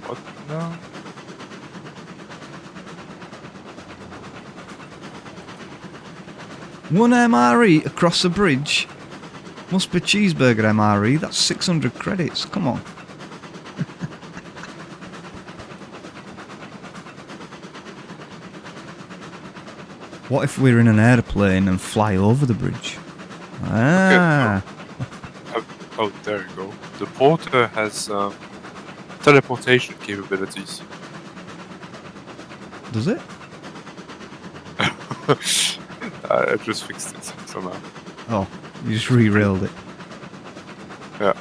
S2: What now?
S1: One MRE across a bridge? Must be cheeseburger MRE, that's 600 credits, come on. What if we're in an airplane and fly over the bridge? Ah.
S2: Okay. Oh, there you go. The porter has teleportation capabilities.
S1: Does it?
S2: I just fixed it somehow.
S1: Oh, you just re-railed it.
S2: Yeah.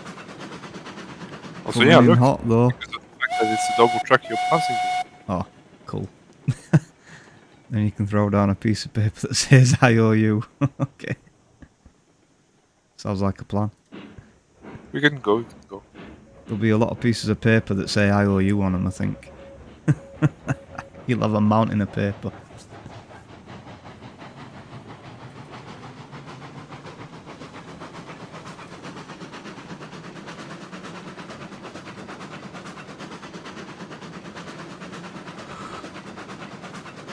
S2: Also,
S1: Coming
S2: yeah,
S1: in
S2: look,
S1: hot though.
S2: because of the fact that it's a double track you're passing.
S1: Oh, cool. Then you can throw down a piece of paper that says I owe you. Okay. Sounds like a plan.
S2: We can go,
S1: There'll be a lot of pieces of paper that say I owe you on them, I think. You'll have a mountain of paper.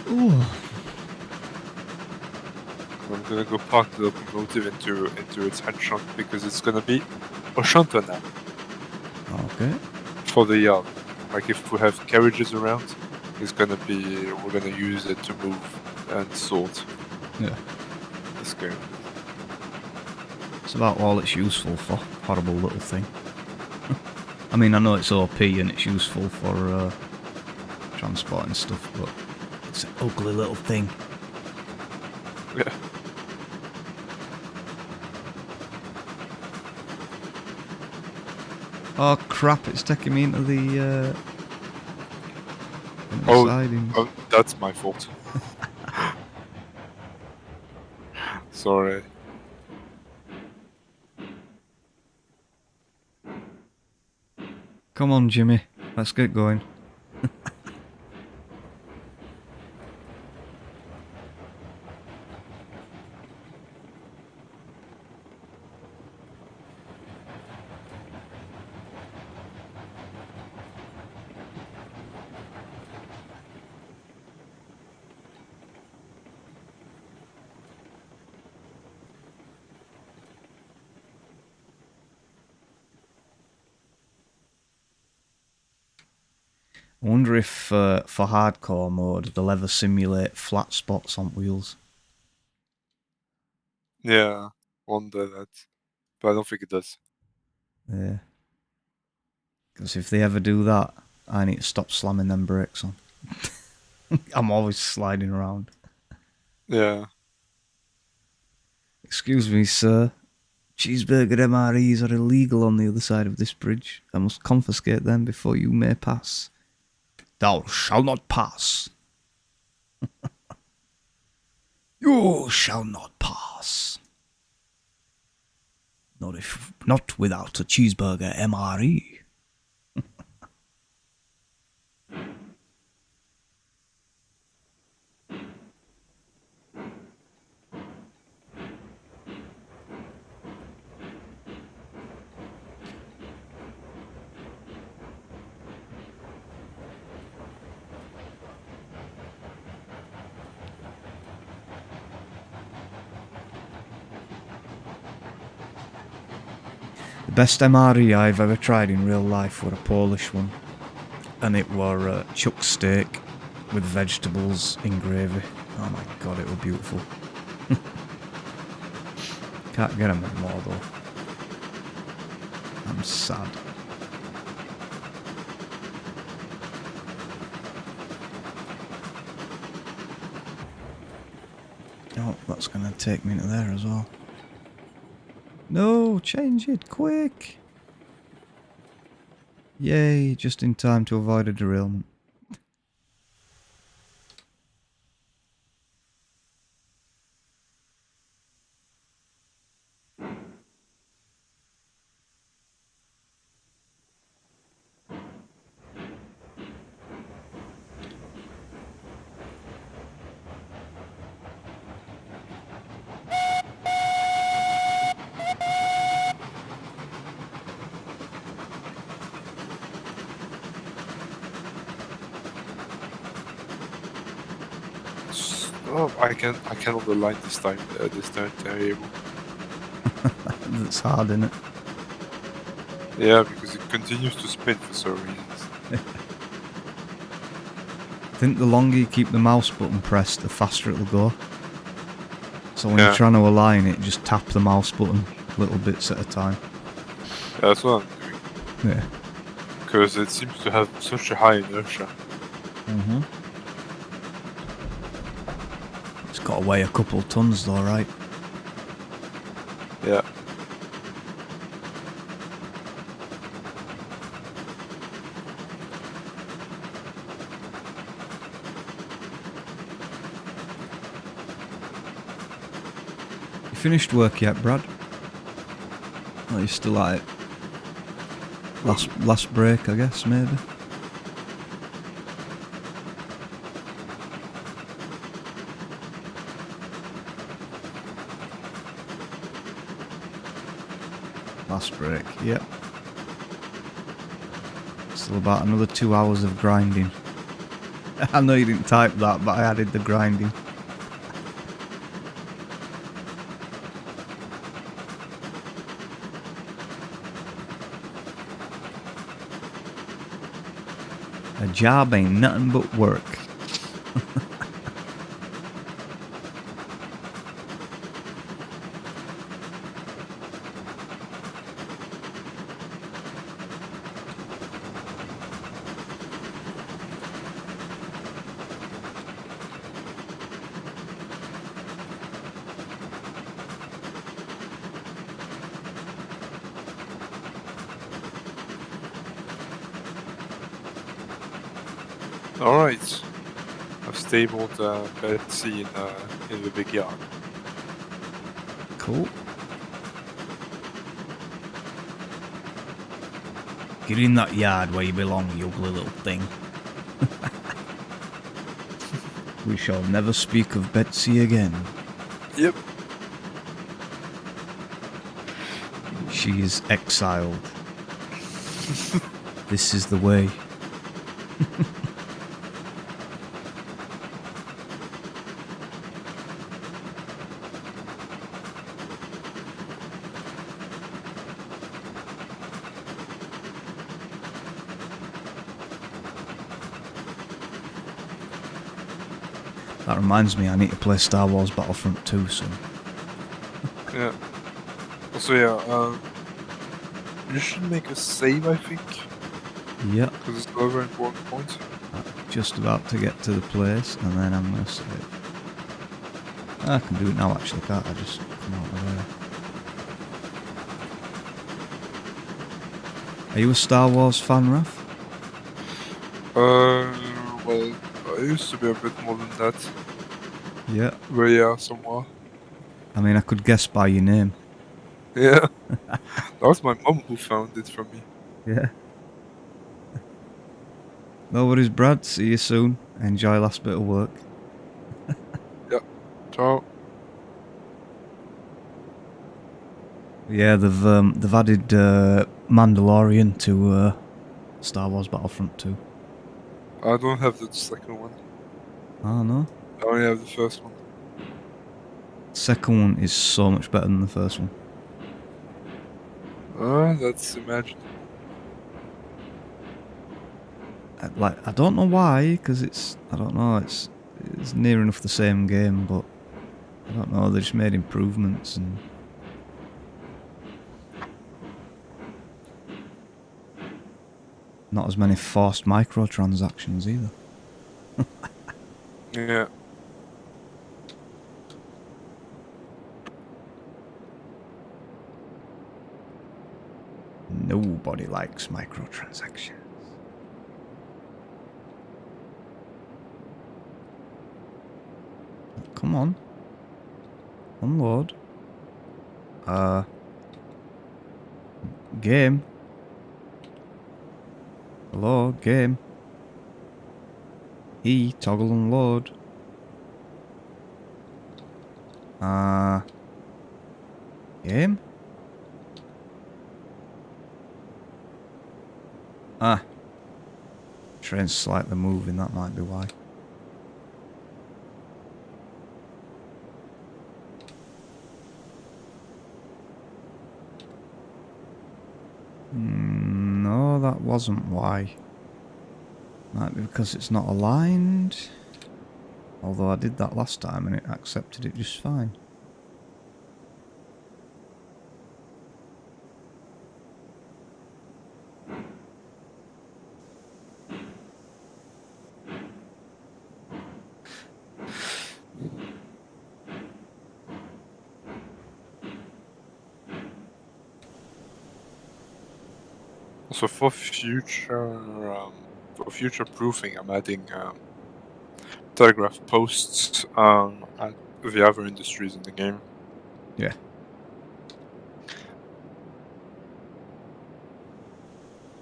S1: Ooh.
S2: I'm gonna go park the locomotive into its head shunt because it's gonna be a shunter now
S1: Okay.
S2: for the yard. Like if we have carriages around, we're gonna use it to move and sort.
S1: Yeah.
S2: This game.
S1: It's about all it's useful for. Horrible little thing. I mean, I know it's OP and it's useful for transporting stuff, but it's an ugly little thing.
S2: Yeah.
S1: Oh crap, it's taking me into the
S2: Oh,
S1: sidings.
S2: oh, that's my fault. Sorry.
S1: Come on, Jimmy. Let's get going. I wonder if for hardcore mode they'll ever simulate flat spots on wheels.
S2: Yeah, wonder that. But I don't think it does.
S1: Yeah. Because if they ever do that, I need to stop slamming them brakes on. I'm always sliding around.
S2: Yeah.
S1: Excuse me, sir. Cheeseburger MREs are illegal on the other side of this bridge. I must confiscate them before you may pass. Thou shalt not pass. You shall not pass. Not without a cheeseburger MRE. The best MRE I've ever tried in real life were a Polish one, and it were chuck steak with vegetables in gravy. Oh my god, it were beautiful. Can't get them anymore though. I'm sad. Oh, that's going to take me to there as well. No, change it, quick! Yay, just in time to avoid a derailment.
S2: Oh, I cannot align this time. This turntable.
S1: That's hard, isn't it?
S2: Yeah, because it continues to spin for some reasons.
S1: I think the longer you keep the mouse button pressed, the faster it'll go. So when you're trying to align it, just tap the mouse button little bits at a time.
S2: Yeah, that's what I'm doing.
S1: Yeah.
S2: Because it seems to have such a high inertia.
S1: Mm-hmm. It's got to weigh a couple tons though, right?
S2: Yeah.
S1: You finished work yet, Brad? Oh, you're still at it. Last break, I guess, maybe. Last break, yep. Still about another 2 hours of grinding. I know you didn't type that, but I added the grinding. A job ain't nothing but work.
S2: Alright. I've stabled Betsy in the big yard.
S1: Cool. Get in that yard where you belong, you ugly little thing. We shall never speak of Betsy again.
S2: Yep.
S1: She is exiled. This is the way. That reminds me, I need to play Star Wars Battlefront 2 soon.
S2: Yeah. Also, yeah, you should make a save, I think.
S1: Yeah.
S2: Because it's a very important point.
S1: I'm just about to get to the place, and then I'm going to save. I can do it now, actually, can't I? Just come out of there. Are you a Star Wars fan, Raf?
S2: Well, I used to be a bit more than that.
S1: Yeah.
S2: But yeah, somewhere.
S1: I mean, I could guess by your name.
S2: Yeah. That was my mum who found it for me.
S1: Yeah. No worries, Brad. See you soon. Enjoy last bit of work.
S2: Yeah. Ciao.
S1: Yeah, they've added Mandalorian to Star Wars Battlefront 2.
S2: I don't have the second one.
S1: Oh, no?
S2: I only have the first one.
S1: Second one is so much better than the first one.
S2: That's imaginable.
S1: I don't know why, because I don't know, it's near enough the same game, but I don't know, they just made improvements and... Not as many forced microtransactions either.
S2: Yeah.
S1: Nobody likes microtransactions. Come on. Unload. Game. Hello, game. Toggle unload. Game? Train's slightly moving, that might be why. No, that wasn't why. Might be because it's not aligned. Although I did that last time and it accepted it just fine.
S2: So for future proofing, I'm adding telegraph posts at the other industries in the game.
S1: Yeah.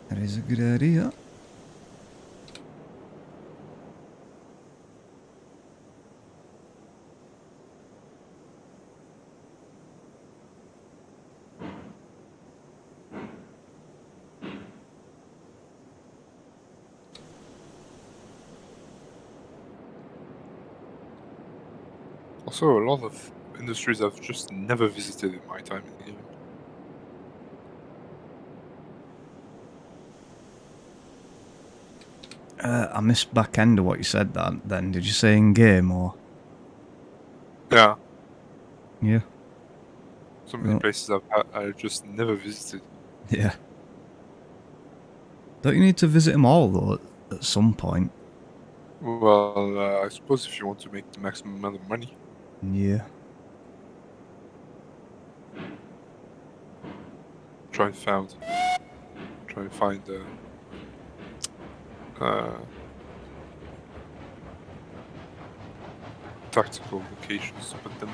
S1: That is a good idea.
S2: Also, a lot of industries I've just never visited in my time in the game.
S1: I missed back end of what you said then. Did you say in game or?
S2: Yeah.
S1: Yeah.
S2: So many places I just never visited.
S1: Yeah. Don't you need to visit them all though at some point?
S2: Well, I suppose if you want to make the maximum amount of money.
S1: Yeah.
S2: Try and find tactical locations to put them.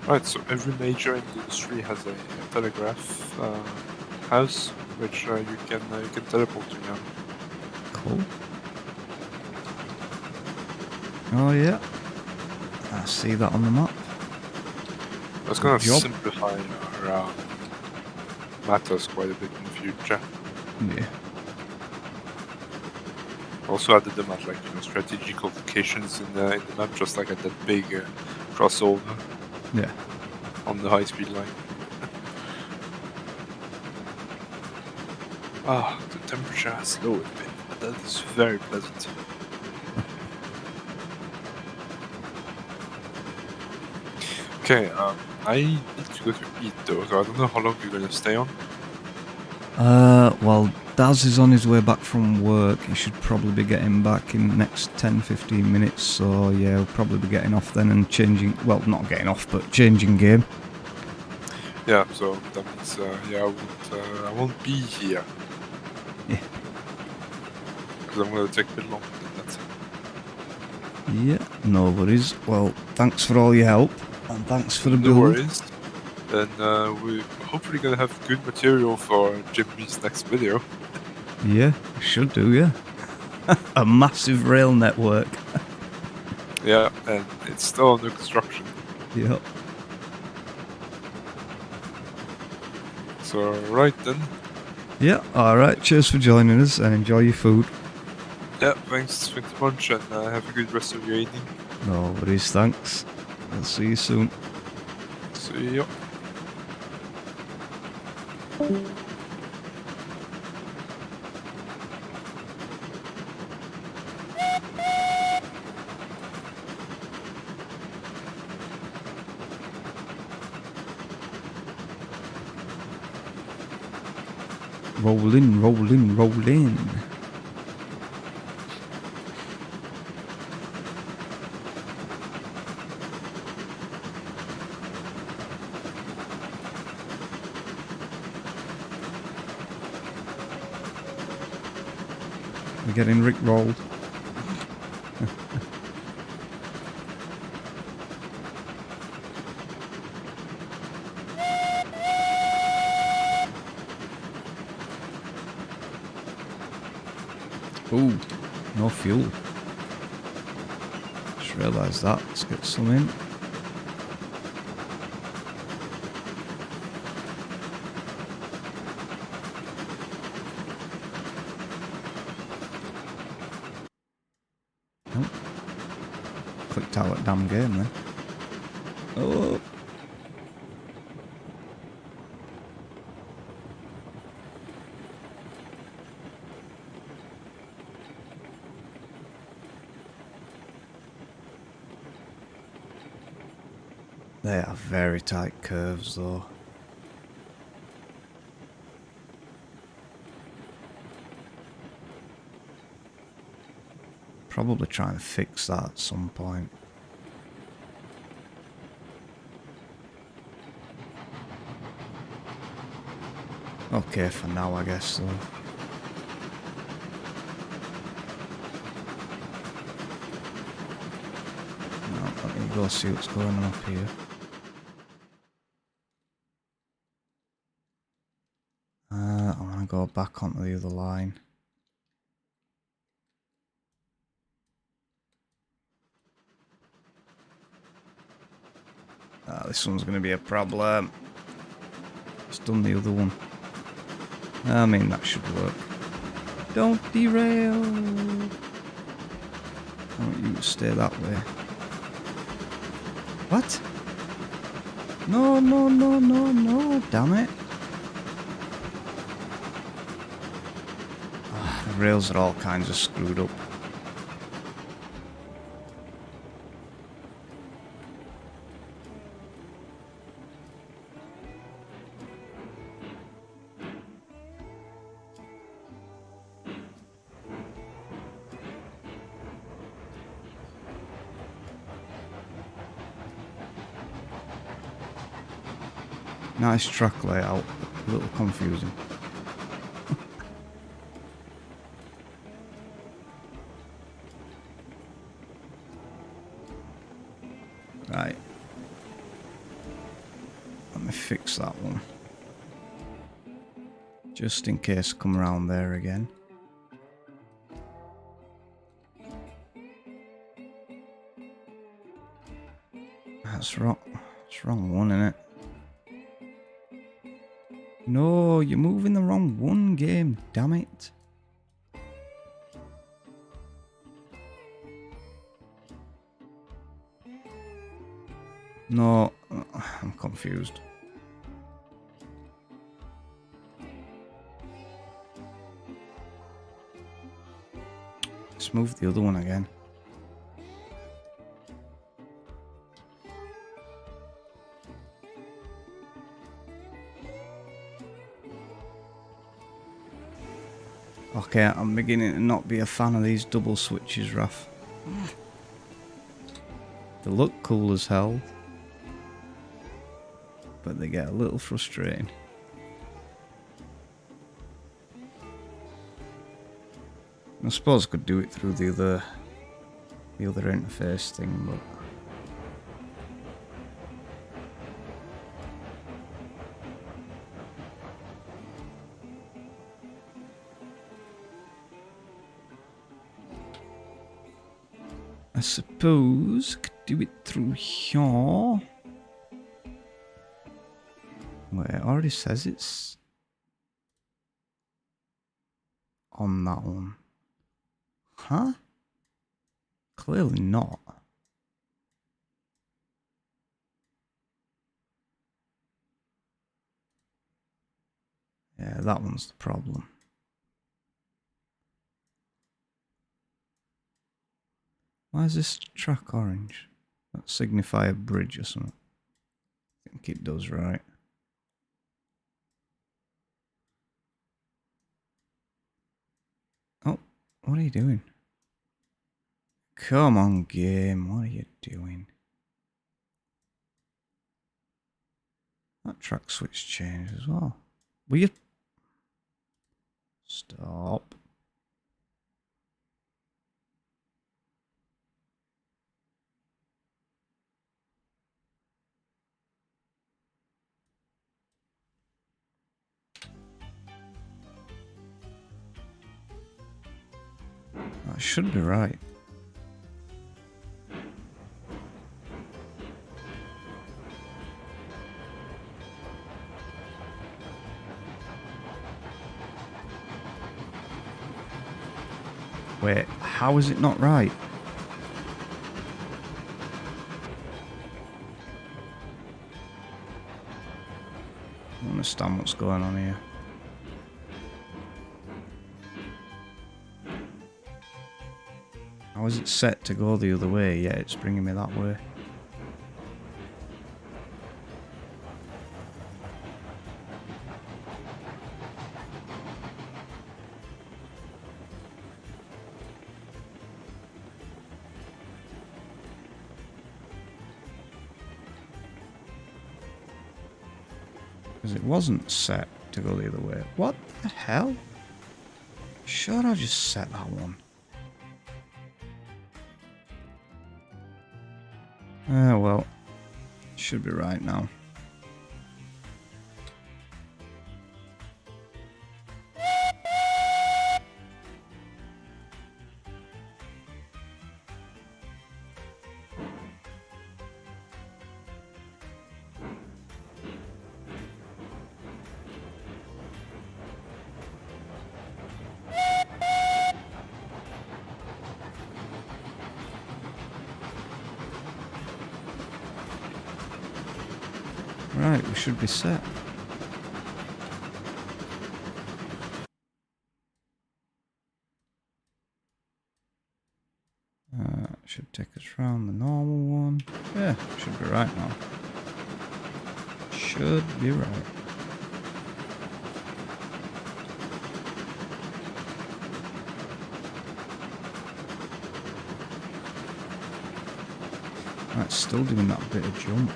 S2: Right, so every major industry has a telegraph house, which you can teleport to now.
S1: Cool. Oh yeah. I see that on the map.
S2: That's going to
S1: Job.
S2: simplify our matters quite a bit in the future.
S1: Yeah.
S2: Also added them at strategic locations in the map, just like at that big crossover.
S1: Yeah.
S2: On the high-speed line. The temperature has lowered a bit, but that is very pleasant. Okay, I need to go to eat though, so I don't know how long you're gonna stay on.
S1: Well, Daz is on his way back from work. He should probably be getting back in the next 10-15 minutes. So yeah, we'll probably be getting off then and changing. Well, not getting off, but changing game.
S2: Yeah, so that means I won't be here.
S1: Yeah.
S2: Because I'm gonna take a bit longer than that.
S1: Yeah, no worries. Well, thanks for all your help and thanks for the build.
S2: No worries. And we're hopefully gonna have good material for Jimmy's next video.
S1: Yeah, we should do, yeah. A massive rail network.
S2: Yeah, and it's still under construction.
S1: Yep.
S2: So, right then.
S1: Yeah, alright, cheers for joining us and enjoy your food.
S2: Yeah, thanks much, and have a good rest of your evening.
S1: No worries, thanks. I'll see you soon.
S2: See ya.
S1: Roll in, roll in, roll in. We're getting rickrolled. Ooh, no fuel. Just realised that. Let's get some in. Nope. Clicked out that damn game then. Oh. They are very tight curves though. Probably try and fix that at some point. Okay for now I guess though. No, let me go see what's going on up here. I want to go back onto the other line. This one's going to be a problem. Just done the other one. I mean, that should work. Don't derail. I want you to stay that way. What? No, no, no, no, no. Damn it. The rails are all kinds of screwed up. Nice track layout, a little confusing. Right. Let me fix that one. Just in case I come around there again. That's wrong. It's wrong one, isn't it? No, you're moving the wrong one, game. Damn it. No, I'm confused. Let's move the other one again. Okay, I'm beginning to not be a fan of these double switches, Raf. They look cool as hell, but they get a little frustrating. I suppose I could do it through the other interface thing, but I suppose I could do it through here. Wait, it already says it's on that one. Huh? Clearly not. Yeah, that one's the problem. Why is this track orange? That signify a bridge or something? I think it does, right? Oh, what are you doing? Come on, game, what are you doing? That track switch changed as well. Will you... Stop. That should be right. Wait, how is it not right? I don't understand what's going on here. How is it set to go the other way? Yeah, it's bringing me that way. Because it wasn't set to go the other way. What the hell? Sure, I just set that one. Well, should be right now. Right, we should be set. Should take us round the normal one. Yeah, should be right now. Should be right. Right, still doing that bit of jump.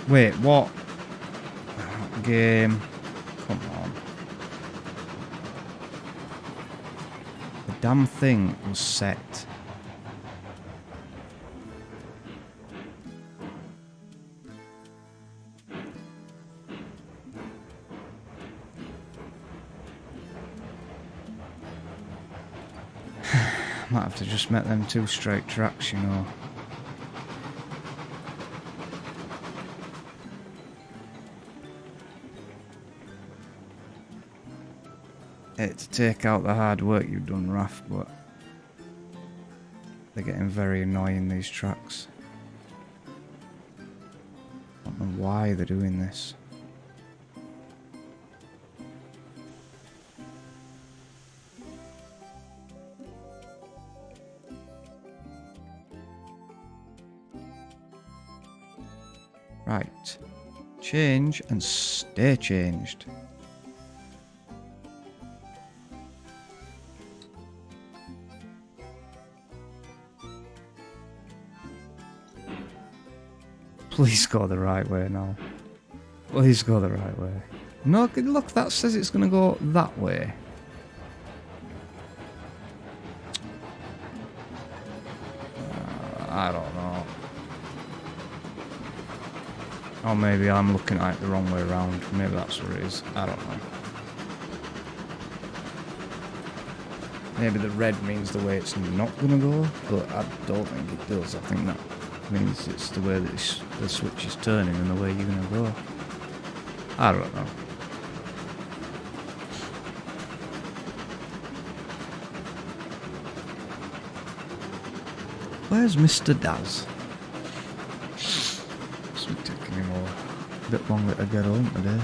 S1: Wait, what? Game. Come on. The damn thing was set. Might have to just make them two straight tracks, you know. Hate to take out the hard work you've done, Raf, but they're getting very annoying, these tracks. I don't know why they're doing this. Right. Change and stay changed. Please go the right way now. Please go the right way. No, look, that says it's going to go that way. I don't know. Or maybe I'm looking at it the wrong way around. Maybe that's what it is. I don't know. Maybe the red means the way it's not going to go, but I don't think it does. I think that means it's the way that the switch is turning and the way you're going to go. I don't know. Where's Mr. Daz? It's been taking him a bit longer to get home today.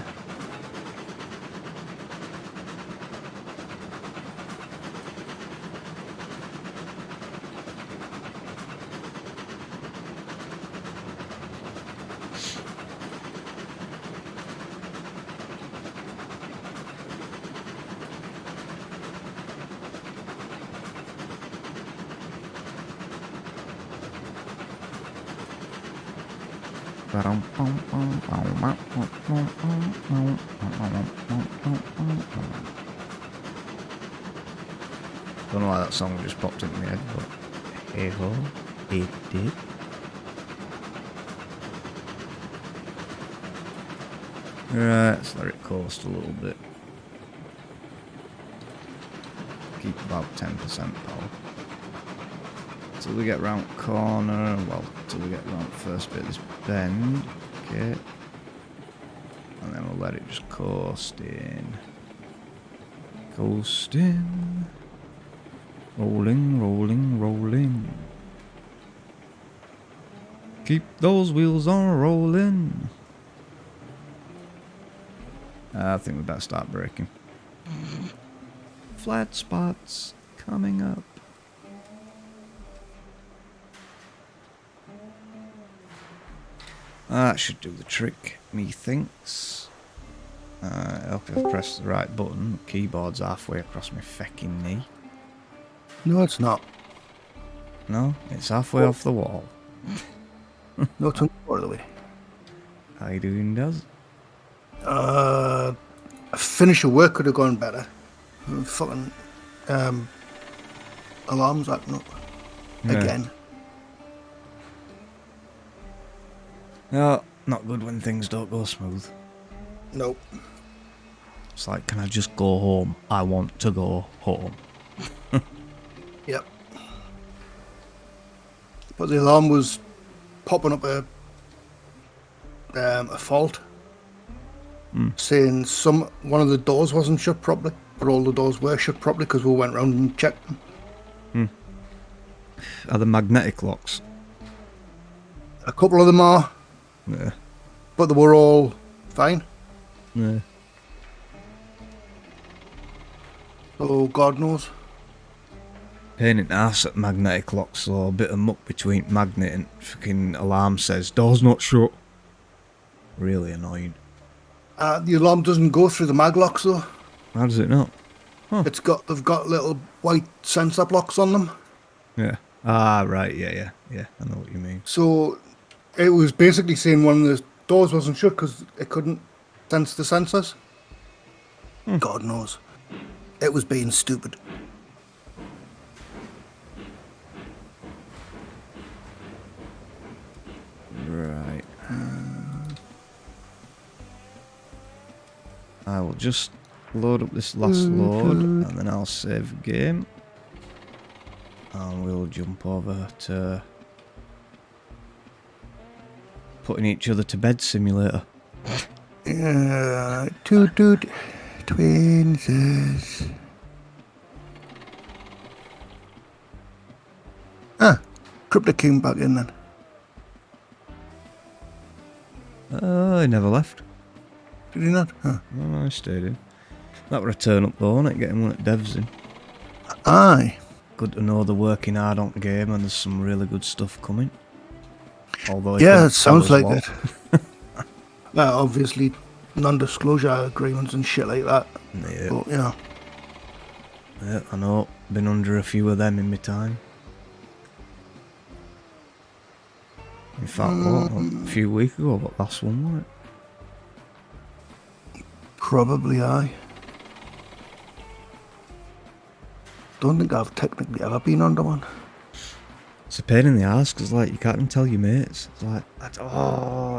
S1: Don't know why that song just popped into my head, but hey ho, it did. Right, let's let it coast a little bit. Keep about 10% power. Till we get round corner, well, till we get round first bit of this bend, okay. And then we'll let it just coast in. Coast in. Rolling, rolling, rolling. Keep those wheels on rolling. I think we better start braking. Flat spots coming up. That should do the trick, methinks. I hope I've pressed the right button. Keyboard's halfway across my fecking knee.
S4: No, it's not.
S1: No, it's halfway off the wall.
S4: No, it's on part of the way.
S1: How you doing, Daz?
S4: A finish of work could have gone better. Fucking alarms acting up again.
S1: No, not good when things don't go smooth.
S4: Nope.
S1: It's like, can I just go home? I want to go home.
S4: Yep. But the alarm was popping up a fault, saying one of the doors wasn't shut properly, but all the doors were shut properly because we went round and checked them.
S1: Are the magnetic locks?
S4: A couple of them are,
S1: Yeah.
S4: but they were all fine.
S1: Yeah.
S4: So God knows.
S1: Pain in the ass at magnetic locks, so a bit of muck between magnet and fucking alarm says door's not shut. Really annoying.
S4: The alarm doesn't go through the mag locks though.
S1: How does it not? Huh.
S4: They've got little white sensor blocks on them.
S1: Yeah. Ah, right. Yeah. I know what you mean.
S4: So it was basically saying one of the doors wasn't shut because it couldn't sense the sensors. God knows. It was being stupid.
S1: Right. I will just load up this last load and then I'll save game. And we'll jump over to putting each other to bed simulator.
S4: Toot twinses. Cryptic came back in then.
S1: I never left.
S4: Did he not? Huh.
S1: No, I stayed in. That were a turn up though, wasn't it? Getting one at Devs in.
S4: Aye.
S1: Good to know they're working hard on game and there's some really good stuff coming. Although
S4: Yeah, it sounds like
S1: it.
S4: Well, obviously, non-disclosure agreements and shit like that.
S1: Yeah.
S4: But, yeah.
S1: Yeah, I know. Been under a few of them in my time. In fact, a few weeks ago, what last one was it?
S4: Probably aye. Don't think I've technically ever been under one.
S1: It's a pain in the ass because, like, you can't even tell your mates. It's like,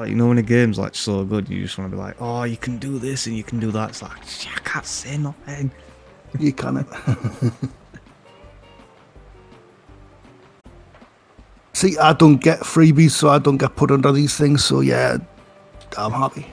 S1: you know, when a game's like so good, you just want to be like, oh, you can do this and you can do that. It's like, I can't say nothing.
S4: You can't. See, I don't get freebies, so I don't get put under these things. So yeah, I'm happy.